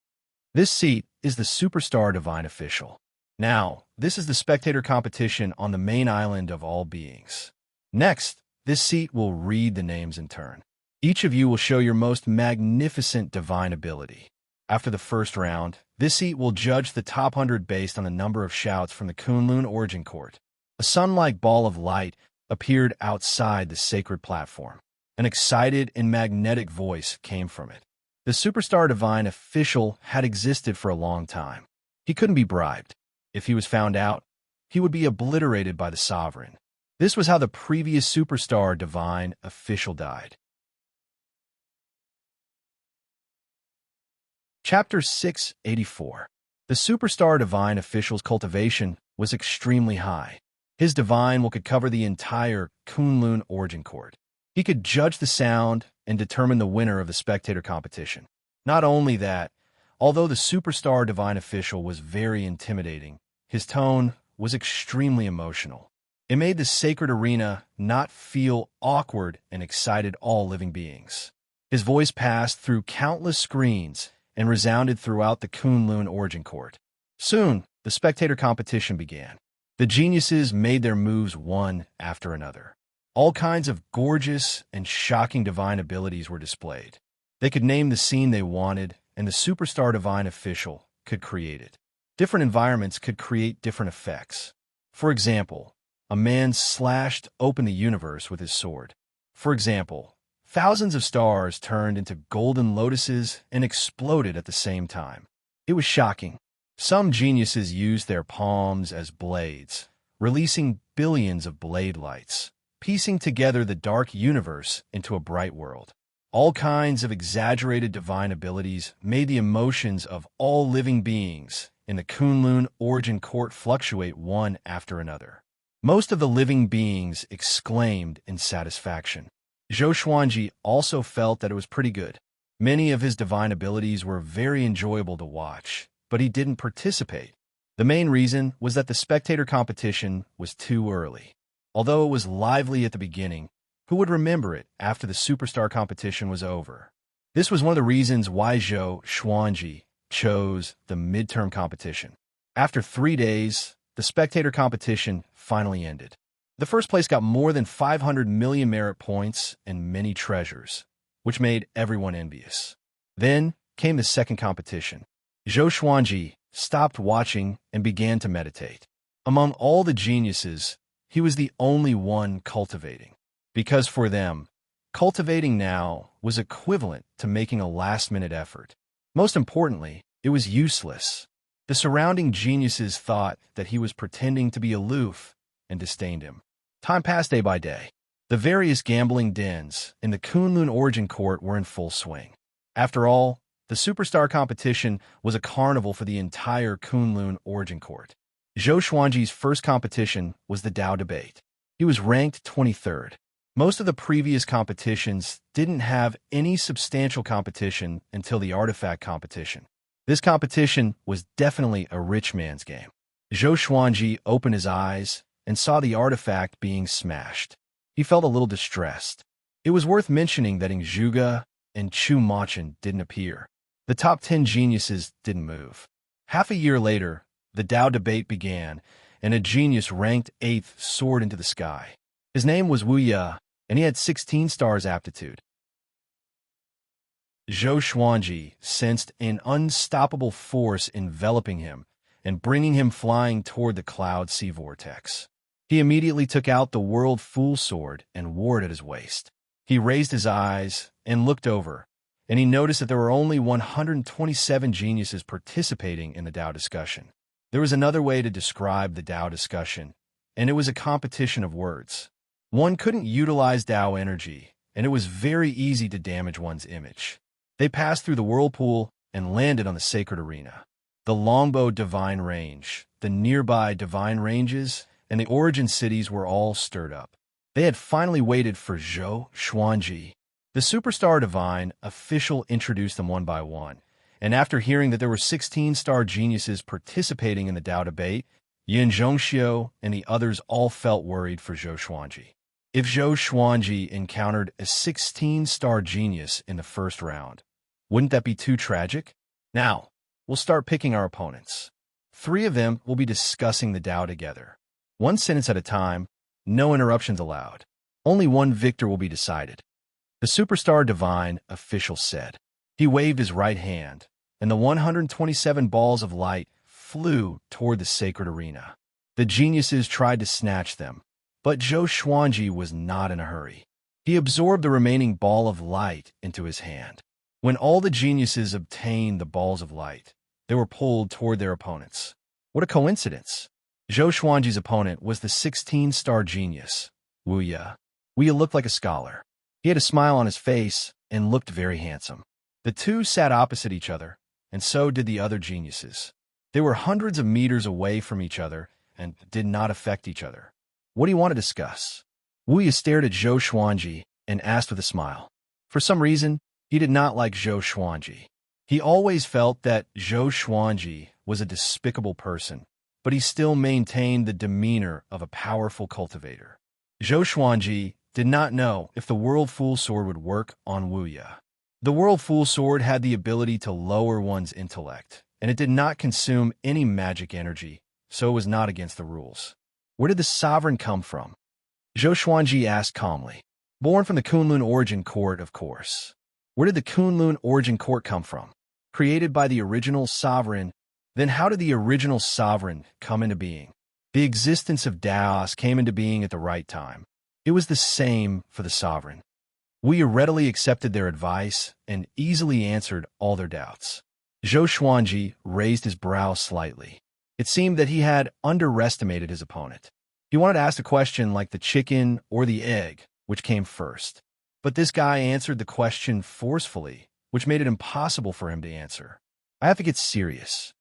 This seat is the superstar divine official. Now, this is the spectator competition on the main island of all beings. Next, this seat will read the names in turn. Each of you will show your most magnificent divine ability. After the first round, this seat will judge the top 100 based on the number of shouts from the Kunlun Origin Court. A sun-like ball of light appeared outside the sacred platform. An excited and magnetic voice came from it. The superstar divine official had existed for a long time. He couldn't be bribed. If he was found out, he would be obliterated by the sovereign. This was how the previous superstar divine official died. Chapter 684. The superstar divine official's cultivation was extremely high. His divine will could cover the entire Kunlun Origin Court. He could judge the sound and determine the winner of the spectator competition. Not only that, although the superstar divine official was very intimidating, his tone was extremely emotional. It made the sacred arena not feel awkward and excited all living beings. His voice passed through countless screens and resounded throughout the Kunlun Origin Court. Soon, the spectator competition began. The geniuses made their moves one after another. All kinds of gorgeous and shocking divine abilities were displayed. They could name the scene they wanted, and the superstar divine official could create it. Different environments could create different effects. For example, a man slashed open the universe with his sword. For example, thousands of stars turned into golden lotuses and exploded at the same time. It was shocking. Some geniuses used their palms as blades, releasing billions of blade lights, piecing together the dark universe into a bright world. All kinds of exaggerated divine abilities made the emotions of all living beings in the Kunlun Origin Court fluctuate one after another. Most of the living beings exclaimed in satisfaction. Zhou Xuanji also felt that it was pretty good. Many of his divine abilities were very enjoyable to watch, but he didn't participate. The main reason was that the spectator competition was too early. Although it was lively at the beginning, who would remember it after the superstar competition was over? This was one of the reasons why Zhou Xuanji chose the midterm competition. After 3 days, the spectator competition finally ended. The first place got more than 500 million merit points and many treasures, which made everyone envious. Then, came the second competition. Zhou Xuanji stopped watching and began to meditate. Among all the geniuses, he was the only one cultivating. Because for them, cultivating now was equivalent to making a last-minute effort. Most importantly, it was useless. The surrounding geniuses thought that he was pretending to be aloof and disdained him. Time passed day by day. The various gambling dens in the Kunlun Origin Court were in full swing. After all, the superstar competition was a carnival for the entire Kunlun Origin Court. Zhou Xuanji's first competition was the Dao debate. He was ranked 23rd. Most of the previous competitions didn't have any substantial competition until the artifact competition. This competition was definitely a rich man's game. Zhou Xuanji opened his eyes and saw the artifact being smashed. He felt a little distressed. It was worth mentioning that Zhuge and Chu Machin didn't appear. The top 10 geniuses didn't move. Half a year later, the Dao debate began, and a genius ranked 8th soared into the sky. His name was Wu Ye, and he had 16 stars aptitude. Zhou Xuanji sensed an unstoppable force enveloping him and bringing him flying toward the cloud sea vortex. He immediately took out the World Fool Sword and wore it at his waist. He raised his eyes and looked over, and he noticed that there were only 127 geniuses participating in the Dao discussion. There was another way to describe the Dao discussion, and it was a competition of words. One couldn't utilize Dao energy, and it was very easy to damage one's image. They passed through the whirlpool and landed on the sacred arena. The Longbow Divine Range, the nearby Divine Ranges, and the origin cities were all stirred up. They had finally waited for Zhou Xuanji. The Superstar Divine official introduced them one by one, and after hearing that there were 16-star geniuses participating in the Dao debate, Yin Zhongxiu and the others all felt worried for Zhou Xuanji. If Zhou Xuanji encountered a 16-star genius in the first round, wouldn't that be too tragic? Now, we'll start picking our opponents. 3 of them will be discussing the Dao together. 1 sentence at a time, no interruptions allowed. Only one victor will be decided. The Superstar Divine official said. He waved his right hand, and the 127 balls of light flew toward the sacred arena. The geniuses tried to snatch them, but Zhou Xuanji was not in a hurry. He absorbed the remaining ball of light into his hand. When all the geniuses obtained the balls of light, they were pulled toward their opponents. What a coincidence! Zhou Xuanji's opponent was the 16-star genius, Wu Ye. Wu Ye looked like a scholar. He had a smile on his face and looked very handsome. The two sat opposite each other, and so did the other geniuses. They were hundreds of meters away from each other and did not affect each other. What do you want to discuss? Wu Ye stared at Zhou Xuanji and asked with a smile. For some reason, he did not like Zhou Xuanji. He always felt that Zhou Xuanji was a despicable person, but he still maintained the demeanor of a powerful cultivator. Zhou Xuanji did not know if the World Fool Sword would work on Wu Ye. The World Fool Sword had the ability to lower one's intellect, and it did not consume any magic energy, so it was not against the rules. Where did the sovereign come from? Zhou Xuanji asked calmly. Born from the Kunlun Origin Court, of course. Where did the Kunlun Origin Court come from? Created by the original sovereign. Then how did the original sovereign come into being? The existence of Daos came into being at the right time. It was the same for the sovereign. Wu Ye readily accepted their advice and easily answered all their doubts. Zhou Xuanji raised his brow slightly. It seemed that he had underestimated his opponent. He wanted to ask a question like the chicken or the egg, which came first. But this guy answered the question forcefully, which made it impossible for him to answer. I have to get serious.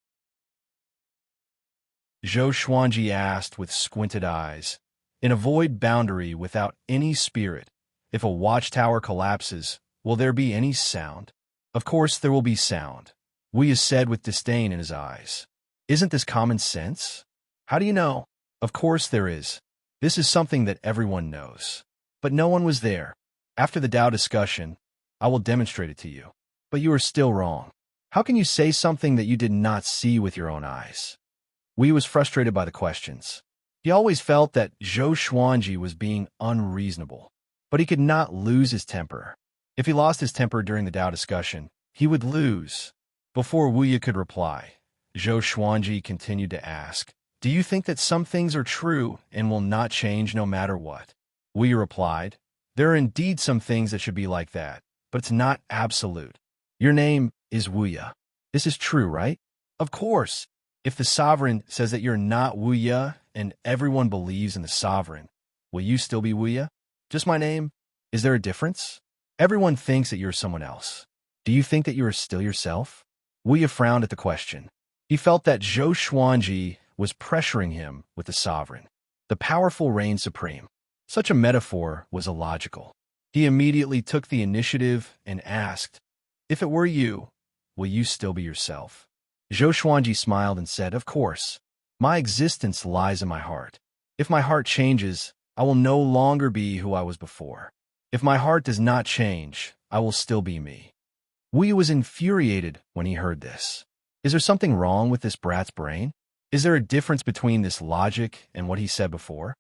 Zhou Xuanji asked with squinted eyes. In a void boundary without any spirit, if a watchtower collapses, will there be any sound? Of course there will be sound, Wu Ye said with disdain in his eyes. Isn't this common sense? How do you know? Of course there is. This is something that everyone knows. But no one was there. After the Dao discussion, I will demonstrate it to you. But you are still wrong. How can you say something that you did not see with your own eyes? Wu Ye was frustrated by the questions. He always felt that Zhou Xuanji was being unreasonable, but he could not lose his temper. If he lost his temper during the Dao discussion, he would lose. Before Wuya could reply, Zhou Xuanji continued to ask, "Do you think that some things are true and will not change no matter what?" Wuya replied, "There are indeed some things that should be like that, but it's not absolute. Your name is Wuya. This is true, right?" "Of course. If the sovereign says that you're not Wuya and everyone believes in the sovereign, will you still be Wuya? Just my name? Is there a difference? Everyone thinks that you're someone else. Do you think that you are still yourself?" Wuya frowned at the question. He felt that Zhou Xuanji was pressuring him with the sovereign. The powerful reigned supreme. Such a metaphor was illogical. He immediately took the initiative and asked, "If it were you, will you still be yourself?" Zhou Xuanji smiled and said, "Of course. My existence lies in my heart. If my heart changes, I will no longer be who I was before. If my heart does not change, I will still be me." Wuya was infuriated when he heard this. Is there something wrong with this brat's brain? Is there a difference between this logic and what he said before?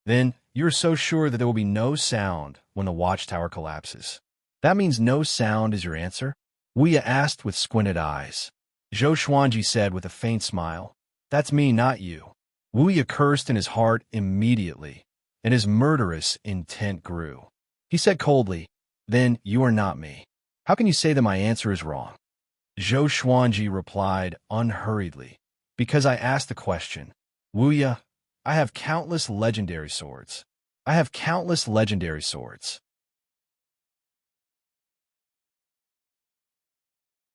Then, you're so sure that there will be no sound when the watchtower collapses. That means no sound is your answer? Wuya asked with squinted eyes. Zhou Xuanji said with a faint smile, "That's me, not you." Wuya cursed in his heart immediately, and his murderous intent grew. He said coldly, "Then you are not me. How can you say that my answer is wrong?" Zhou Xuanji replied unhurriedly, "Because I asked the question. Wuya, I have countless legendary swords. I have countless legendary swords."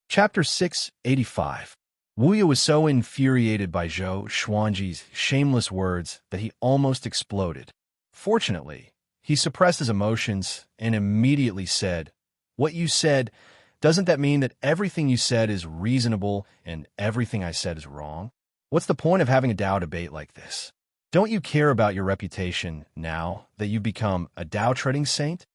Chapter 685. Wuya was so infuriated by Zhou Xuanji's shameless words that he almost exploded. Fortunately, he suppressed his emotions and immediately said, "What you said, doesn't that mean that everything you said is reasonable and everything I said is wrong? What's the point of having a Dao debate like this? Don't you care about your reputation now that you've become a Dao-treading saint?"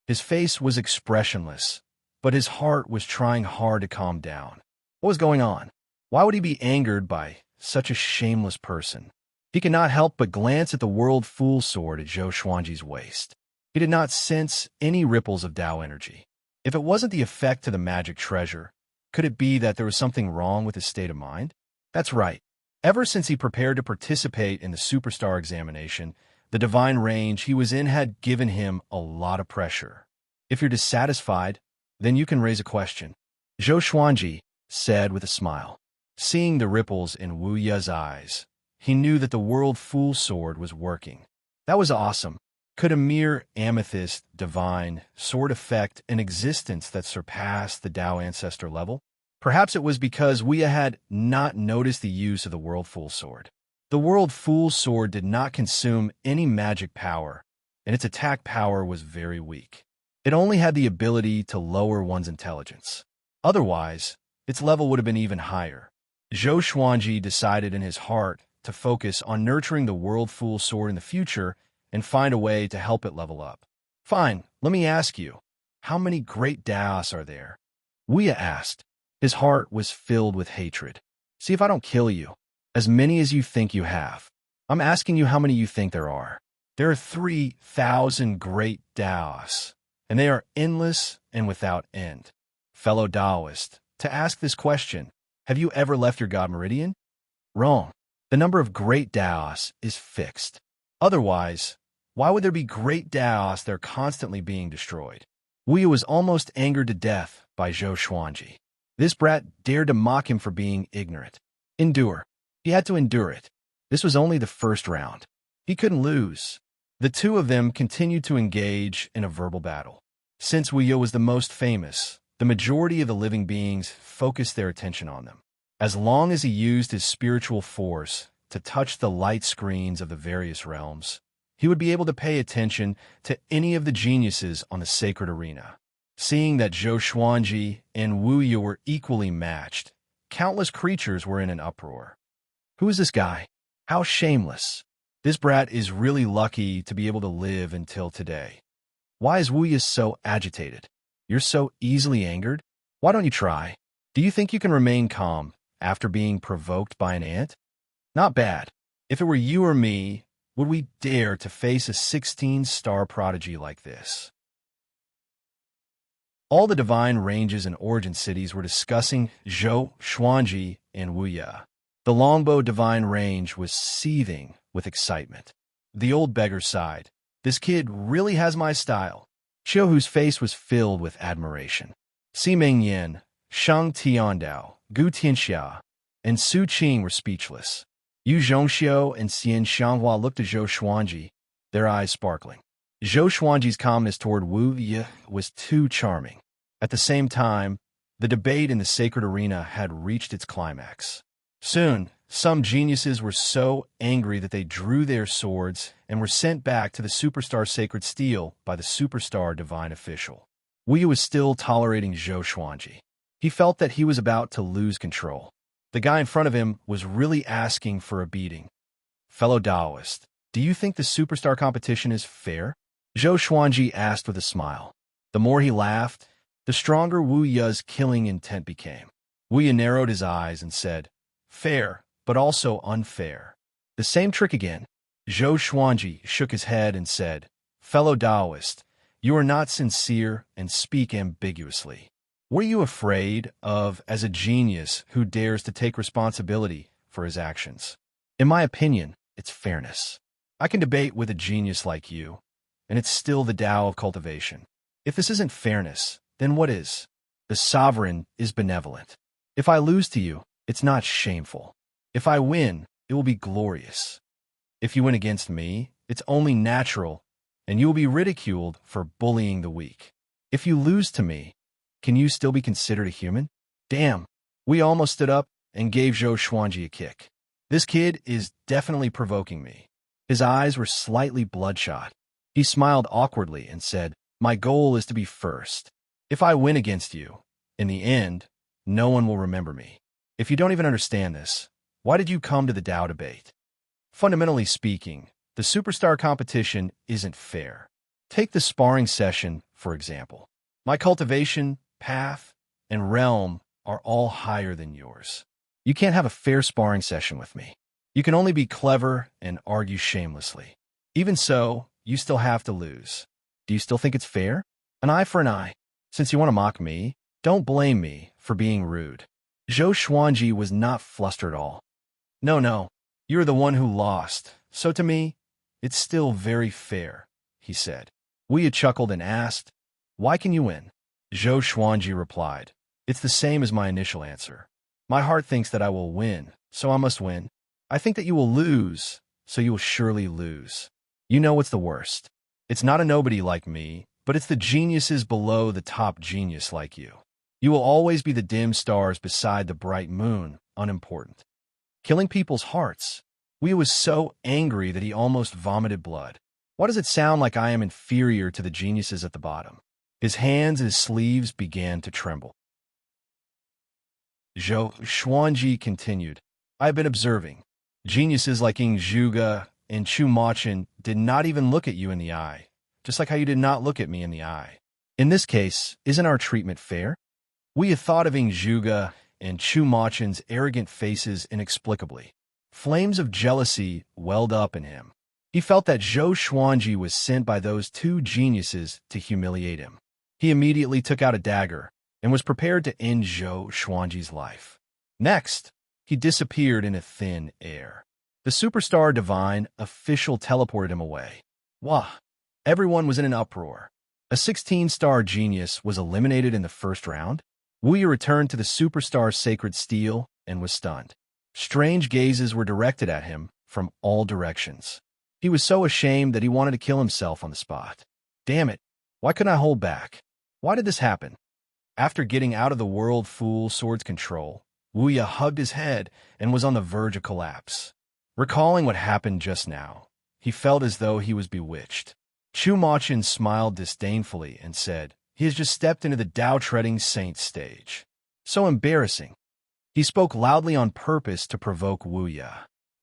His face was expressionless, but his heart was trying hard to calm down. What was going on? Why would he be angered by such a shameless person? He could not help but glance at the World Fool Sword at Zhou Xuanji's waist. He did not sense any ripples of Dao energy. If it wasn't the effect to the magic treasure, could it be that there was something wrong with his state of mind? That's right. Ever since he prepared to participate in the superstar examination, the divine range he was in had given him a lot of pressure. If you're dissatisfied, then you can raise a question, Zhou Xuanji said with a smile. Seeing the ripples in Wu Ye's eyes, he knew that the World Fool Sword was working. That was awesome. Could a mere amethyst divine sword affect an existence that surpassed the Tao ancestor level? Perhaps it was because Wuya had not noticed the use of the World Fool Sword. The World Fool Sword did not consume any magic power, and its attack power was very weak. It only had the ability to lower one's intelligence. Otherwise, its level would have been even higher. Zhou Xuanji decided in his heart to focus on nurturing the World Fool Sword in the future and find a way to help it level up. Fine, let me ask you, how many great Daos are there? Wuya asked. His heart was filled with hatred. See if I don't kill you. As many as you think you have. I'm asking you how many you think there are. There are 3,000 great Daos, and they are endless and without end. Fellow Taoist, to ask this question, have you ever left your God Meridian? Wrong. The number of great Daos is fixed. Otherwise, why would there be great Daos that are constantly being destroyed? Wuya was almost angered to death by Zhou Xuanji. This brat dared to mock him for being ignorant. Endure. He had to endure it. This was only the first round. He couldn't lose. The two of them continued to engage in a verbal battle. Since Wuya was the most famous, the majority of the living beings focused their attention on them. As long as he used his spiritual force to touch the light screens of the various realms, he would be able to pay attention to any of the geniuses on the sacred arena. Seeing that Zhou Xuanji and Wu Yu were equally matched, countless creatures were in an uproar. Who is this guy? How shameless. This brat is really lucky to be able to live until today. Why is Wu Yu so agitated? You're so easily angered? Why don't you try? Do you think you can remain calm after being provoked by an ant? Not bad. If it were you or me, would we dare to face a 16-star prodigy like this? All the divine ranges and origin cities were discussing Zhou, Xuanji, and Wuya. The longbow divine range was seething with excitement. The old beggar sighed. This kid really has my style. Xiaohu's face was filled with admiration. Siming Yin, Shang Tiandao, Gu Tianxia, and Su Qing were speechless. Yu Zhongxiu and Xian Xianghua looked at Zhou Xuanji, their eyes sparkling. Zhou Xuanji's calmness toward Wu Yi was too charming. At the same time, the debate in the sacred arena had reached its climax. Soon, some geniuses were so angry that they drew their swords and were sent back to the superstar sacred steel by the superstar divine official. Wu Yi was still tolerating Zhou Xuanji. He felt that he was about to lose control. The guy in front of him was really asking for a beating. Fellow Taoist, do you think the superstar competition is fair? Zhou Xuanji asked with a smile. The more he laughed, the stronger Wu Yi's killing intent became. Wu Yi narrowed his eyes and said, fair, but also unfair. The same trick again. Zhou Xuanji shook his head and said, fellow Taoist, you are not sincere and speak ambiguously. What are you afraid of as a genius who dares to take responsibility for his actions? In my opinion, it's fairness. I can debate with a genius like you, and it's still the Tao of cultivation. If this isn't fairness, then what is? The sovereign is benevolent. If I lose to you, it's not shameful. If I win, it will be glorious. If you win against me, it's only natural, and you will be ridiculed for bullying the weak. If you lose to me, can you still be considered a human? Damn, we almost stood up and gave Zhou Xuanji a kick. This kid is definitely provoking me. His eyes were slightly bloodshot. He smiled awkwardly and said, my goal is to be first. If I win against you, in the end, no one will remember me. If you don't even understand this, why did you come to the Tao debate? Fundamentally speaking, the superstar competition isn't fair. Take the sparring session, for example. My cultivation, path, and realm are all higher than yours. You can't have a fair sparring session with me. You can only be clever and argue shamelessly. Even so, you still have to lose. Do you still think it's fair? An eye for an eye. Since you want to mock me, don't blame me for being rude. Zhou Xuanji was not flustered at all. No, you're the one who lost, so to me, it's still very fair, he said. Wu Yi chuckled and asked, why can you win? Zhou Xuanji replied, it's the same as my initial answer. My heart thinks that I will win, so I must win. I think that you will lose, so you will surely lose. You know what's the worst? It's not a nobody like me, but it's the geniuses below the top genius like you. You will always be the dim stars beside the bright moon, unimportant. Killing people's hearts. Wu Yi was so angry that he almost vomited blood. Why does it sound like I am inferior to the geniuses at the bottom? His hands and his sleeves began to tremble. Zhou Xuanji continued, I have been observing. Geniuses like Ying Zhuge and Chu Machun did not even look at you in the eye, just like how you did not look at me in the eye. In this case, isn't our treatment fair? We had thought of Ying Zhuge and Chu Machun's arrogant faces inexplicably. Flames of jealousy welled up in him. He felt that Zhou Xuanji was sent by those two geniuses to humiliate him. He immediately took out a dagger and was prepared to end Zhou Xuanji's life. Next, he disappeared in a thin air. The superstar divine official teleported him away. Wah! Everyone was in an uproar. A 16-star genius was eliminated in the first round. Wu Yi returned to the superstar sacred steel and was stunned. Strange gazes were directed at him from all directions. He was so ashamed that he wanted to kill himself on the spot. Damn it! Why couldn't I hold back? Why did this happen? After getting out of the World Fool Sword's control, Wu Yi hugged his head and was on the verge of collapse. Recalling what happened just now, he felt as though he was bewitched. Chu Machun smiled disdainfully and said, he has just stepped into the Tao-treading saint stage. So embarrassing. He spoke loudly on purpose to provoke Wu Yi.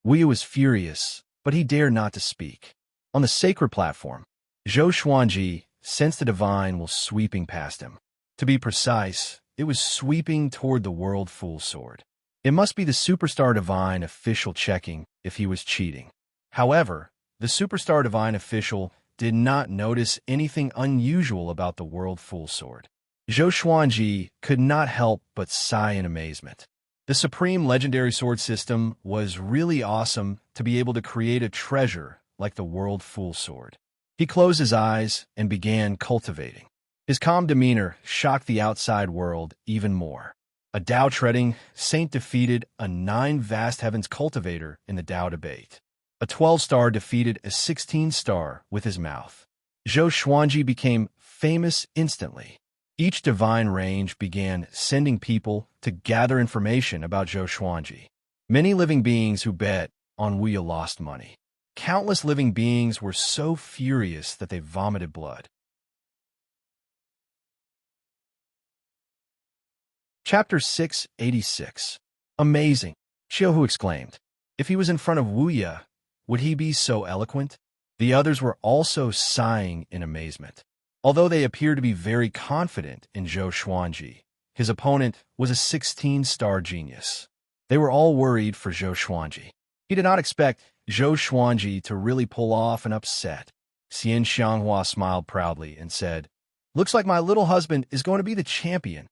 Wu Yi was furious, but he dared not to speak. On the sacred platform, Zhou Xuanji sensed the divine was sweeping past him. To be precise, it was sweeping toward the World Fool Sword. It must be the Superstar Divine official checking if he was cheating. However, the Superstar Divine official did not notice anything unusual about the World Fool Sword. Zhou Xuanji could not help but sigh in amazement. The Supreme Legendary Sword system was really awesome to be able to create a treasure like the World Fool Sword. He closed his eyes and began cultivating. His calm demeanor shocked the outside world even more. A Tao-treading saint defeated a 9 vast heavens cultivator in the Tao debate. A 12-star defeated a 16-star with his mouth. Zhou Xuanji became famous instantly. Each divine range began sending people to gather information about Zhou Xuanji. Many living beings who bet on Wuya lost money. Countless living beings were so furious that they vomited blood. Chapter 686. Amazing, Xiaohu exclaimed. If he was in front of Wuya, would he be so eloquent? The others were also sighing in amazement. Although they appeared to be very confident in Zhou Xuanji, his opponent was a 16-star genius. They were all worried for Zhou Xuanji. He did not expect Zhou Xuanji to really pull off an upset. Xian Xianghua smiled proudly and said, "Looks like my little husband is going to be the champion."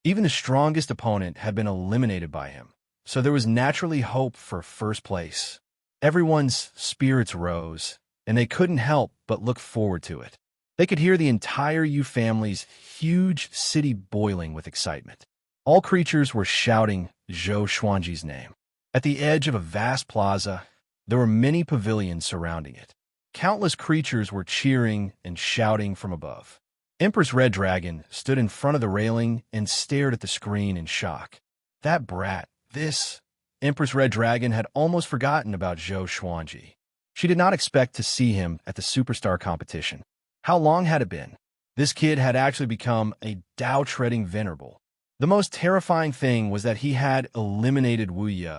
Even the strongest opponent had been eliminated by him, so there was naturally hope for first place. Everyone's spirits rose, and they couldn't help but look forward to it. They could hear the entire Yu family's huge city boiling with excitement. All creatures were shouting Zhou Xuanji's name. At the edge of a vast plaza, there were many pavilions surrounding it. Countless creatures were cheering and shouting from above. Empress Red Dragon stood in front of the railing and stared at the screen in shock. That brat, this... Empress Red Dragon had almost forgotten about Zhou Xuanji. She did not expect to see him at the superstar competition. How long had it been? This kid had actually become a Tao-treading venerable. The most terrifying thing was that he had eliminated Wu Ye,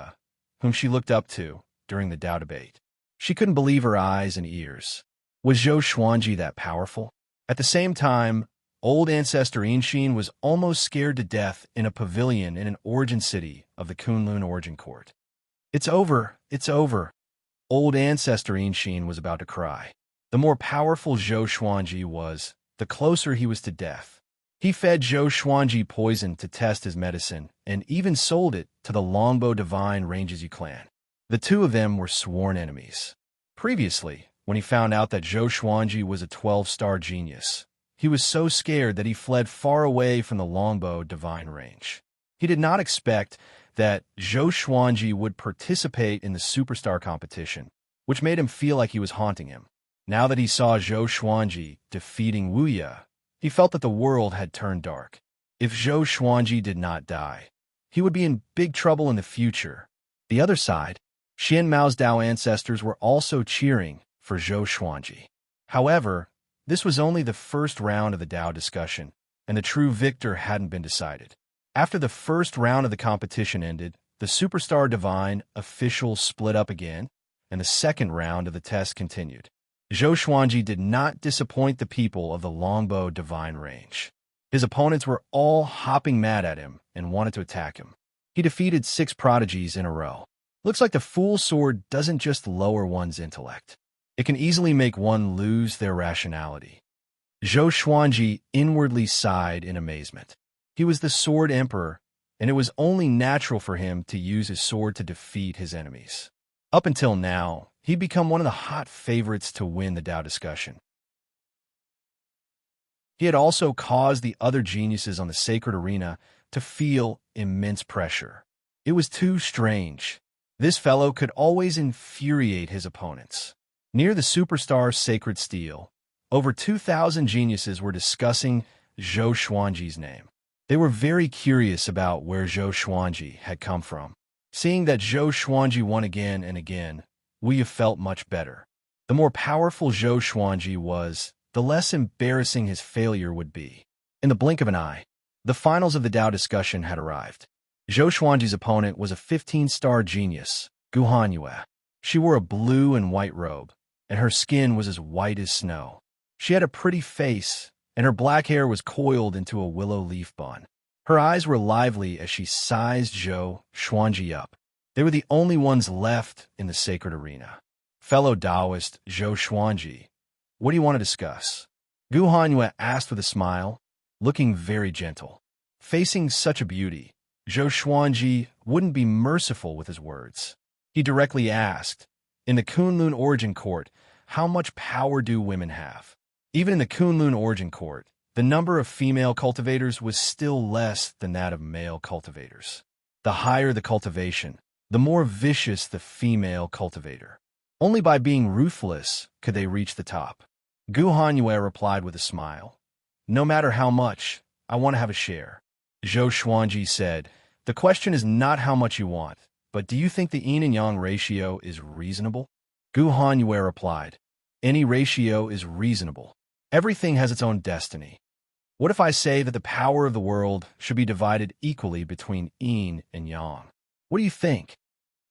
whom she looked up to during the Tao debate. She couldn't believe her eyes and ears. Was Zhou Xuanji that powerful? At the same time, old ancestor Inshin was almost scared to death in a pavilion in an origin city of the Kunlun origin court. It's over, it's over. Old ancestor Inshin was about to cry. The more powerful Zhou Xuanji was, the closer he was to death. He fed Zhou Xuanji poison to test his medicine and even sold it to the Longbow Divine Ranges clan. The two of them were sworn enemies. Previously, when he found out that Zhou Xuanji was a 12-star genius, he was so scared that he fled far away from the Longbow Divine Range. He did not expect that Zhou Xuanji would participate in the superstar competition, which made him feel like he was haunting him. Now that he saw Zhou Xuanji defeating Wu Ye, he felt that the world had turned dark. If Zhou Xuanji did not die, he would be in big trouble in the future. The other side, Xian Mao's Tao ancestors were also cheering for Zhou Xuanji. However, this was only the first round of the Tao discussion, and the true victor hadn't been decided. After the first round of the competition ended, the Superstar Divine officials split up again, and the second round of the test continued. Zhou Xuanji did not disappoint the people of the Longbow Divine Range. His opponents were all hopping mad at him and wanted to attack him. He defeated 6 prodigies in a row. Looks like the Fool Sword doesn't just lower one's intellect. It can easily make one lose their rationality. Zhou Xuanji inwardly sighed in amazement. He was the Sword Emperor, and it was only natural for him to use his sword to defeat his enemies. Up until now, he'd become one of the hot favorites to win the Tao discussion. He had also caused the other geniuses on the sacred arena to feel immense pressure. It was too strange. This fellow could always infuriate his opponents. Near the superstar Sacred Steel, over 2,000 geniuses were discussing Zhou Xuanji's name. They were very curious about where Zhou Xuanji had come from. Seeing that Zhou Xuanji won again and again, Wu Ye felt much better. The more powerful Zhou Xuanji was, the less embarrassing his failure would be. In the blink of an eye, the finals of the Tao discussion had arrived. Zhou Xuanji's opponent was a 15-star genius, Gu Hanyue. She wore a blue and white robe, and her skin was as white as snow. She had a pretty face, and her black hair was coiled into a willow leaf bun. Her eyes were lively as she sized Zhou Xuanji up. They were the only ones left in the sacred arena. Fellow Taoist Zhou Xuanji, what do you want to discuss? Gu Hanyue asked with a smile. looking very gentle. Facing such a beauty, Zhou Xuanji wouldn't be merciful with his words. He directly asked, in the Kunlun origin court, how much power do women have? Even in the Kunlun origin court, the number of female cultivators was still less than that of male cultivators. The higher the cultivation, the more vicious the female cultivator. Only by being ruthless could they reach the top. Gu Hanyue replied with a smile. No matter how much, I want to have a share. Zhou Xuanji said, the question is not how much you want, but do you think the yin and yang ratio is reasonable? Gu Hanyue replied, any ratio is reasonable. Everything has its own destiny. What if I say that the power of the world should be divided equally between yin and yang? What do you think?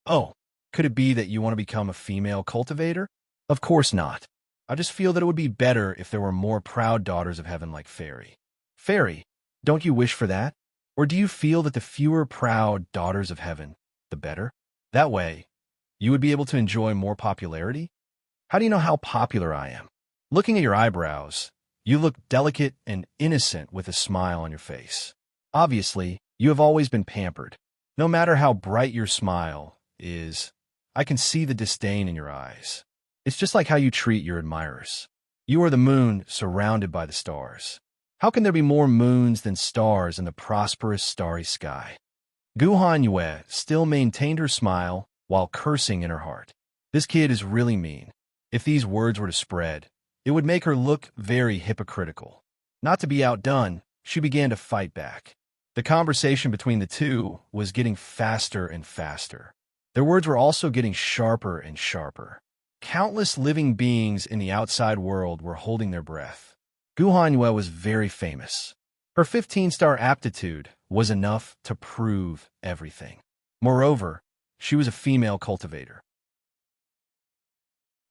Oh, could it be that you want to become a female cultivator? Of course not. I just feel that it would be better if there were more proud daughters of heaven like Fairy. Fairy, don't you wish for that? Or do you feel that the fewer proud daughters of heaven, the better? That way, you would be able to enjoy more popularity? How do you know how popular I am? Looking at your eyebrows, you look delicate and innocent with a smile on your face. Obviously, you have always been pampered. No matter how bright your smile is, I can see the disdain in your eyes. It's just like how you treat your admirers. You are the moon surrounded by the stars. How can there be more moons than stars in the prosperous starry sky? Gu Hanyue still maintained her smile while cursing in her heart. This kid is really mean. If these words were to spread, it would make her look very hypocritical. Not to be outdone, she began to fight back. The conversation between the two was getting faster and faster. Their words were also getting sharper and sharper. Countless living beings in the outside world were holding their breath. Gu Hanyue was very famous. Her 15-star aptitude was enough to prove everything. Moreover, she was a female cultivator.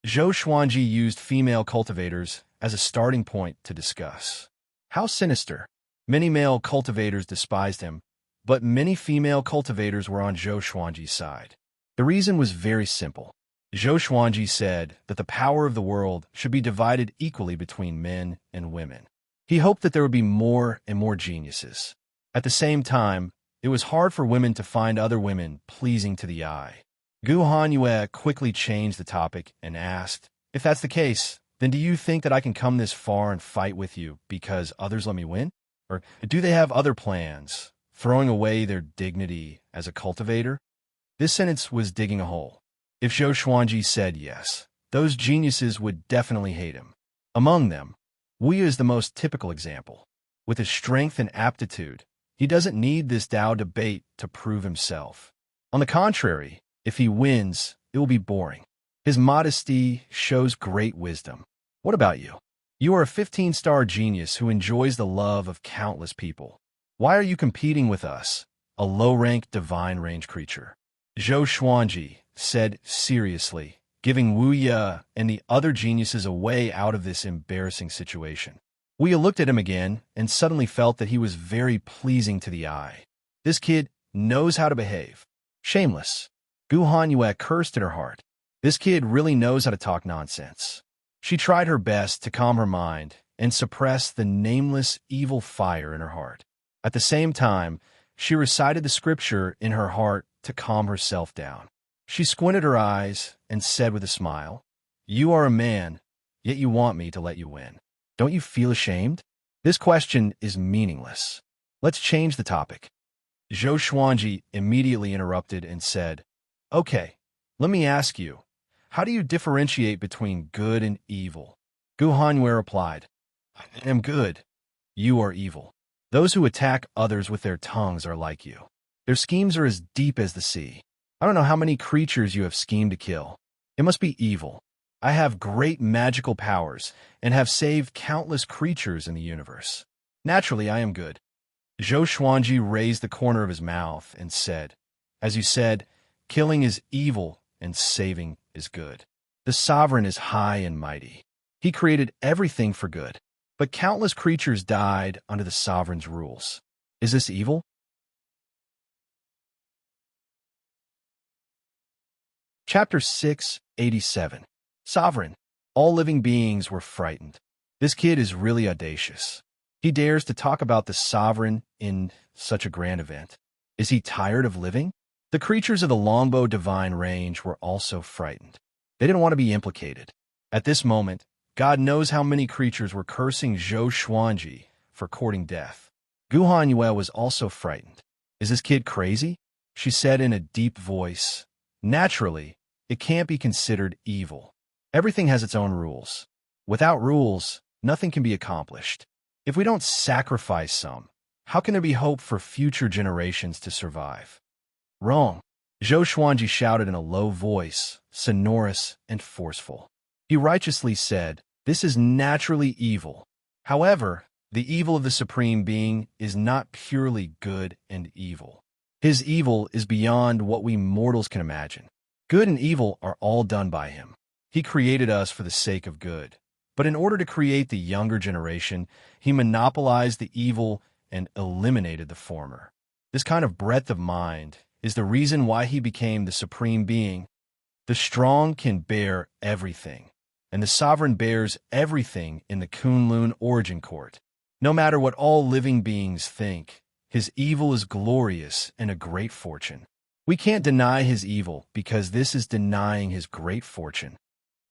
Zhou Xuanji used female cultivators as a starting point to discuss. How sinister! Many male cultivators despised him, but many female cultivators were on Zhou Xuanji's side. The reason was very simple. Zhou Xuanji said that the power of the world should be divided equally between men and women. He hoped that there would be more and more geniuses. At the same time, it was hard for women to find other women pleasing to the eye. Gu Hanyue quickly changed the topic and asked, if that's the case, then do you think that I can come this far and fight with you because others let me win? Or do they have other plans, throwing away their dignity as a cultivator? This sentence was digging a hole. If Zhou Xuanji said yes, those geniuses would definitely hate him. Among them, Wu is the most typical example. With his strength and aptitude, he doesn't need this Tao debate to prove himself. On the contrary, if he wins, it will be boring. His modesty shows great wisdom. What about you? You are a 15-star genius who enjoys the love of countless people. Why are you competing with us, a low-ranked divine range creature? Zhou Xuanji said seriously, giving Wu Ye and the other geniuses a way out of this embarrassing situation. Wu Ye looked at him again and suddenly felt that he was very pleasing to the eye. This kid knows how to behave. Shameless. Gu Hanyue cursed in her heart. This kid really knows how to talk nonsense. She tried her best to calm her mind and suppress the nameless evil fire in her heart. At the same time, she recited the scripture in her heart to calm herself down. She squinted her eyes and said with a smile, "You are a man, yet you want me to let you win. Don't you feel ashamed? This question is meaningless. Let's change the topic." Zhou Xuanji immediately interrupted and said, "Okay, let me ask you, how do you differentiate between good and evil?" Gu Hanyue replied, "I am good. You are evil. Those who attack others with their tongues are like you. Their schemes are as deep as the sea. I don't know how many creatures you have schemed to kill. It must be evil. I have great magical powers and have saved countless creatures in the universe. Naturally, I am good." Zhou Xuanji raised the corner of his mouth and said, "As you said, killing is evil and saving is good. The sovereign is high and mighty. He created everything for good, but countless creatures died under the sovereign's rules. Is this evil?" Chapter 687. Sovereign. All living beings were frightened. This kid is really audacious. He dares to talk about the sovereign in such a grand event. Is he tired of living? The creatures of the longbow divine range were also frightened. They didn't want to be implicated. At this moment, God knows how many creatures were cursing Zhou Xuanji for courting death. Gu Hanyue was also frightened. Is this kid crazy? She said in a deep voice. Naturally, it can't be considered evil. Everything has its own rules. Without rules, nothing can be accomplished. If we don't sacrifice some, how can there be hope for future generations to survive? Wrong. Zhou Xuanji shouted in a low voice, sonorous and forceful. He righteously said, "This is naturally evil. However, the evil of the Supreme Being is not purely good and evil. His evil is beyond what we mortals can imagine. Good and evil are all done by him. He created us for the sake of good. But in order to create the younger generation, he monopolized the evil and eliminated the former. This kind of breadth of mind is the reason why he became the Supreme Being. The strong can bear everything, and the sovereign bears everything in the Kunlun origin court. No matter what all living beings think, his evil is glorious and a great fortune. We can't deny his evil because this is denying his great fortune.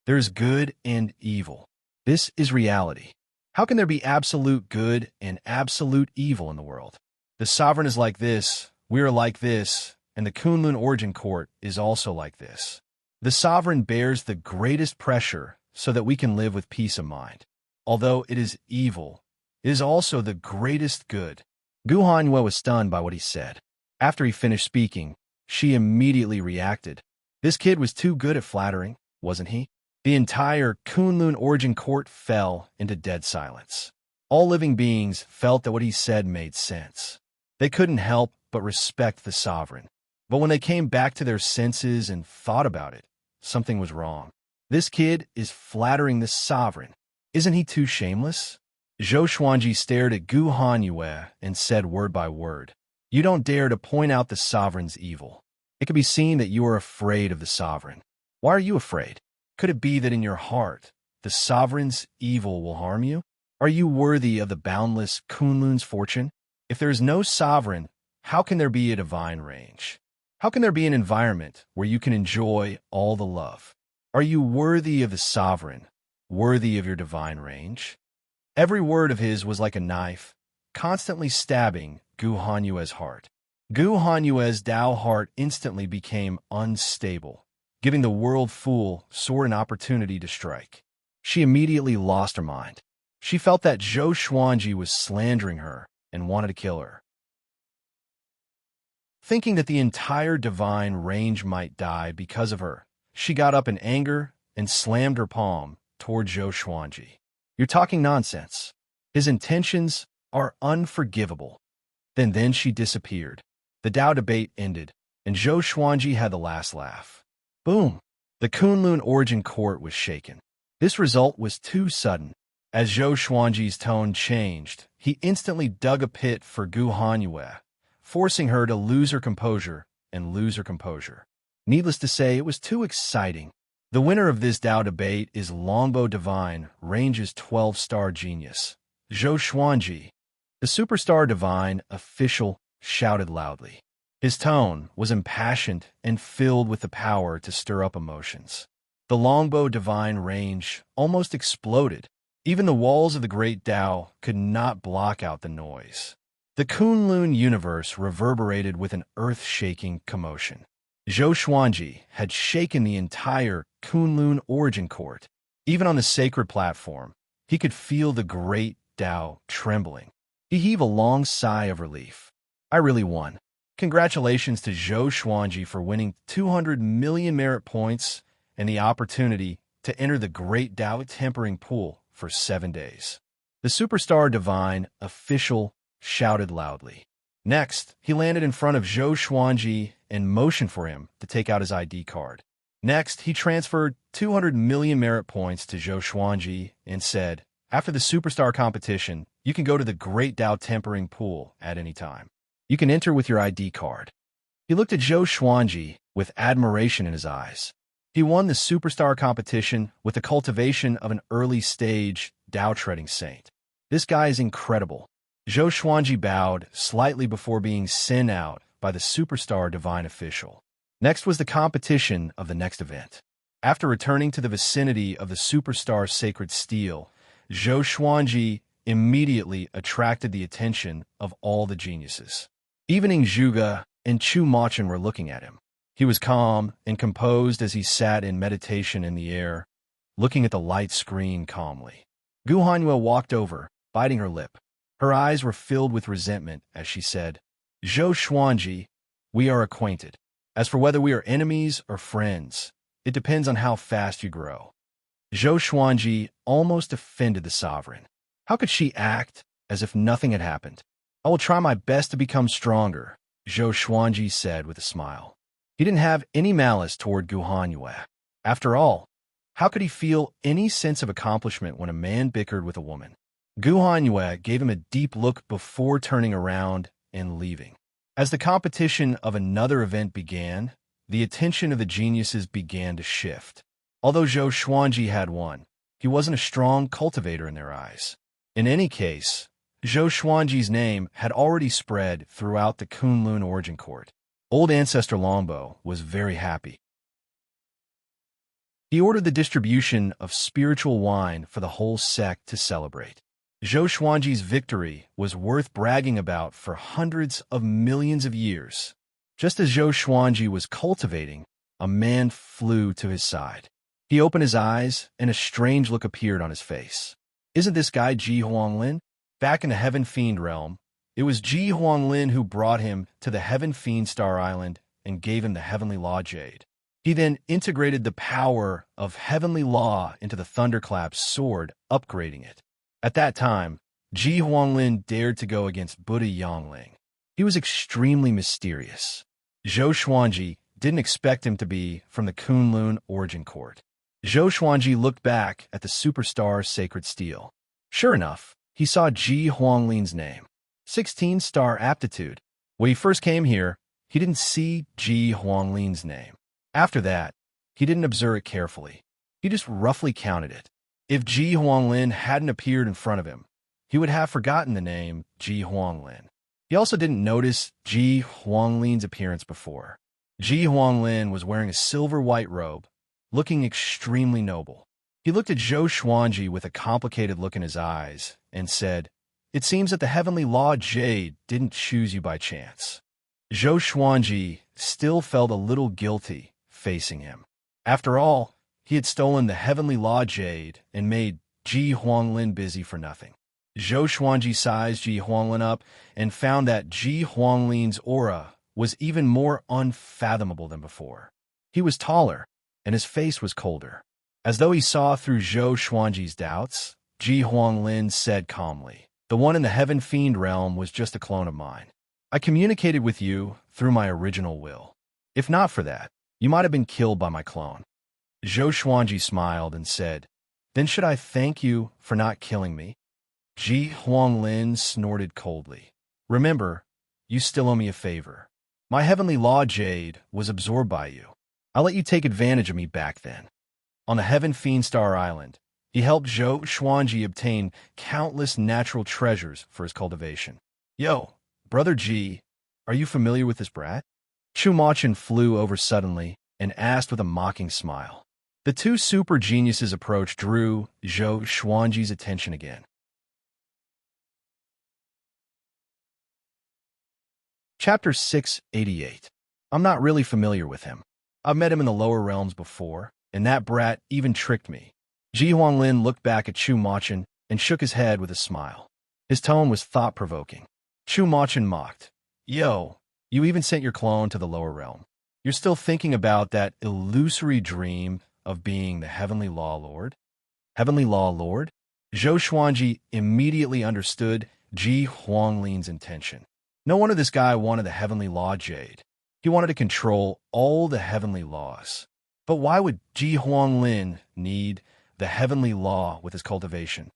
There is good and evil. This is reality. How can there be absolute good and absolute evil in the world? The sovereign is like this, we are like this, and the Kunlun origin court is also like this. The sovereign bears the greatest pressure so that we can live with peace of mind. Although it is evil, it is also the greatest good. Gu Hanyue was stunned by what he said. After he finished speaking, she immediately reacted. This kid was too good at flattering, wasn't he? The entire Kunlun origin court fell into dead silence. All living beings felt that what he said made sense. They couldn't help but respect the sovereign. But when they came back to their senses and thought about it, something was wrong. This kid is flattering the sovereign. Isn't he too shameless? Zhou Xuanji stared at Gu Hanyue and said word by word, "You don't dare to point out the sovereign's evil. It can be seen that you are afraid of the sovereign. Why are you afraid? Could it be that in your heart, the sovereign's evil will harm you? Are you worthy of the boundless Kunlun's fortune? If there is no sovereign, how can there be a divine range? How can there be an environment where you can enjoy all the love? Are you worthy of the sovereign, worthy of your divine range?" Every word of his was like a knife, constantly stabbing Gu Hanyue's heart. Gu Hanyue's Tao heart instantly became unstable, giving the world fool sword an opportunity to strike. She immediately lost her mind. She felt that Zhou Xuanji was slandering her and wanted to kill her. Thinking that the entire divine range might die because of her, she got up in anger and slammed her palm toward Zhou Xuanji. "You're talking nonsense. His intentions are unforgivable." Then she disappeared. The Tao debate ended, and Zhou Xuanji had the last laugh. Boom! The Kunlun origin court was shaken. This result was too sudden. As Zhou Xuanji's tone changed, he instantly dug a pit for Gu Hanyue, forcing her to lose her composure and lose her composure. Needless to say, it was too exciting. The winner of this Tao debate is Longbow Divine, range's 12-star genius, Zhou Xuanji. The superstar divine official shouted loudly. His tone was impassioned and filled with the power to stir up emotions. The Longbow Divine range almost exploded. Even the walls of the Great Tao could not block out the noise. The Kunlun universe reverberated with an earth-shaking commotion. Zhou Xuanji had shaken the entire Kunlun origin court. Even on the sacred platform, he could feel the Great Tao trembling. He heaved a long sigh of relief. "I really won. Congratulations to Zhou Xuanji for winning 200 million merit points and the opportunity to enter the Great Tao Tempering Pool for 7 days." The superstar divine official shouted loudly. Next, he landed in front of Zhou Xuanji and motioned for him to take out his ID card. Next, he transferred 200 million merit points to Zhou Xuanji and said, "After the superstar competition, you can go to the Great Tao Tempering Pool at any time. You can enter with your ID card." He looked at Zhou Xuanji with admiration in his eyes. He won the superstar competition with the cultivation of an early-stage Tao-treading saint. This guy is incredible. Zhou Xuanji bowed slightly before being sent out by the superstar divine official. Next was the competition of the next event. After returning to the vicinity of the superstar sacred steel, Zhou Xuanji immediately attracted the attention of all the geniuses. Even Zhuge and Chu Machin were looking at him. He was calm and composed as he sat in meditation in the air, looking at the light screen calmly. Gu Hanyue walked over, biting her lip. Her eyes were filled with resentment as she said, "Zhou Xuanji, we are acquainted. As for whether we are enemies or friends, it depends on how fast you grow." Zhou Xuanji almost offended the sovereign. How could she act as if nothing had happened? "I will try my best to become stronger," Zhou Xuanji said with a smile. He didn't have any malice toward Gu Hanyue. After all, how could he feel any sense of accomplishment when a man bickered with a woman? Gu Hanyue gave him a deep look before turning around and leaving. As the competition of another event began, the attention of the geniuses began to shift. Although Zhou Xuanji had won, he wasn't a strong cultivator in their eyes. In any case, Zhou Xuanji's name had already spread throughout the Kunlun origin court. Old Ancestor Longbow was very happy. He ordered the distribution of spiritual wine for the whole sect to celebrate. Zhou Xuanji's victory was worth bragging about for hundreds of millions of years. Just as Zhou Xuanji was cultivating, a man flew to his side. He opened his eyes, and a strange look appeared on his face. Isn't this guy Ji Huanglin? Back in the Heaven Fiend realm, it was Ji Huanglin who brought him to the Heaven Fiend Star Island and gave him the Heavenly Law Jade. He then integrated the power of Heavenly Law into the Thunderclap's sword, upgrading it. At that time, Ji Huanglin dared to go against Buddha Yangling. He was extremely mysterious. Zhou Xuanji didn't expect him to be from the Kunlun origin court. Zhou Xuanji looked back at the superstar sacred steel. Sure enough, he saw Ji Huanglin's name. 16-star aptitude. When he first came here, he didn't see Ji Huanglin's name. After that, he didn't observe it carefully. He just roughly counted it. If Ji Huanglin hadn't appeared in front of him, he would have forgotten the name Ji Huanglin. He also didn't notice Ji Huanglin's appearance before. Ji Huanglin was wearing a silver-white robe, looking extremely noble. He looked at Zhou Xuanji with a complicated look in his eyes and said, "It seems that the Heavenly Law Jade didn't choose you by chance." Zhou Xuanji still felt a little guilty facing him. After all, he had stolen the Heavenly Law Jade and made Ji Huanglin busy for nothing. Zhou Xuanji sized Ji Huanglin up and found that Ji Huanglin's aura was even more unfathomable than before. He was taller, and his face was colder. As though he saw through Zhou Xuanji's doubts, Ji Huanglin said calmly, "The one in the Heaven Fiend realm was just a clone of mine. I communicated with you through my original will. If not for that, you might have been killed by my clone." Zhou Xuanji smiled and said, "Then should I thank you for not killing me?" Ji Huanglin snorted coldly. "Remember, you still owe me a favor. My Heavenly Law Jade was absorbed by you. I'll let you take advantage of me back then." On the Heaven Fiend Star Island, he helped Zhou Xuanji obtain countless natural treasures for his cultivation. "Yo, Brother Ji, are you familiar with this brat?" Chu Machin flew over suddenly and asked with a mocking smile. The two super geniuses' approach drew Zhou Xuanji's attention again. Chapter 688. I'm not really familiar with him. I've met him in the lower realms before, and that brat even tricked me. Ji Huanglin looked back at Chu Machin and shook his head with a smile. His tone was thought-provoking. Chu Machin mocked. "Yo, you even sent your clone to the lower realm. You're still thinking about that illusory dream of being the Heavenly Law Lord?" Heavenly Law Lord? Zhou Xuanji immediately understood Ji Huanglin's intention. No wonder this guy wanted the Heavenly Law Jade. He wanted to control all the heavenly laws. But why would Ji Huanglin need the heavenly law with his cultivation?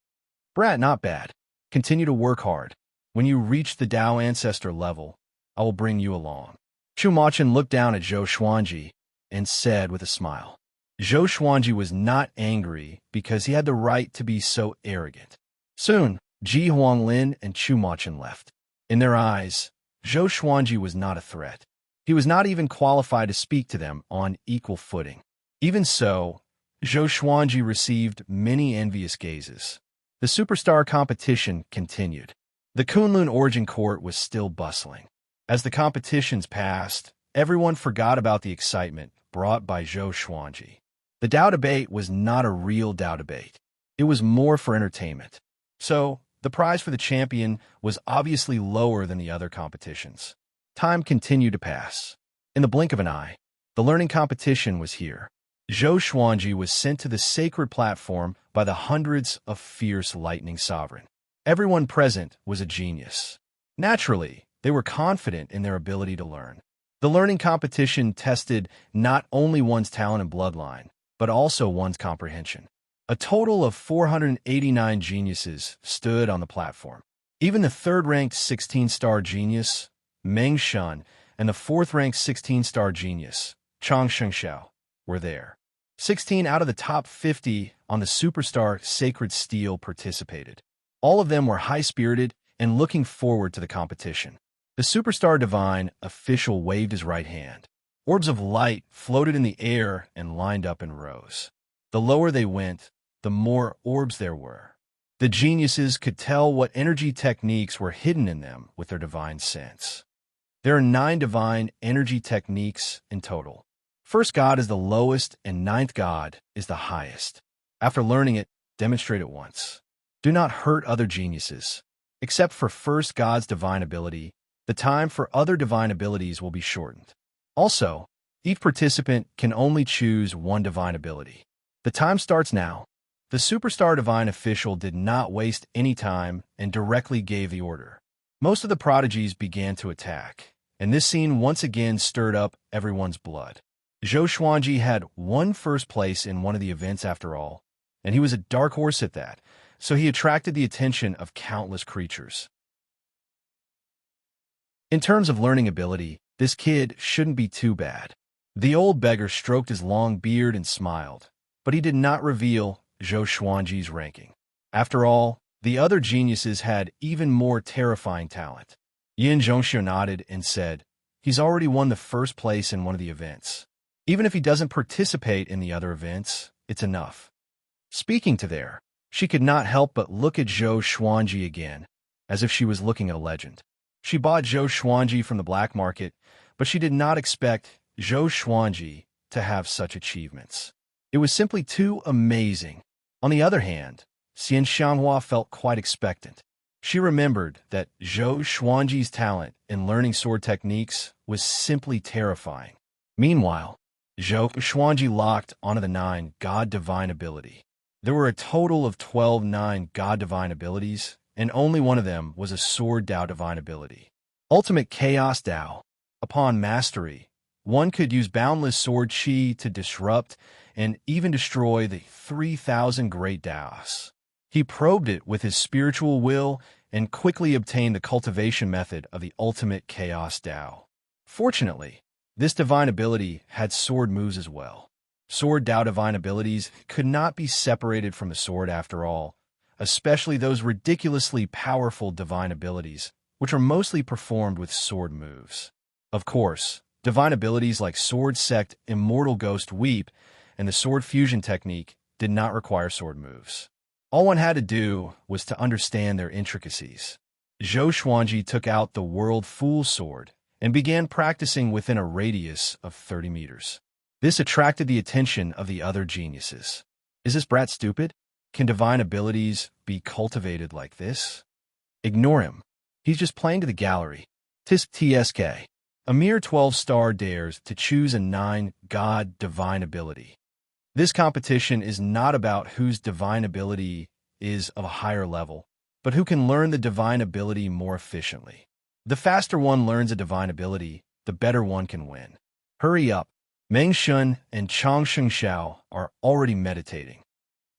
Brat, not bad. Continue to work hard. When you reach the Tao Ancestor level, I will bring you along. Chu Machin looked down at Zhou Xuanji and said with a smile. Zhou Xuanji was not angry because he had the right to be so arrogant. Soon, Ji Huanglin and Chu Machen left. In their eyes, Zhou Xuanji was not a threat. He was not even qualified to speak to them on equal footing. Even so, Zhou Xuanji received many envious gazes. The superstar competition continued. The Kunlun Origin Court was still bustling. As the competitions passed, everyone forgot about the excitement brought by Zhou Xuanji. The Dao debate was not a real Dao debate. It was more for entertainment. So, the prize for the champion was obviously lower than the other competitions. Time continued to pass. In the blink of an eye, the learning competition was here. Zhou Xuanji was sent to the sacred platform by the hundreds of fierce lightning sovereign. Everyone present was a genius. Naturally, they were confident in their ability to learn. The learning competition tested not only one's talent and bloodline, but also one's comprehension. A total of 489 geniuses stood on the platform. Even the third-ranked 16-star genius, Meng Shun, and the fourth-ranked 16-star genius, Chang Shengxiao, were there. 16 out of the top 50 on the Superstar Sacred Steel participated. All of them were high-spirited and looking forward to the competition. The Superstar Divine official waved his right hand. Orbs of light floated in the air and lined up in rows. The lower they went, the more orbs there were. The geniuses could tell what energy techniques were hidden in them with their divine sense. There are 9 divine energy techniques in total. First God is the lowest and ninth God is the highest. After learning it, demonstrate it once. Do not hurt other geniuses. Except for first God's divine ability, the time for other divine abilities will be shortened. Also, each participant can only choose one divine ability. The time starts now. The Superstar Divine official did not waste any time and directly gave the order. Most of the prodigies began to attack, and this scene once again stirred up everyone's blood. Zhou Xuanji had won first place in one of the events after all, and he was a dark horse at that, so he attracted the attention of countless creatures. In terms of learning ability, this kid shouldn't be too bad. The old beggar stroked his long beard and smiled, but he did not reveal Zhou Xuanji's ranking. After all, the other geniuses had even more terrifying talent. Yin Zhongxiu nodded and said, "He's already won the first place in one of the events. Even if he doesn't participate in the other events, it's enough." Speaking to there, she could not help but look at Zhou Xuanji again, as if she was looking at a legend. She bought Zhou Xuanji from the black market, but she did not expect Zhou Xuanji to have such achievements. It was simply too amazing. On the other hand, Xian Xianghua felt quite expectant. She remembered that Zhou Xuanji's talent in learning sword techniques was simply terrifying. Meanwhile, Zhou Xuanji locked onto the 9 God Divine ability. There were a total of 12 9 God Divine abilities, and only one of them was a Sword Dao Divine ability. Ultimate Chaos Dao. Upon mastery, one could use boundless sword chi to disrupt and even destroy the 3,000 great Daos. He probed it with his spiritual will and quickly obtained the cultivation method of the ultimate Chaos Dao. Fortunately, this divine ability had sword moves as well. Sword Dao divine abilities could not be separated from the sword after all, especially those ridiculously powerful divine abilities, which are mostly performed with sword moves. Of course, divine abilities like Sword Sect Immortal Ghost Weep and the Sword Fusion technique did not require sword moves. All one had to do was to understand their intricacies. Zhou Xuanji took out the World Fool Sword and began practicing within a radius of 30 meters. This attracted the attention of the other geniuses. Is this brat stupid? Can divine abilities be cultivated like this? Ignore him. He's just playing to the gallery. Tisk TSK. A mere 12-star dares to choose a 9 God divine ability. This competition is not about whose divine ability is of a higher level, but who can learn the divine ability more efficiently. The faster one learns a divine ability, the better one can win. Hurry up. Meng Shun and Chang Shengxiao are already meditating.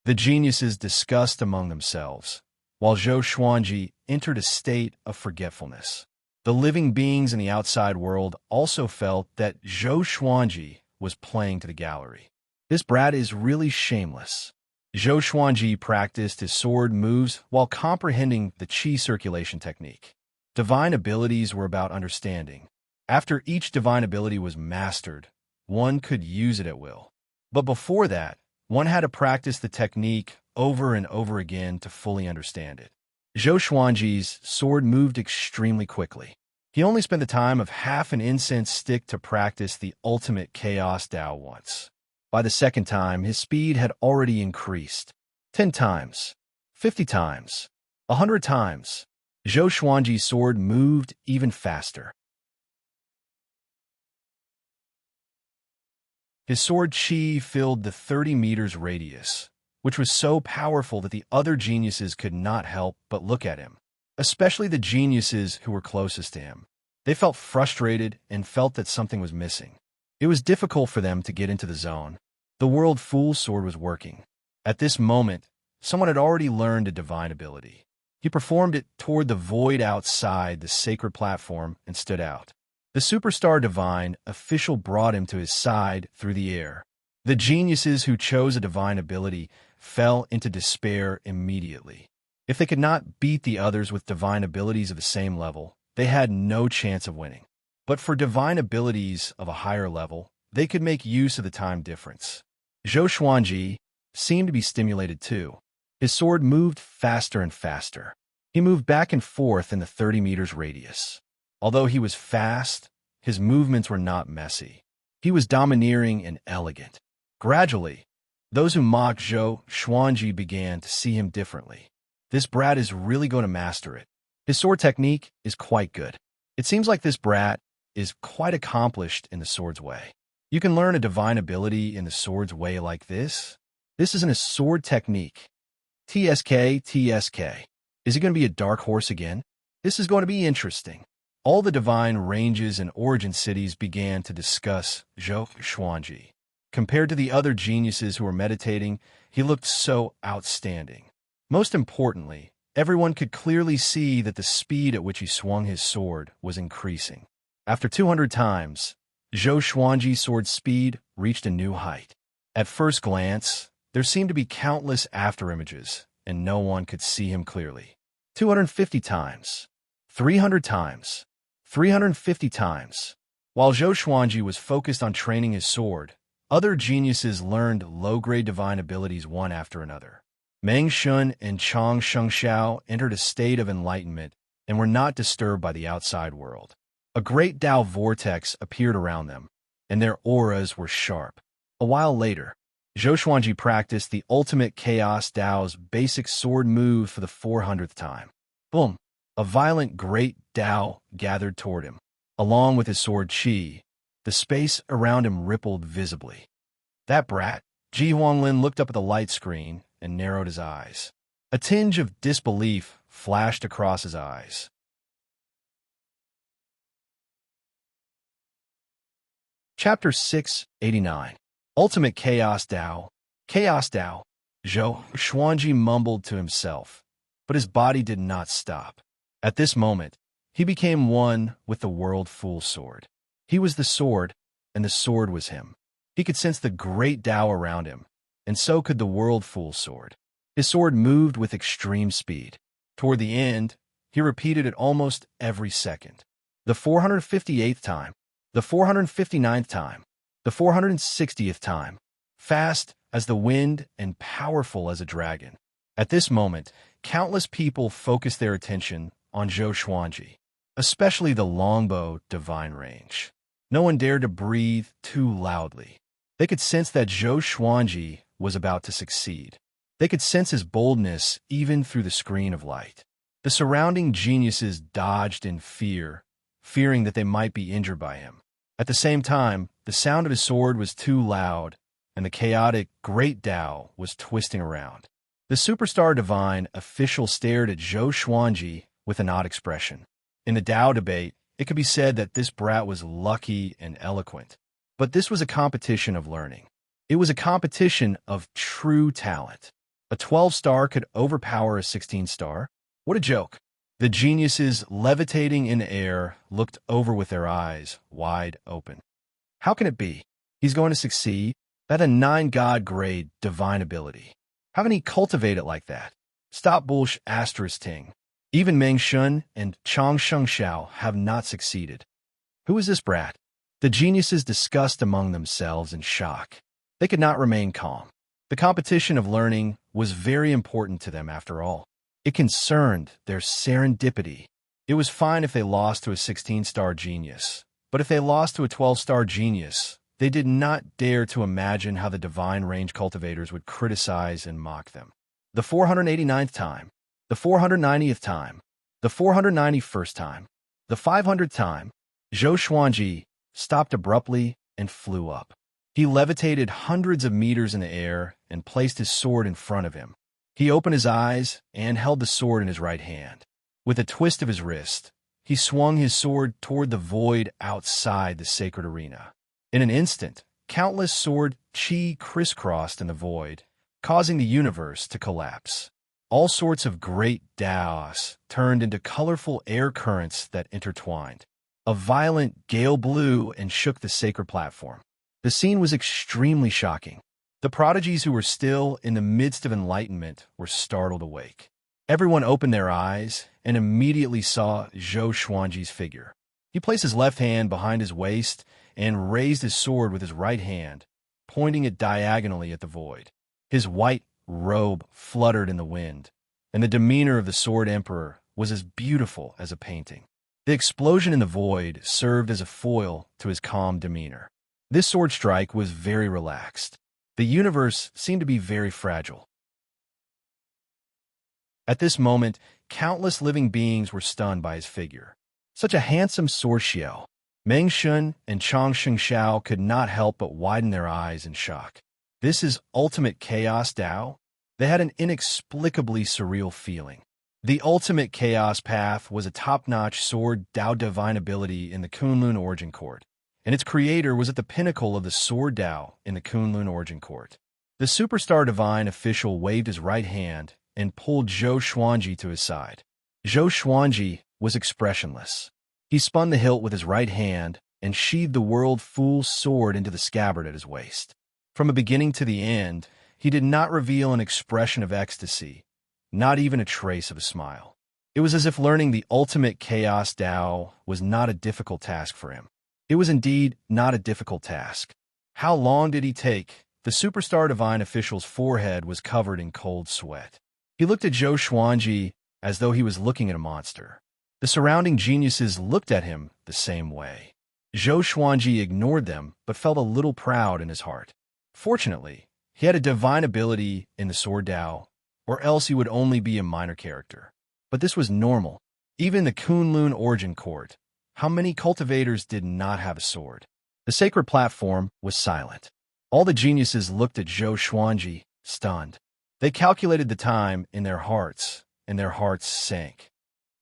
The geniuses discussed among themselves, while Zhou Xuanji entered a state of forgetfulness. The living beings in the outside world also felt that Zhou Xuanji was playing to the gallery. This brat is really shameless. Zhou Xuanji practiced his sword moves while comprehending the qi circulation technique. Divine abilities were about understanding. After each divine ability was mastered, one could use it at will. But before that, one had to practice the technique over and over again to fully understand it. Zhou Xuanji's sword moved extremely quickly. He only spent the time of half an incense stick to practice the ultimate chaos Tao once. By the second time, his speed had already increased. 10 times, 50 times, 100 times. Zhou Xuanji's sword moved even faster. His sword qi filled the 30 meters radius, which was so powerful that the other geniuses could not help but look at him, especially the geniuses who were closest to him. They felt frustrated and felt that something was missing. It was difficult for them to get into the zone. The World Fool's Sword was working. At this moment, someone had already learned a divine ability. He performed it toward the void outside the sacred platform and stood out. The superstar divine official brought him to his side through the air. The geniuses who chose a divine ability fell into despair immediately. If they could not beat the others with divine abilities of the same level, they had no chance of winning. But for divine abilities of a higher level, they could make use of the time difference. Zhou Xuanji seemed to be stimulated too. His sword moved faster and faster. He moved back and forth in the 30 meters radius. Although he was fast, his movements were not messy. He was domineering and elegant. Gradually, those who mocked Zhou Xuanji began to see him differently. This brat is really going to master it. His sword technique is quite good. It seems like this brat is quite accomplished in the sword's way. You can learn a divine ability in the sword's way like this. This isn't a sword technique. TSK. Is it going to be a dark horse again? This is going to be interesting. All the divine ranges and origin cities began to discuss Zhou Xuanji. Compared to the other geniuses who were meditating, he looked so outstanding. Most importantly, everyone could clearly see that the speed at which he swung his sword was increasing. After 200 times, Zhou Xuanji's sword speed reached a new height. At first glance, there seemed to be countless afterimages, and no one could see him clearly. 250 times, 300 times, 350 times. While Zhou Xuanji was focused on training his sword, other geniuses learned low-grade divine abilities one after another. Meng Shun and Chang Shengxiao entered a state of enlightenment and were not disturbed by the outside world. A great Tao vortex appeared around them, and their auras were sharp. A while later, Zhou Xuanji practiced the ultimate chaos Tao's basic sword move for the 400th time. Boom! A violent great Tao gathered toward him. Along with his sword qi, the space around him rippled visibly. That brat! Ji Huanglin looked up at the light screen and narrowed his eyes. A tinge of disbelief flashed across his eyes. Chapter 689. Ultimate Chaos Tao. Chaos Tao. Zhou Xuanji mumbled to himself, but his body did not stop. At this moment, he became one with the World Fool's Sword. He was the sword, and the sword was him. He could sense the great Tao around him, and so could the World Fool's Sword. His sword moved with extreme speed. Toward the end, he repeated it almost every second. The 458th time, the 459th time, the 460th time, fast as the wind and powerful as a dragon. At this moment, countless people focused their attention on Zhou Xuanji, especially the longbow divine range. No one dared to breathe too loudly. They could sense that Zhou Xuanji was about to succeed. They could sense his boldness even through the screen of light. The surrounding geniuses dodged in fear, fearing that they might be injured by him. At the same time, the sound of his sword was too loud, and the chaotic great Tao was twisting around. The superstar divine official stared at Zhou Xuanji with an odd expression. In the Tao debate, it could be said that this brat was lucky and eloquent. But this was a competition of learning. It was a competition of true talent. A 12-star could overpower a 16-star? What a joke. The geniuses levitating in air looked over with their eyes wide open. How can it be? He's going to succeed? That a 9 god grade divine ability. How can he cultivate it like that? Stop bullsh asterisk ting. Even Meng Shun and Chang Sheng Xiao have not succeeded. Who is this brat? The geniuses discussed among themselves in shock. They could not remain calm. The competition of learning was very important to them after all. It concerned their serendipity. It was fine if they lost to a 16-star genius, but if they lost to a 12-star genius, they did not dare to imagine how the divine range cultivators would criticize and mock them. The 489th time, the 490th time, the 491st time, the 500th time, Zhou Xuanji stopped abruptly and flew up. He levitated hundreds of meters in the air and placed his sword in front of him. He opened his eyes and held the sword in his right hand. With a twist of his wrist, he swung his sword toward the void outside the sacred arena. In an instant, countless sword chi crisscrossed in the void, causing the universe to collapse. All sorts of great Daos turned into colorful air currents that intertwined. A violent gale blew and shook the sacred platform. The scene was extremely shocking. The prodigies who were still in the midst of enlightenment were startled awake. Everyone opened their eyes and immediately saw Zhou Xuanji's figure. He placed his left hand behind his waist and raised his sword with his right hand, pointing it diagonally at the void. His white robe fluttered in the wind, and the demeanor of the Sword Emperor was as beautiful as a painting. The explosion in the void served as a foil to his calm demeanor. This sword strike was very relaxed. The universe seemed to be very fragile. At this moment, countless living beings were stunned by his figure. Such a handsome sword xiao. Meng Shun and Chang Sheng Xiao could not help but widen their eyes in shock. This is ultimate chaos Dao? They had an inexplicably surreal feeling. The ultimate chaos path was a top-notch sword Dao divine ability in the Kunlun Origin Court, and its creator was at the pinnacle of the sword Dao in the Kunlun Origin Court. The superstar divine official waved his right hand and pulled Zhou Xuanji to his side. Zhou Xuanji was expressionless. He spun the hilt with his right hand and sheathed the world fool's sword into the scabbard at his waist. From the beginning to the end, he did not reveal an expression of ecstasy, not even a trace of a smile. It was as if learning the ultimate chaos Dao was not a difficult task for him. It was indeed not a difficult task. How long did he take? The superstar divine official's forehead was covered in cold sweat. He looked at Zhou Xuanji as though he was looking at a monster. The surrounding geniuses looked at him the same way. Zhou Xuanji ignored them, but felt a little proud in his heart. Fortunately, he had a divine ability in the Sword Dao, or else he would only be a minor character. But this was normal. Even in the Kunlun Origin Court, how many cultivators did not have a sword? The sacred platform was silent. All the geniuses looked at Zhou Xuanji, stunned. They calculated the time in their hearts, and their hearts sank.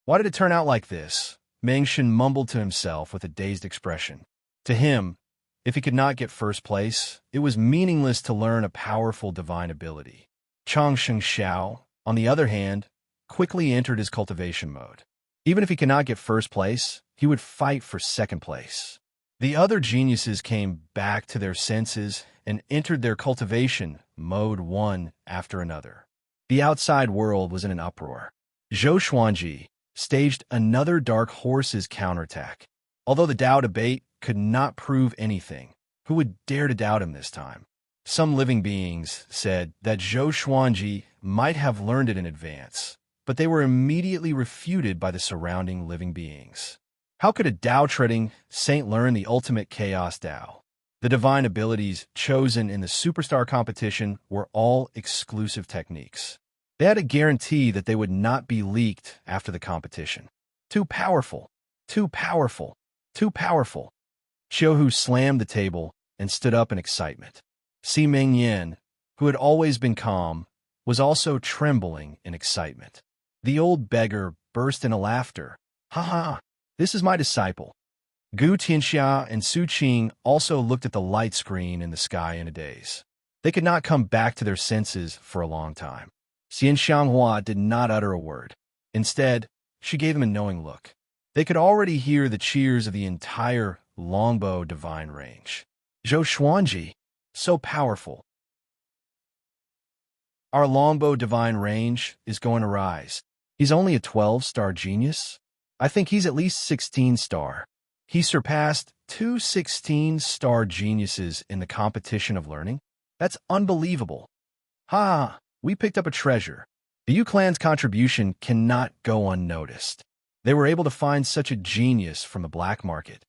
Why did it turn out like this? Meng Shun mumbled to himself with a dazed expression. To him, if he could not get first place, it was meaningless to learn a powerful divine ability. Chang Sheng Xiao, on the other hand, quickly entered his cultivation mode. Even if he could not get first place, he would fight for second place. The other geniuses came back to their senses and entered their cultivation mode one after another. The outside world was in an uproar. Zhou Xuanji staged another dark horse's counterattack. Although the Dao debate could not prove anything, who would dare to doubt him this time? Some living beings said that Zhou Xuanji might have learned it in advance, but they were immediately refuted by the surrounding living beings. How could a Dao-treading saint learn the ultimate chaos Dao? The divine abilities chosen in the superstar competition were all exclusive techniques. They had a guarantee that they would not be leaked after the competition. Too powerful, too powerful, too powerful. Xiaohu slammed the table and stood up in excitement. Si Mengyan, who had always been calm, was also trembling in excitement. The old beggar burst into laughter. Ha ha, this is my disciple. Gu Tianxia and Su Qing also looked at the light screen in the sky in a daze. They could not come back to their senses for a long time. Xian Xianghua did not utter a word. Instead, she gave him a knowing look. They could already hear the cheers of the entire longbow divine range. Zhou Xuanji, so powerful, Our longbow divine range is going to rise. He's only a 12-star genius? I think he's at least 16-star. He surpassed two 16-star geniuses in the competition of learning? That's unbelievable. Ha! We picked up a treasure. The Yu clan's contribution cannot go unnoticed. They were able to find such a genius from the black market.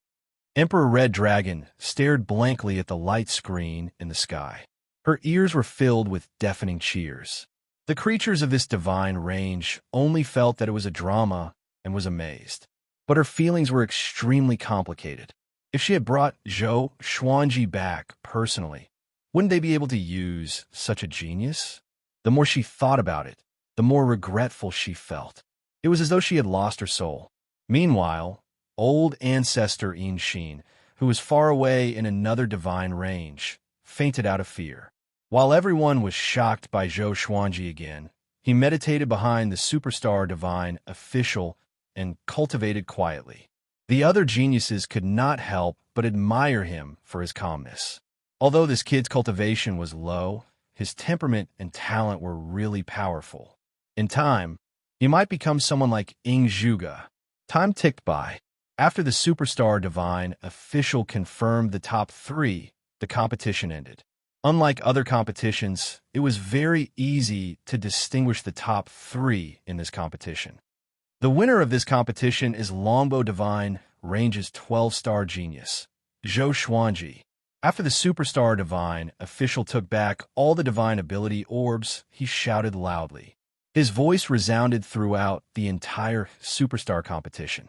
Emperor Red Dragon stared blankly at the light screen in the sky. Her ears were filled with deafening cheers. The creatures of this divine range only felt that it was a drama and was amazed. But her feelings were extremely complicated. If she had brought Zhou Xuanji back personally, wouldn't they be able to use such a genius? The more she thought about it, the more regretful she felt. It was as though she had lost her soul. Meanwhile, old ancestor Yin Xin, who was far away in another divine range, fainted out of fear. While everyone was shocked by Zhou Xuanji again, he meditated behind the superstar divine official and cultivated quietly. The other geniuses could not help but admire him for his calmness. Although this kid's cultivation was low, his temperament and talent were really powerful. In time, he might become someone like Ying Zhuge. Time ticked by. After the superstar divine official confirmed the top three, the competition ended. Unlike other competitions, it was very easy to distinguish the top three in this competition. The winner of this competition is Longbow Divine Range's 12-star genius, Zhou Xuanji. After the superstar divine official took back all the divine ability orbs, he shouted loudly. His voice resounded throughout the entire superstar competition.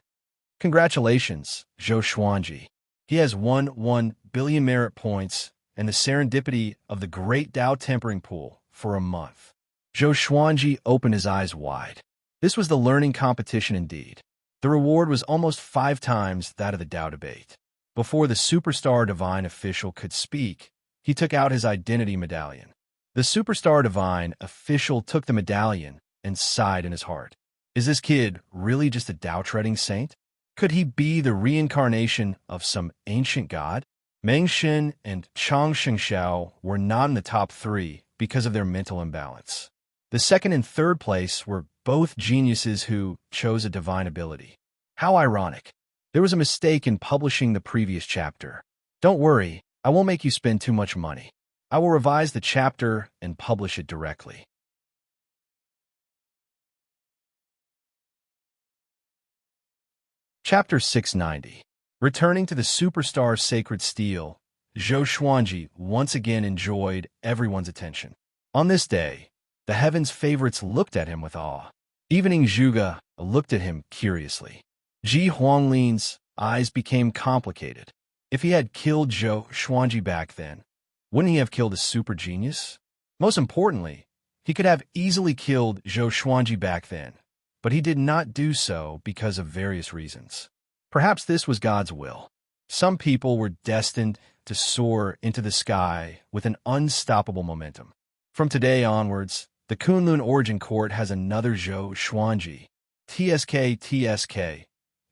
Congratulations, Zhou Xuanji. He has won 1 billion merit points and the serendipity of the Great Tao Tempering Pool for a month. Zhou Xuanji opened his eyes wide. This was the learning competition indeed. The reward was almost 5 times that of the Tao debate. Before the superstar divine official could speak, he took out his identity medallion. The superstar divine official took the medallion and sighed in his heart. Is this kid really just a Tao-treading saint? Could he be the reincarnation of some ancient god? Meng Xin and Chang Shengxiao were not in the top 3 because of their mental imbalance. The second and third place were both geniuses who chose a divine ability. How ironic. There was a mistake in publishing the previous chapter. Don't worry, I won't make you spend too much money. I will revise the chapter and publish it directly. Chapter 690. Returning to the superstar sacred steel, Zhou Xuanji once again enjoyed everyone's attention. On this day, the heavens' favorites looked at him with awe. Even Ying Zhuge looked at him curiously. Ji Huanglin's eyes became complicated. If he had killed Zhou Xuanji back then, wouldn't he have killed a super genius? Most importantly, he could have easily killed Zhou Xuanji back then, but he did not do so because of various reasons. Perhaps this was God's will. Some people were destined to soar into the sky with an unstoppable momentum. From today onwards, the Kunlun Origin Court has another Zhou Xuanji. TSK.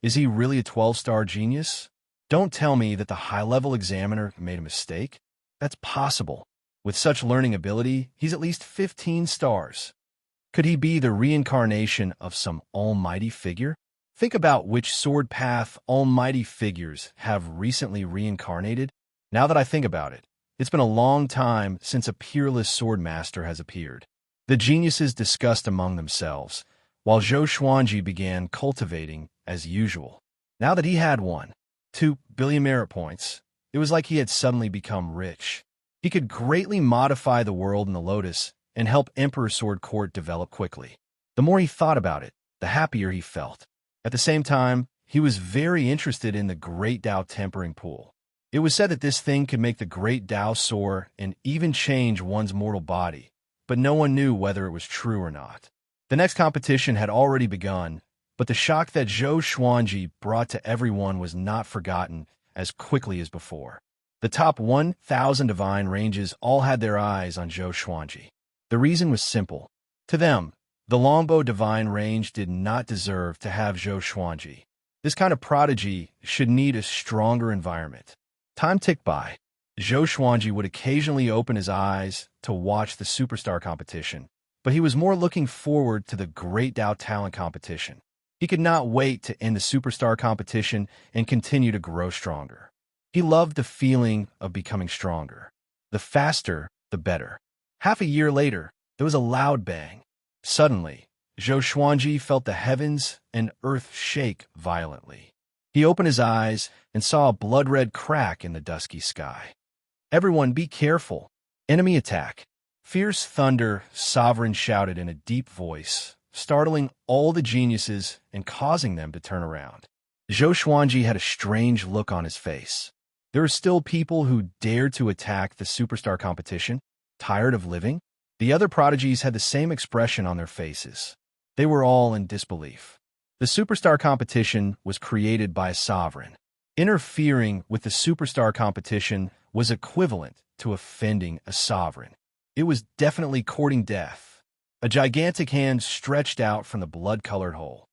Is he really a 12-star genius? Don't tell me that the high-level examiner made a mistake. That's possible. With such learning ability, he's at least 15 stars. Could he be the reincarnation of some almighty figure? Think about which sword path almighty figures have recently reincarnated. Now that I think about it, it's been a long time since a peerless sword master has appeared. The geniuses discussed among themselves, while Zhou Xuanji began cultivating as usual. Now that he had 2 billion merit points, it was like he had suddenly become rich. He could greatly modify the world in the Lotus and help Emperor Sword Court develop quickly. The more he thought about it, the happier he felt. At the same time, he was very interested in the Great Tao Tempering Pool. It was said that this thing could make the Great Tao soar and even change one's mortal body, but no one knew whether it was true or not. The next competition had already begun, but the shock that Zhou Xuanji brought to everyone was not forgotten as quickly as before. The top 1,000 divine ranges all had their eyes on Zhou Xuanji. The reason was simple. To them, the Longbow divine range did not deserve to have Zhou Xuanji. This kind of prodigy should need a stronger environment. Time ticked by. Zhou Xuanji would occasionally open his eyes to watch the superstar competition, but he was more looking forward to the Great Dao Talent competition. He could not wait to end the superstar competition and continue to grow stronger. He loved the feeling of becoming stronger. The faster, the better. Half a year later, there was a loud bang. Suddenly, Zhou Xuanji felt the heavens and earth shake violently. He opened his eyes and saw a blood-red crack in the dusky sky. "Everyone be careful. Enemy attack." Fierce thunder, Sovereign shouted in a deep voice, startling all the geniuses and causing them to turn around. Zhou Xuanji had a strange look on his face. There were still people who dared to attack the superstar competition, tired of living. The other prodigies had the same expression on their faces. They were all in disbelief. The superstar competition was created by a sovereign. Interfering with the superstar competition was equivalent to offending a sovereign. It was definitely courting death. A gigantic hand stretched out from the blood-colored hole.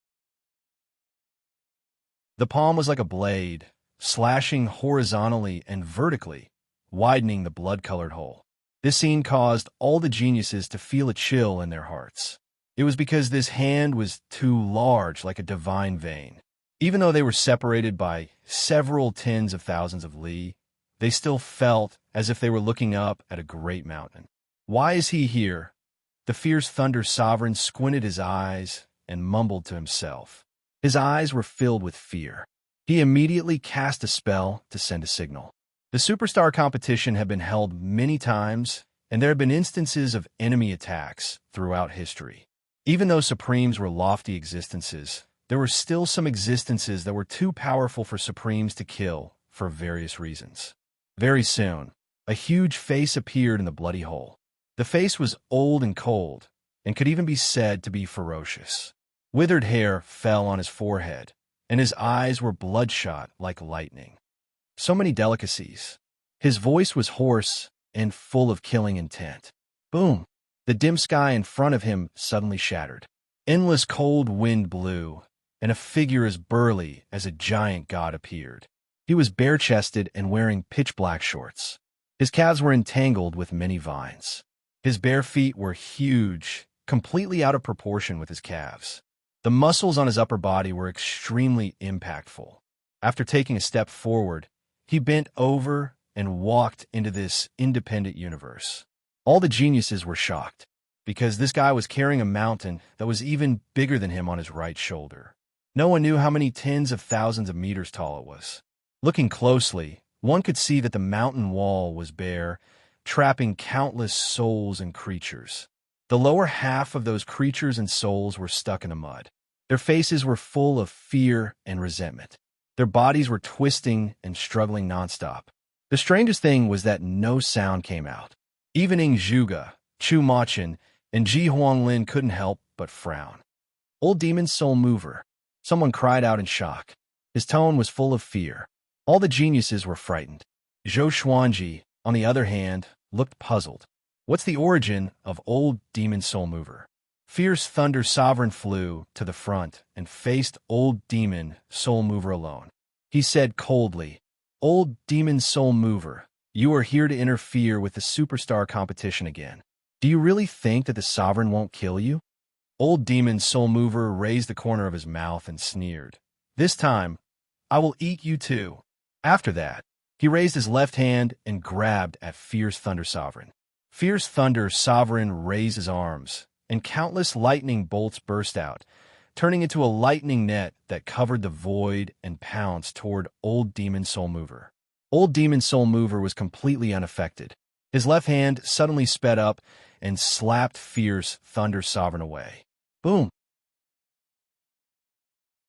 The palm was like a blade, slashing horizontally and vertically, widening the blood-colored hole. This scene caused all the geniuses to feel a chill in their hearts. It was because this hand was too large, like a divine vein. Even though they were separated by several tens of thousands of li, they still felt as if they were looking up at a great mountain. "Why is he here?" The fierce Thunder Sovereign squinted his eyes and mumbled to himself. His eyes were filled with fear. He immediately cast a spell to send a signal. The superstar competition had been held many times, and there had been instances of enemy attacks throughout history. Even though Supremes were lofty existences, there were still some existences that were too powerful for Supremes to kill for various reasons. Very soon, a huge face appeared in the bloody hole. The face was old and cold, and could even be said to be ferocious. Withered hair fell on his forehead, and his eyes were bloodshot like lightning. So many delicacies. His voice was hoarse and full of killing intent. Boom! The dim sky in front of him suddenly shattered. Endless cold wind blew, and a figure as burly as a giant god appeared. He was bare-chested and wearing pitch-black shorts. His calves were entangled with many vines. His bare feet were huge, completely out of proportion with his calves. The muscles on his upper body were extremely impactful. After taking a step forward, he bent over and walked into this independent universe. All the geniuses were shocked, because this guy was carrying a mountain that was even bigger than him on his right shoulder. No one knew how many tens of thousands of meters tall it was. Looking closely, one could see that the mountain wall was bare, trapping countless souls and creatures. The lower half of those creatures and souls were stuck in the mud. Their faces were full of fear and resentment. Their bodies were twisting and struggling nonstop. The strangest thing was that no sound came out. Even Ing Zhuge, Chu Machin, and Ji Huanglin couldn't help but frown. "Old demon soul mover," someone cried out in shock. His tone was full of fear. All the geniuses were frightened. Zhou Xuanji, on the other hand, looked puzzled. "What's the origin of Old Demon Soul Mover?" Fierce Thunder Sovereign flew to the front and faced Old Demon Soul Mover alone. He said coldly, "Old Demon Soul Mover, you are here to interfere with the superstar competition again. Do you really think that the Sovereign won't kill you?" Old Demon Soul Mover raised the corner of his mouth and sneered. "This time, I will eat you too." After that, he raised his left hand and grabbed at Fierce Thunder Sovereign. Fierce Thunder Sovereign raised his arms, and countless lightning bolts burst out, turning into a lightning net that covered the void and pounced toward Old Demon Soul Mover. Old Demon Soul Mover was completely unaffected. His left hand suddenly sped up and slapped Fierce Thunder Sovereign away. Boom!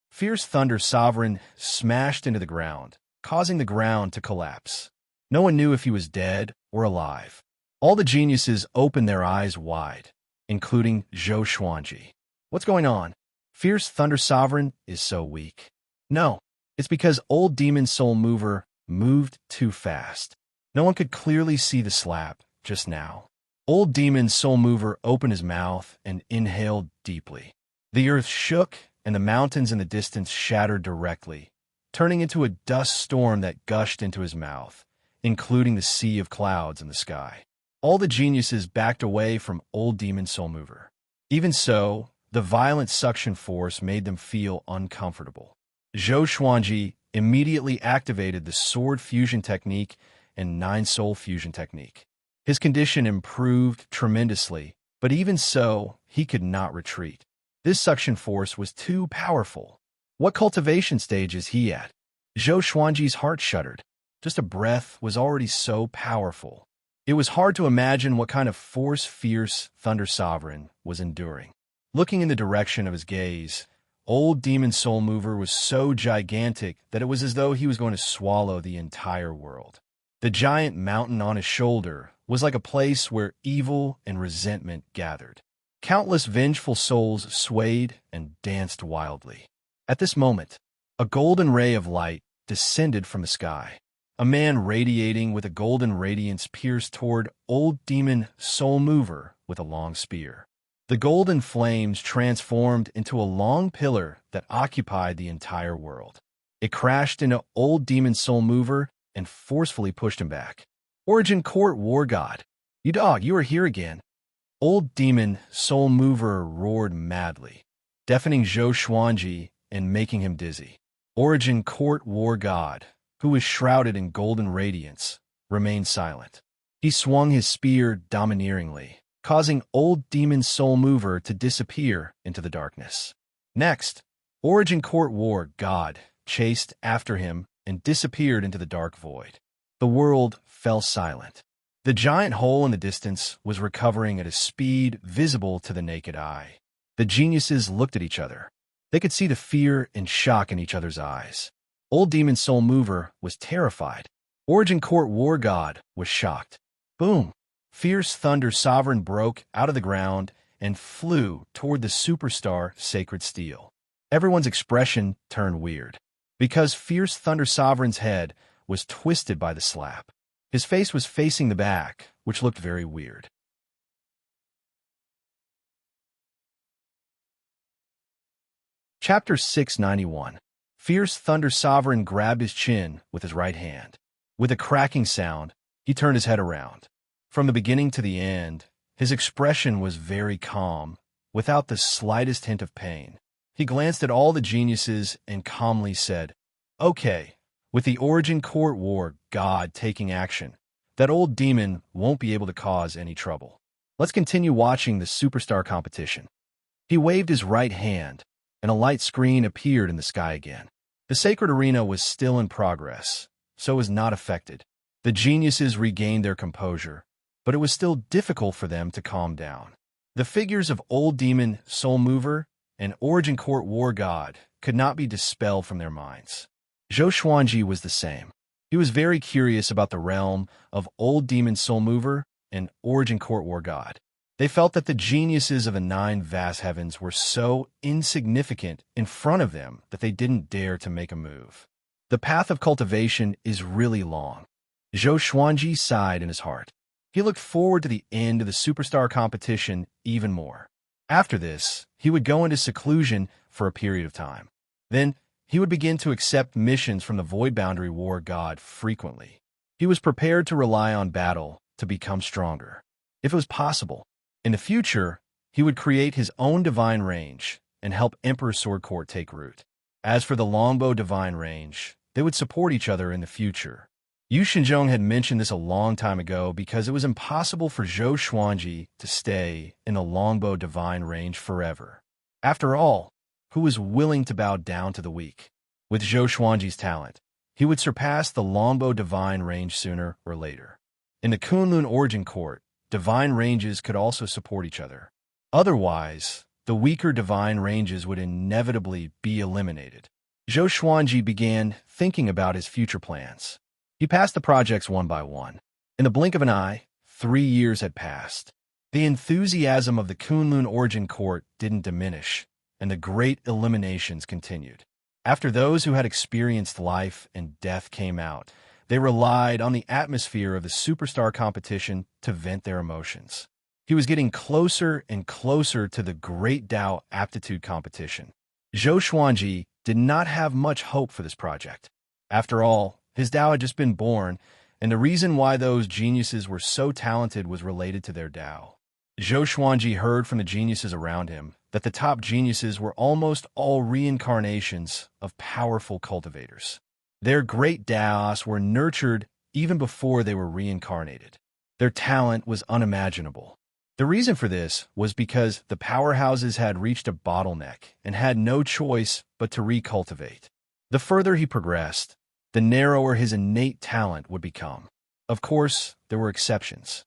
Fierce Thunder Sovereign smashed into the ground, causing the ground to collapse. No one knew if he was dead or alive. All the geniuses opened their eyes wide, including Zhou Xuanji. "What's going on? Fierce Thunder Sovereign is so weak." "No, it's because Old Demon Soul Mover moved too fast. No one could clearly see the slap just now." Old Demon Soul Mover opened his mouth and inhaled deeply. The earth shook, and the mountains in the distance shattered directly, turning into a dust storm that gushed into his mouth, including the sea of clouds in the sky. All the geniuses backed away from Old Demon Soul Mover. Even so, the violent suction force made them feel uncomfortable. Zhou Xuanji immediately activated the Sword Fusion Technique and Nine Soul Fusion Technique. His condition improved tremendously, but even so, he could not retreat. This suction force was too powerful. What cultivation stage is he at? Zhou Xuanji's heart shuddered. Just a breath was already so powerful. It was hard to imagine what kind of force fierce Thunder Sovereign was enduring. Looking in the direction of his gaze, Old Demon Soul Mover was so gigantic that it was as though he was going to swallow the entire world. The giant mountain on his shoulder was like a place where evil and resentment gathered. Countless vengeful souls swayed and danced wildly. At this moment, a golden ray of light descended from the sky. A man radiating with a golden radiance pierced toward Old Demon Soul Mover with a long spear. The golden flames transformed into a long pillar that occupied the entire world. It crashed into Old Demon Soul Mover and forcefully pushed him back. Origin Court War God. You are here again. Old Demon Soul Mover roared madly, deafening Zhou Xuanji and making him dizzy. Origin Court War God, who was shrouded in golden radiance, remained silent. He swung his spear domineeringly, causing Old Demon Soul Mover to disappear into the darkness. Next, Origin Court War God chased after him and disappeared into the dark void. The world fell silent. The giant hole in the distance was recovering at a speed visible to the naked eye. The geniuses looked at each other. They could see the fear and shock in each other's eyes. Old Demon Soul Mover was terrified. Origin Court War God was shocked. Boom! Fierce Thunder Sovereign broke out of the ground and flew toward the superstar Sacred Steel. Everyone's expression turned weird, because Fierce Thunder Sovereign's head was twisted by the slap. His face was facing the back, which looked very weird. Chapter 691. Fierce Thunder Sovereign grabbed his chin with his right hand. With a cracking sound, he turned his head around. From the beginning to the end, his expression was very calm, without the slightest hint of pain. He glanced at all the geniuses and calmly said, "Okay, with the Origin Court War God taking action, that old demon won't be able to cause any trouble. Let's continue watching the superstar competition." He waved his right hand, and a light screen appeared in the sky again. The sacred arena was still in progress, so was not affected. The geniuses regained their composure, but it was still difficult for them to calm down. The figures of Old Demon Soul Mover and Origin Court War God could not be dispelled from their minds. Zhou Xuanji was the same. He was very curious about the realm of Old Demon Soul Mover and Origin Court War God. They felt that the geniuses of the nine vast heavens were so insignificant in front of them that they didn't dare to make a move. The path of cultivation is really long. Zhou Xuanji sighed in his heart. He looked forward to the end of the superstar competition even more. After this, he would go into seclusion for a period of time. Then, he would begin to accept missions from the Void Boundary War God frequently. He was prepared to rely on battle to become stronger. If it was possible, in the future, he would create his own divine range and help Emperor Sword Court take root. As for the Longbow divine range, they would support each other in the future. Yu Xinzhong had mentioned this a long time ago because it was impossible for Zhou Xuanji to stay in the Longbow divine range forever. After all, who was willing to bow down to the weak? With Zhou Xuanji's talent, he would surpass the Longbow divine range sooner or later. In the Kunlun Origin Court, divine ranges could also support each other. Otherwise, the weaker divine ranges would inevitably be eliminated. Zhou Xuanji began thinking about his future plans. He passed the projects one by one. In the blink of an eye, 3 years had passed. The enthusiasm of the Kunlun Origin Court didn't diminish, and the great eliminations continued. After those who had experienced life and death came out, they relied on the atmosphere of the superstar competition to vent their emotions. He was getting closer and closer to the Great Dao Aptitude Competition. Zhou Xuanji did not have much hope for this project. After all, his Dao had just been born, And the reason why those geniuses were so talented was related to their Tao. Zhou Xuanji heard from the geniuses around him that the top geniuses were almost all reincarnations of powerful cultivators. Their great Daos were nurtured even before they were reincarnated. Their talent was unimaginable. The reason for this was because the powerhouses had reached a bottleneck and had no choice but to recultivate. The further he progressed, the narrower his innate talent would become. Of course, there were exceptions.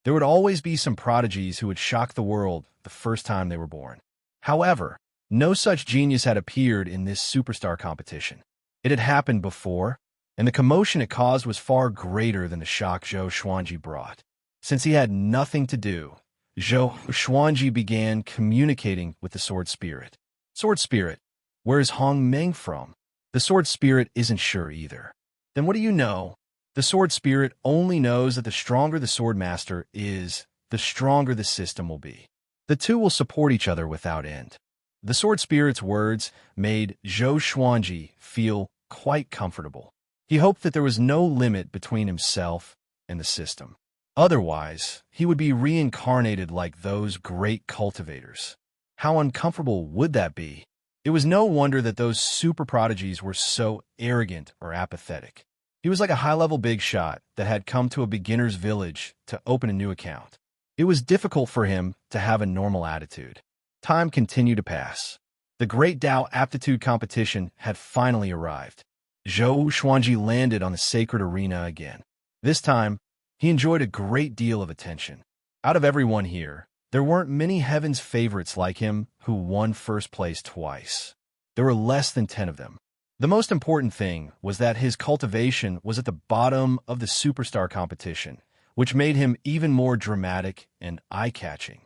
There would always be some prodigies who would shock the world the first time they were born. However, no such genius had appeared in this superstar competition. It had happened before, and the commotion it caused was far greater than the shock Zhou Xuanji brought. Since he had nothing to do, Zhou Xuanji began communicating with the Sword Spirit. Sword Spirit, where is Hong Meng from? The Sword Spirit isn't sure either. Then what do you know? The Sword Spirit only knows that the stronger the Sword Master is, the stronger the system will be. The two will support each other without end. The Sword Spirit's words made Zhou Xuanji feel quite comfortable. He hoped that there was no limit between himself and the system. Otherwise, he would be reincarnated like those great cultivators. How uncomfortable would that be? It was no wonder that those super prodigies were so arrogant or apathetic. He was like a high-level big shot that had come to a beginner's village to open a new account. It was difficult for him to have a normal attitude. Time continued to pass. The Great Tao Aptitude Competition had finally arrived. Zhou Xuanji landed on the sacred arena again. This time, he enjoyed a great deal of attention. Out of everyone here, there weren't many Heaven's favorites like him who won first place twice. There were less than 10 of them. The most important thing was that his cultivation was at the bottom of the superstar competition, which made him even more dramatic and eye-catching.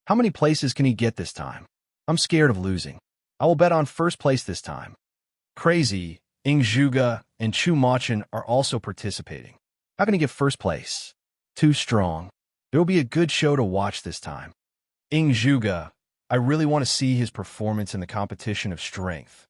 How many places can he get this time? I'm scared of losing. I will bet on first place this time. Crazy, Ing Zhuge and Chu Machin are also participating. How can he get first place? Too strong. There will be a good show to watch this time. Ing Zhuge, I really want to see his performance in the competition of strength.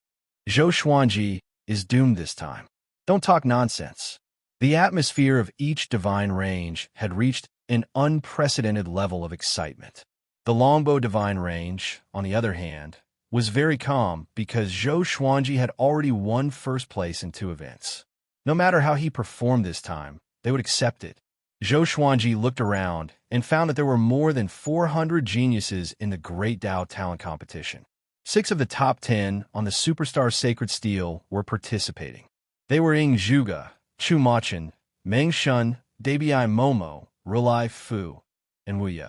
Zhou Xuanji is doomed this time. Don't talk nonsense. The atmosphere of each divine range had reached an unprecedented level of excitement. The longbow divine range, on the other hand, was very calm because Zhou Xuanji had already won first place in 2 events. No matter how he performed this time, they would accept it. Zhou Xuanji looked around and found that there were more than 400 geniuses in the Great Tao Talent Competition. 6 of the top 10 on the Superstar Sacred Steel were participating. They were Ing Zhuge, Chu Machin, Meng Shun, Dabai Momo, Rulai Fu, and Wu Ye.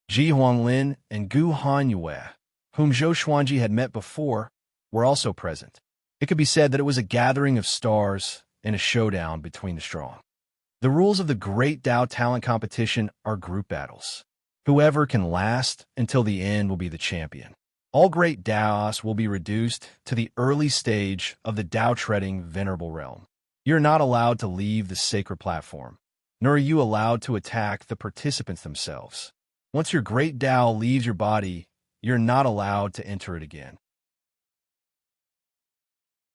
Ji Huanglin and Gu Hanyue, whom Zhou Xuanji had met before, were also present. It could be said that it was a gathering of stars and a showdown between the strong. The rules of the Great Tao Talent Competition are group battles. Whoever can last until the end will be the champion. All great Daos will be reduced to the early stage of the Tao-treading Venerable Realm. You're not allowed to leave the sacred platform, nor are you allowed to attack the participants themselves. Once your great Tao leaves your body, you're not allowed to enter it again.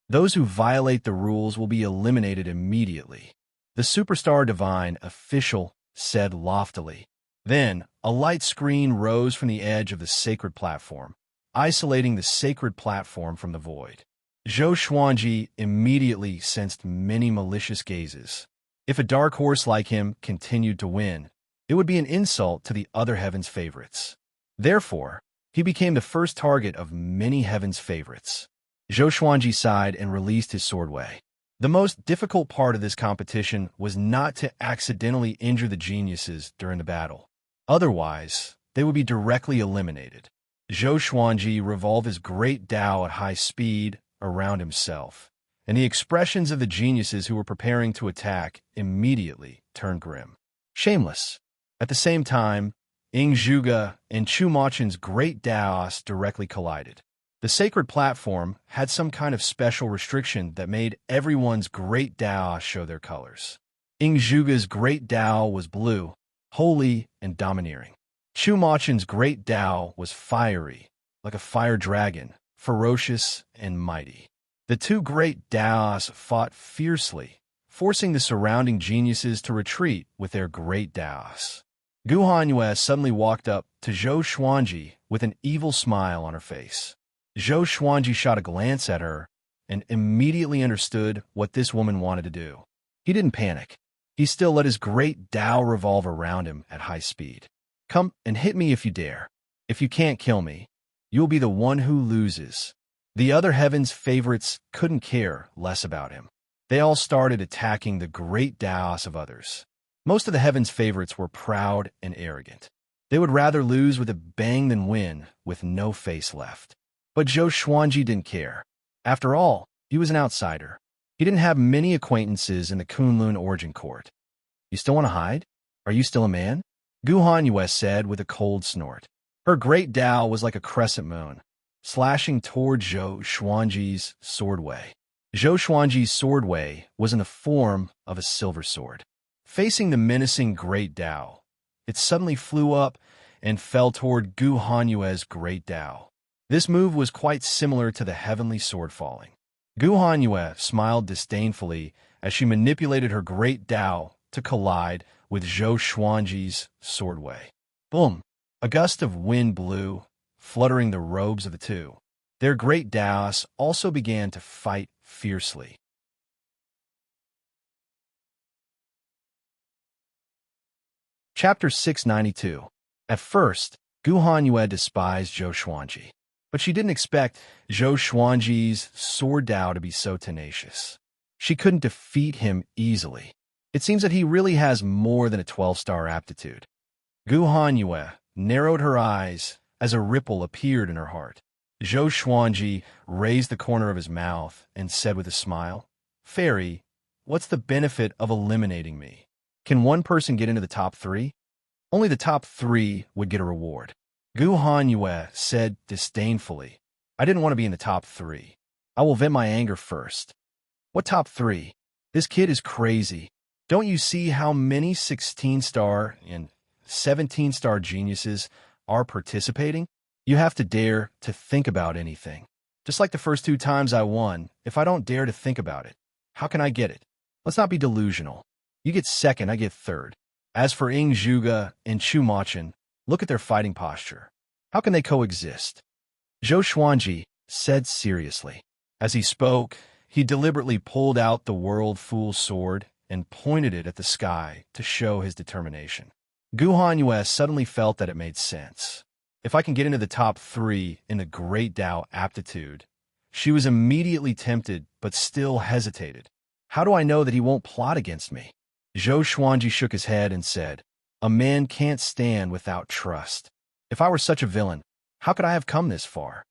Those who violate the rules will be eliminated immediately. The Superstar Divine Official said loftily. Then, a light screen rose from the edge of the sacred platform, isolating the sacred platform from the void. Zhou Xuanji immediately sensed many malicious gazes. If a dark horse like him continued to win, it would be an insult to the other Heaven's favorites. Therefore, he became the first target of many Heaven's favorites. Zhou Xuanji sighed and released his sword wei. The most difficult part of this competition was not to accidentally injure the geniuses during the battle. Otherwise, they would be directly eliminated. Zhou Xuanji revolved his great Tao at high speed around himself, and the expressions of the geniuses who were preparing to attack immediately turned grim. Shameless. At the same time, Ing Zhuge and Chu Machin's great Daos directly collided. The sacred platform had some kind of special restriction that made everyone's great Tao show their colors. Ing Zhuge's great Tao was blue, holy, and domineering. Chu Machin's great Tao was fiery, like a fire dragon, ferocious and mighty. The two great Daos fought fiercely, forcing the surrounding geniuses to retreat with their great Daos. Gu Hanyue suddenly walked up to Zhou Xuanji with an evil smile on her face. Zhou Xuanji shot a glance at her and immediately understood what this woman wanted to do. He didn't panic. He still let his great Dao revolve around him at high speed. Come and hit me if you dare. If you can't kill me, you'll be the one who loses. The other heaven's favorites couldn't care less about him. They all started attacking the great Daos of others. Most of the heaven's favorites were proud and arrogant. They would rather lose with a bang than win with no face left. But Zhou Xuanji didn't care. After all, he was an outsider. He didn't have many acquaintances in the Kunlun origin court. You still want to hide? Are you still a man? Gu Hanyue said with a cold snort. Her great Dao was like a crescent moon, slashing toward Zhou Xuanji's swordway. Zhou Xuanji's swordway was in the form of a silver sword. Facing the menacing great Dao, it suddenly flew up and fell toward Gu Hanyue's great Dao. This move was quite similar to the heavenly sword falling. Gu Hanyue smiled disdainfully as she manipulated her great Dao to collide with Zhou Xuanji's swordway. Boom! A gust of wind blew, fluttering the robes of the two. Their great Daos also began to fight fiercely. Chapter 692. At first, Gu Hanyue despised Zhou Xuanji, but she didn't expect Zhou Xuanji's sword Dao to be so tenacious. She couldn't defeat him easily. It seems that he really has more than a 12-star aptitude. Gu Hanyue narrowed her eyes as a ripple appeared in her heart. Zhou Xuanji raised the corner of his mouth and said with a smile, Fairy, what's the benefit of eliminating me? Can one person get into the top 3? Only the top 3 would get a reward. Gu Hanyue said disdainfully, I didn't want to be in the top 3. I will vent my anger first. What top 3? This kid is crazy. Don't you see how many 16-star and 17-star geniuses are participating? You have to dare to think about anything. Just like the first 2 times I won, if I don't dare to think about it, how can I get it? Let's not be delusional. You get second, I get third. As for Ing Zhuge and Chu Machin, look at their fighting posture. How can they coexist? Zhou Xuanji said seriously. As he spoke, he deliberately pulled out the World Fool's sword and pointed it at the sky to show his determination. Gu Hanyue suddenly felt that it made sense. If I can get into the top 3 in the Great Dao aptitude, she was immediately tempted but still hesitated. How do I know that he won't plot against me? Zhou Xuanji shook his head and said, A man can't stand without trust. If I were such a villain, how could I have come this far?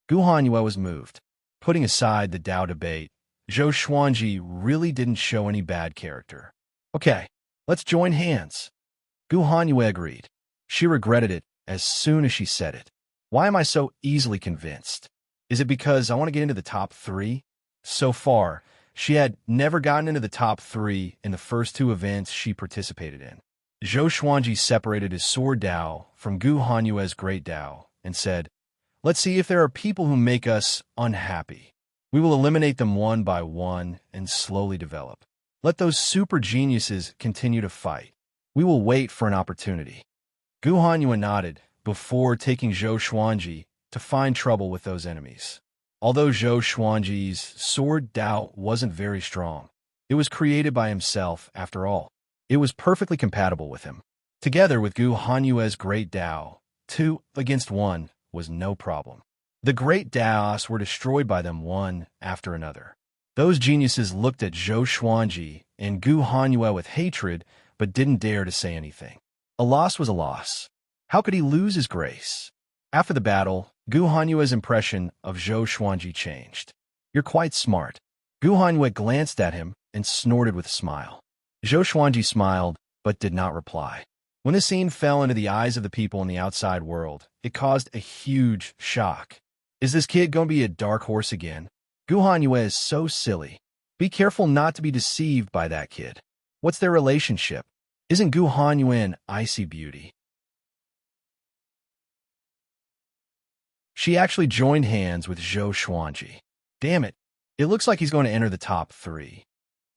Gu Hanyue was moved. Putting aside the Dao debate, Zhou Xuanji really didn't show any bad character. Okay, let's join hands. Gu Hanyue agreed. She regretted it as soon as she said it. Why am I so easily convinced? Is it because I want to get into the top 3? So far, she had never gotten into the top 3 in the first 2 events she participated in. Zhou Xuanji separated his sword Dao from Gu Hanyue's great Dao and said, Let's see if there are people who make us unhappy. We will eliminate them one by one and slowly develop. Let those super geniuses continue to fight. We will wait for an opportunity. Gu Hanyue nodded before taking Zhou Xuanji to find trouble with those enemies. Although Zhou Xuanji's sword Dao wasn't very strong, it was created by himself after all. It was perfectly compatible with him. Together with Gu Hanyue's great Dao, 2 against 1 was no problem. The great Daos were destroyed by them one after another. Those geniuses looked at Zhou Xuanji and Gu Hanyue with hatred but didn't dare to say anything. A loss was a loss. How could he lose his grace? After the battle, Gu Hanyue's impression of Zhou Xuanji changed. You're quite smart. Gu Hanyue glanced at him and snorted with a smile. Zhou Xuanji smiled, but did not reply. When the scene fell into the eyes of the people in the outside world, it caused a huge shock. Is this kid going to be a dark horse again? Gu Hanyue is so silly. Be careful not to be deceived by that kid. What's their relationship? Isn't Gu Hanyue an icy beauty? She actually joined hands with Zhou Xuanji. Damn it, It looks like he's going to enter the top 3.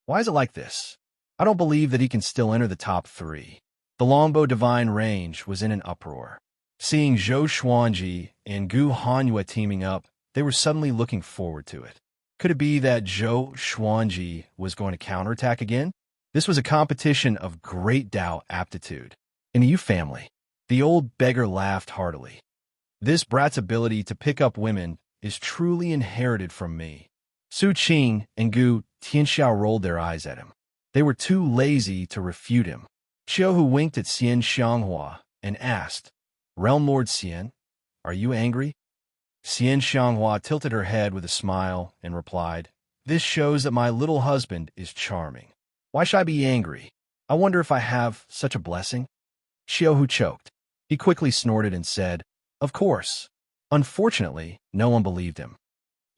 Why is it like this? I don't believe that he can still enter the top 3. The longbow divine range was in an uproar. Seeing Zhou Xuanji and Gu Hanyue teaming up, they were suddenly looking forward to it. Could it be that Zhou Xuanji was going to counterattack again? This was a competition of great Dao aptitude. In the Yu family, the old beggar laughed heartily. This brat's ability to pick up women is truly inherited from me. Su Qing and Gu Tianxiao rolled their eyes at him. They were too lazy to refute him. Xiaohu winked at Xian Xianghua and asked, Realm Lord Xian, are you angry? Xian Xianghua tilted her head with a smile and replied, This shows that my little husband is charming. Why should I be angry? I wonder if I have such a blessing? Xiaohu choked. He quickly snorted and said, Of course. Unfortunately, no one believed him.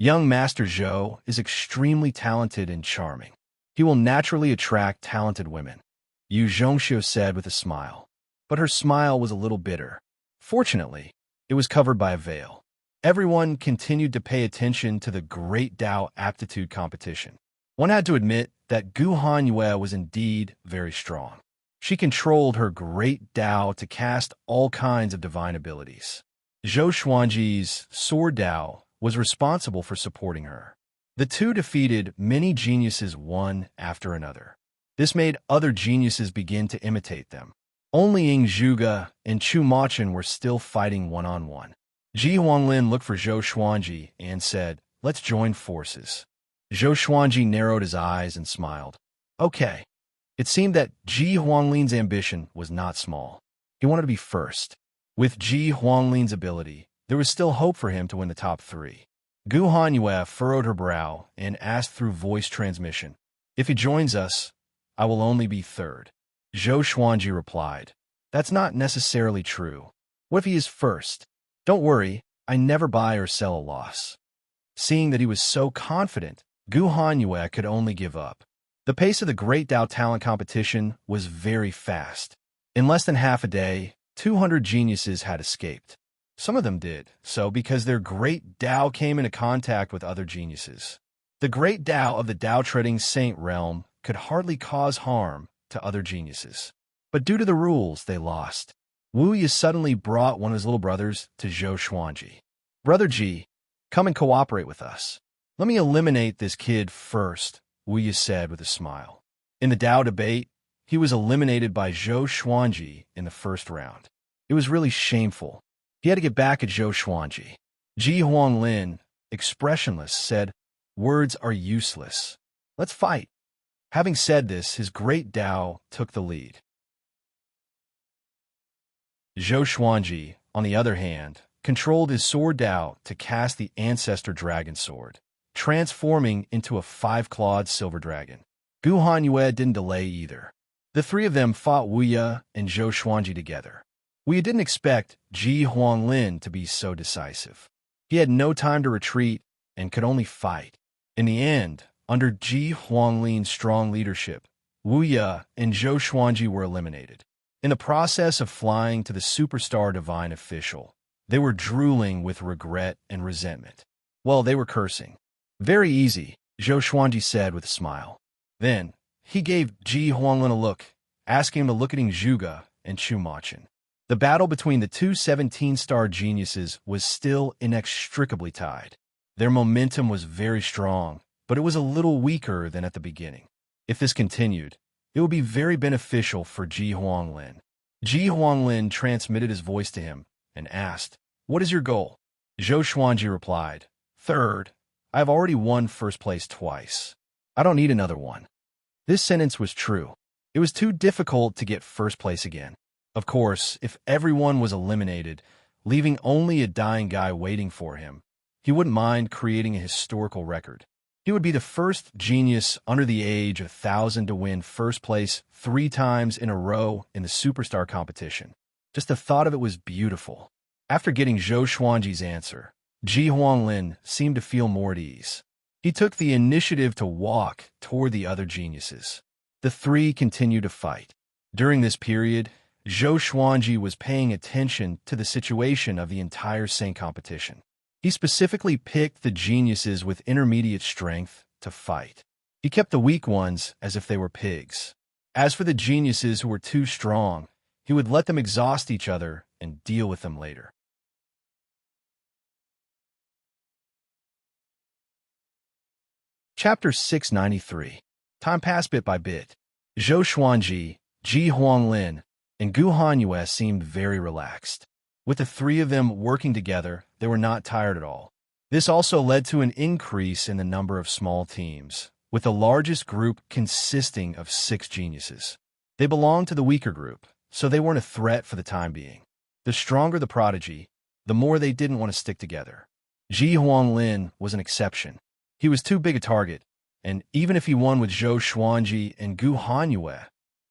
Young Master Zhou is extremely talented and charming. He will naturally attract talented women, Yu Zhongxiu said with a smile. But her smile was a little bitter. Fortunately, it was covered by a veil. Everyone continued to pay attention to the Great Dao Aptitude competition. One had to admit that Gu Hanyue was indeed very strong. She controlled her Great Dao to cast all kinds of divine abilities. Zhou Xuanji's Sword Dao was responsible for supporting her. The two defeated many geniuses one after another. This made other geniuses begin to imitate them. Only Ying Zhuge and Chu Machin were still fighting one-on-one. Ji Huanglin looked for Zhou Xuanji and said, Let's join forces. Zhou Xuanji narrowed his eyes and smiled. Okay. It seemed that Ji Huanglin's ambition was not small. He wanted to be first. With Ji Huanglin's ability, there was still hope for him to win the top 3. Gu Hanyue furrowed her brow and asked through voice transmission, If he joins us, I will only be third. Zhou Xuanji replied, That's not necessarily true. What if he is first? Don't worry, I never buy or sell a loss. Seeing that he was so confident, Gu Hanyue could only give up. The pace of the Great Dao Talent competition was very fast. In less than half a day, 200 geniuses had escaped. Some of them did so because their Great Dao came into contact with other geniuses. The Great Dao of the Dao-treading Saint realm could hardly cause harm to other geniuses. But due to the rules, they lost. Wu Yi suddenly brought one of his little brothers to Zhou Xuanji. Brother Ji, come and cooperate with us. Let me eliminate this kid first, Wu Yi said with a smile. In the Dao debate, he was eliminated by Zhou Xuanji in the first round. It was really shameful. He had to get back at Zhou Xuanji. Ji Huanglin, expressionless, said, Words are useless. Let's fight. Having said this, his Great Dao took the lead. Zhou Xuanji, on the other hand, controlled his Sword Dao to cast the Ancestor Dragon Sword, transforming into a 5-clawed silver dragon. Gu Hanyue didn't delay either. The three of them fought Wu Yi and Zhou Xuanji together. Wu Yi didn't expect Ji Huanglin to be so decisive. He had no time to retreat and could only fight. In the end, under Ji Huanglin's strong leadership, Wu Yi and Zhou Xuanji were eliminated. In the process of flying to the superstar divine official, they were drooling with regret and resentment. Well, they were cursing. Very easy, Zhou Xuanji said with a smile. Then, he gave Ji Huanglin a look, asking him to look at Ying Zhuge and Chu Machin. The battle between the two 17-star geniuses was still inextricably tied. Their momentum was very strong, but it was a little weaker than at the beginning. If this continued, it would be very beneficial for Ji Huanglin. Ji Huanglin transmitted his voice to him and asked, What is your goal? Zhou Xuanji replied, Third, I have already won first place twice. I don't need another one. This sentence was true. It was too difficult to get first place again. Of course, if everyone was eliminated, leaving only a dying guy waiting for him, he wouldn't mind creating a historical record. He would be the first genius under the age of 1,000 to win first place 3 times in a row in the superstar competition. Just the thought of it was beautiful. After getting Zhou Xuanji's answer, Ji Huanglin seemed to feel more at ease. He took the initiative to walk toward the other geniuses. The three continued to fight. During this period, Zhou Xuanji was paying attention to the situation of the entire Saint competition. He specifically picked the geniuses with intermediate strength to fight. He kept the weak ones as if they were pigs. As for the geniuses who were too strong, he would let them exhaust each other and deal with them later. Chapter 693. Time passed bit by bit. Zhou Xuanji, Ji Huanglin, and Gu Hanyue seemed very relaxed. With the three of them working together, they were not tired at all. This also led to an increase in the number of small teams, with the largest group consisting of 6 geniuses. They belonged to the weaker group, so they weren't a threat for the time being. The stronger the prodigy, the more they didn't want to stick together. Ji Huanglin was an exception. He was too big a target, and even if he won with Zhou Xuanji and Gu Hanyue,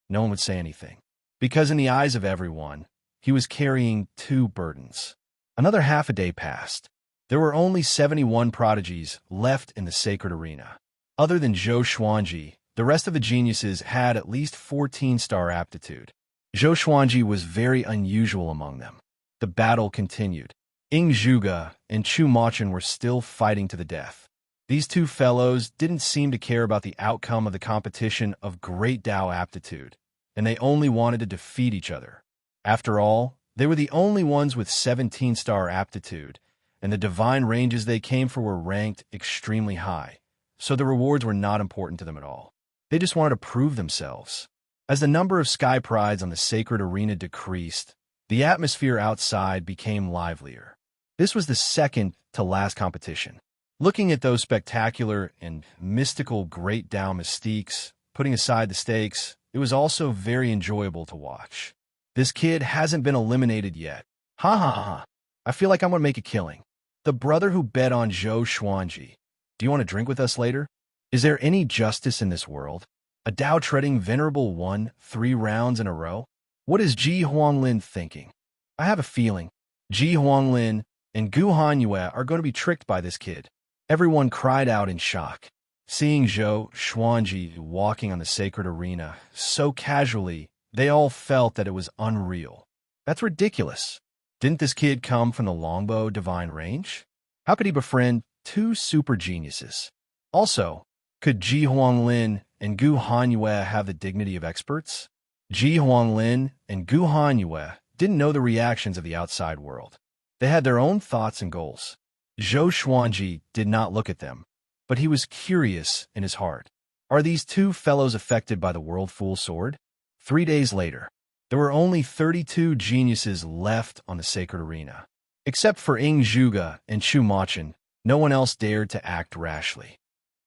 no one would say anything. Because in the eyes of everyone, he was carrying 2 burdens. Another half a day passed. There were only 71 prodigies left in the sacred arena. Other than Zhou Xuanji, the rest of the geniuses had at least 14-star aptitude. Zhou Xuanji was very unusual among them. The battle continued. Ying Zhuge and Chu Machin were still fighting to the death. These 2 fellows didn't seem to care about the outcome of the competition of great Dao aptitude, and they only wanted to defeat each other. After all, they were the only ones with 17-star aptitude, and the divine ranges they came for were ranked extremely high, so the rewards were not important to them at all. They just wanted to prove themselves. As the number of sky prides on the sacred arena decreased, the atmosphere outside became livelier. This was the second to last competition. Looking at those spectacular and mystical great Dao mystiques, putting aside the stakes, it was also very enjoyable to watch. This kid hasn't been eliminated yet. Ha ha ha. I feel like I'm going to make a killing. The brother who bet on Zhou Xuanji. Do you want to drink with us later? Is there any justice in this world? A Dao treading venerable won 3 rounds in a row? What is Ji Huanglin thinking? I have a feeling Ji Huanglin and Gu Hanyue are going to be tricked by this kid. Everyone cried out in shock. Seeing Zhou Xuanji walking on the sacred arena so casually, they all felt that it was unreal. That's ridiculous. Didn't this kid come from the longbow divine range? How could he befriend 2 super geniuses? Also, could Ji Huanglin and Gu Hanyue have the dignity of experts? Ji Huanglin and Gu Hanyue didn't know the reactions of the outside world. They had their own thoughts and goals. Zhou Xuanji did not look at them, but he was curious in his heart. Are these 2 fellows affected by the World Fool Sword? 3 days later, there were only 32 geniuses left on the sacred arena. Except for Ying Zhuge and Chu Machin, no one else dared to act rashly.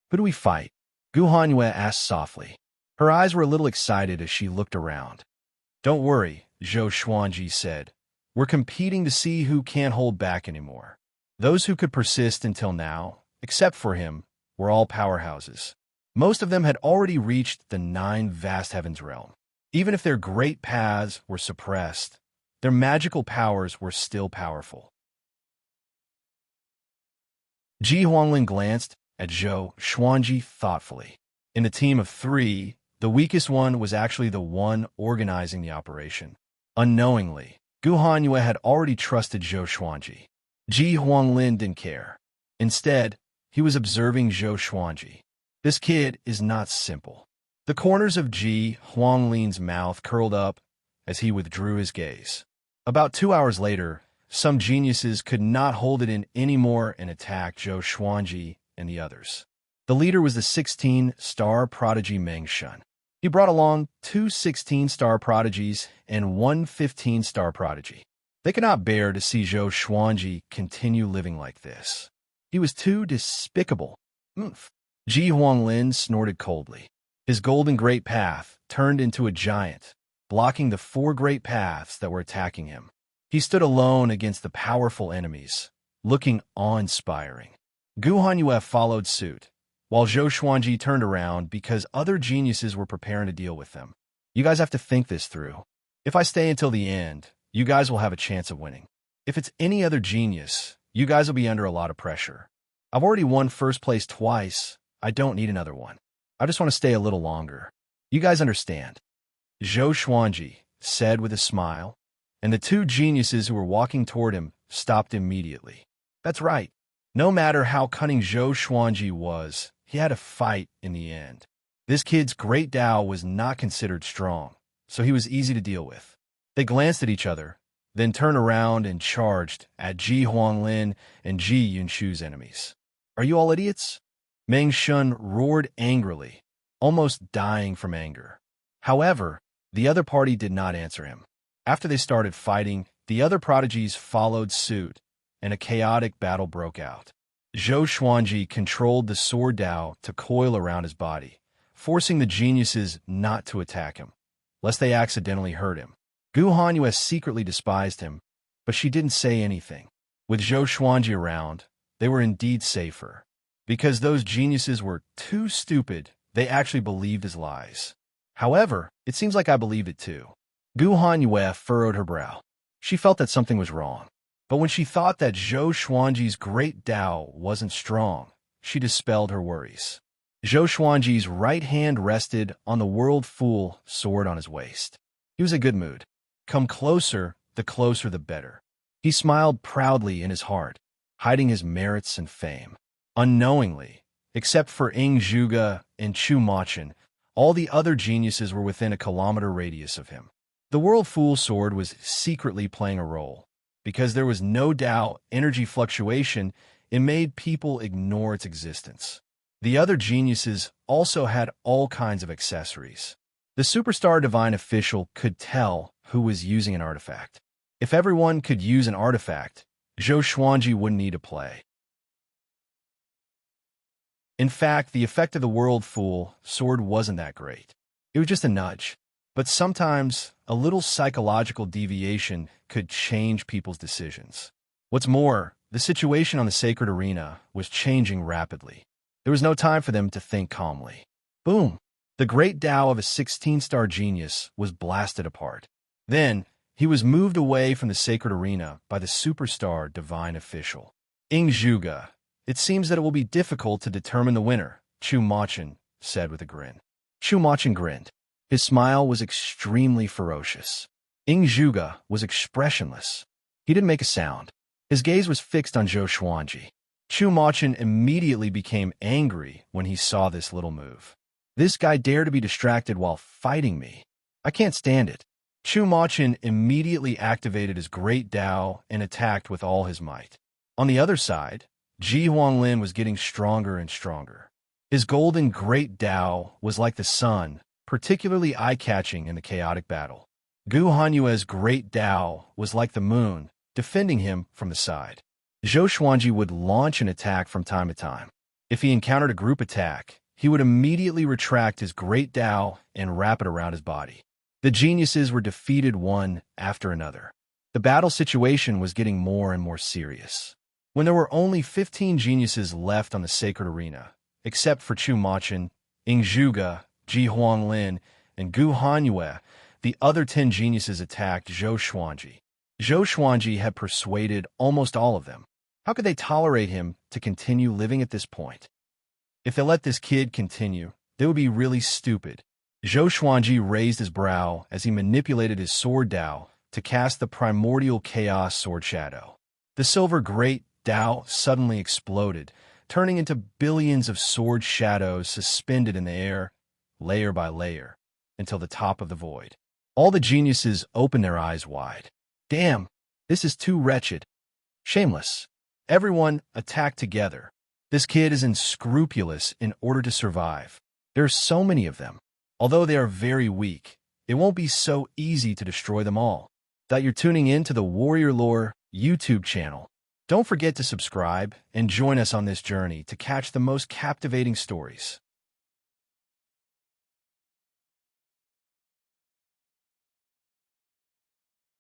Who do we fight? Gu Hanyue asked softly. Her eyes were a little excited as she looked around. Don't worry, Zhou Xuanji said. We're competing to see who can't hold back anymore. Those who could persist until now, except for him, were all powerhouses. Most of them had already reached the 9 vast heavens realm. Even if their great paths were suppressed, their magical powers were still powerful. Ji Huanglin glanced at Zhou Xuanji thoughtfully. In the team of 3, the weakest one was actually the one organizing the operation. Unknowingly, Gu Hanyue had already trusted Zhou Xuanji. Ji Huanglin didn't care. Instead, he was observing Zhou Xuanji. This kid is not simple. The corners of Ji Huanglin's mouth curled up as he withdrew his gaze. About 2 hours later, some geniuses could not hold it in anymore and attacked Zhou Xuanji and the others. The leader was the 16-star prodigy Meng Shun. He brought along 2 16-star prodigies and 1 15-star prodigy. They could not bear to see Zhou Xuanji continue living like this. He was too despicable. Ji Huanglin snorted coldly. His golden great path turned into a giant, blocking the 4 great paths that were attacking him. He stood alone against the powerful enemies, looking awe-inspiring. Gu Hanyue followed suit, while Zhou Xuanji turned around because other geniuses were preparing to deal with them. You guys have to think this through. If I stay until the end, you guys will have a chance of winning. If it's any other genius, you guys will be under a lot of pressure. I've already won first place twice. I don't need another one. I just want to stay a little longer. You guys understand. Zhou Xuanji said with a smile, and the 2 geniuses who were walking toward him stopped immediately. That's right. No matter how cunning Zhou Xuanji was, he had a fight in the end. This kid's great Tao was not considered strong, so he was easy to deal with. They glanced at each other, then turned around and charged at Ji Huanglin and Ji Yunshu's enemies. "Are you all idiots?" Meng Shun roared angrily, almost dying from anger. However, the other party did not answer him. After they started fighting, the other prodigies followed suit, and a chaotic battle broke out. Zhou Xuanji controlled the sword Dao to coil around his body, forcing the geniuses not to attack him, lest they accidentally hurt him. Gu Hanyue secretly despised him, but she didn't say anything. With Zhou Xuanji around, they were indeed safer. Because those geniuses were too stupid, they actually believed his lies. However, it seems like I believed it too. Gu Hanyue furrowed her brow. She felt that something was wrong. But when she thought that Zhou Xuanji's great Tao wasn't strong, she dispelled her worries. Zhou Xuanji's right hand rested on the World Fool sword on his waist. He was in a good mood. Come closer the better. He smiled proudly in his heart, hiding his merits and fame. Unknowingly, except for Ing Zhuge and Chu Machin, all the other geniuses were within a kilometer radius of him. The World Fool sword was secretly playing a role. Because there was no Tao energy fluctuation, it made people ignore its existence. The other geniuses also had all kinds of accessories. The superstar divine official could tell who was using an artifact. If everyone could use an artifact, Zhou Xuanji wouldn't need to play. In fact, the effect of the World Fool sword wasn't that great. It was just a nudge. But sometimes, a little psychological deviation could change people's decisions. What's more, the situation on the sacred arena was changing rapidly. There was no time for them to think calmly. Boom! The great Tao of a 16-star genius was blasted apart. Then, he was moved away from the sacred arena by the superstar divine official. Ing Zhuge, it seems that it will be difficult to determine the winner, Chu Machin said with a grin. Chu Machin grinned. His smile was extremely ferocious. Ing Zhuge was expressionless. He didn't make a sound. His gaze was fixed on Zhou Xuanji. Chu Machin immediately became angry when he saw this little move. This guy dared to be distracted while fighting me. I can't stand it. Chu Machin immediately activated his great Tao and attacked with all his might. On the other side, Ji Huanglin was getting stronger and stronger. His golden great Tao was like the sun, particularly eye-catching in the chaotic battle. Gu Hanyue's great Tao was like the moon, defending him from the side. Zhou Xuanji would launch an attack from time to time. If he encountered a group attack, he would immediately retract his great Tao and wrap it around his body. The geniuses were defeated one after another. The battle situation was getting more and more serious. When there were only 15 geniuses left on the sacred arena, except for Chu Machin, Ing Zhuge, Ji Huanglin, and Gu Hanyue, the other 10 geniuses attacked Zhou Xuanji. Zhou Xuanji had persuaded almost all of them. How could they tolerate him to continue living at this point? If they let this kid continue, they would be really stupid. Zhou Xuanji raised his brow as he manipulated his sword Dao to cast the primordial chaos sword shadow. The silver great Dao suddenly exploded, turning into billions of sword shadows suspended in the air, layer by layer, until the top of the void. All the geniuses opened their eyes wide. Damn, this is too wretched. Shameless. Everyone attacked together. This kid is unscrupulous in order to survive. There are so many of them. Although they are very weak, it won't be so easy to destroy them all. That you're tuning in to the Warrior Lore YouTube channel. Don't forget to subscribe and join us on this journey to catch the most captivating stories.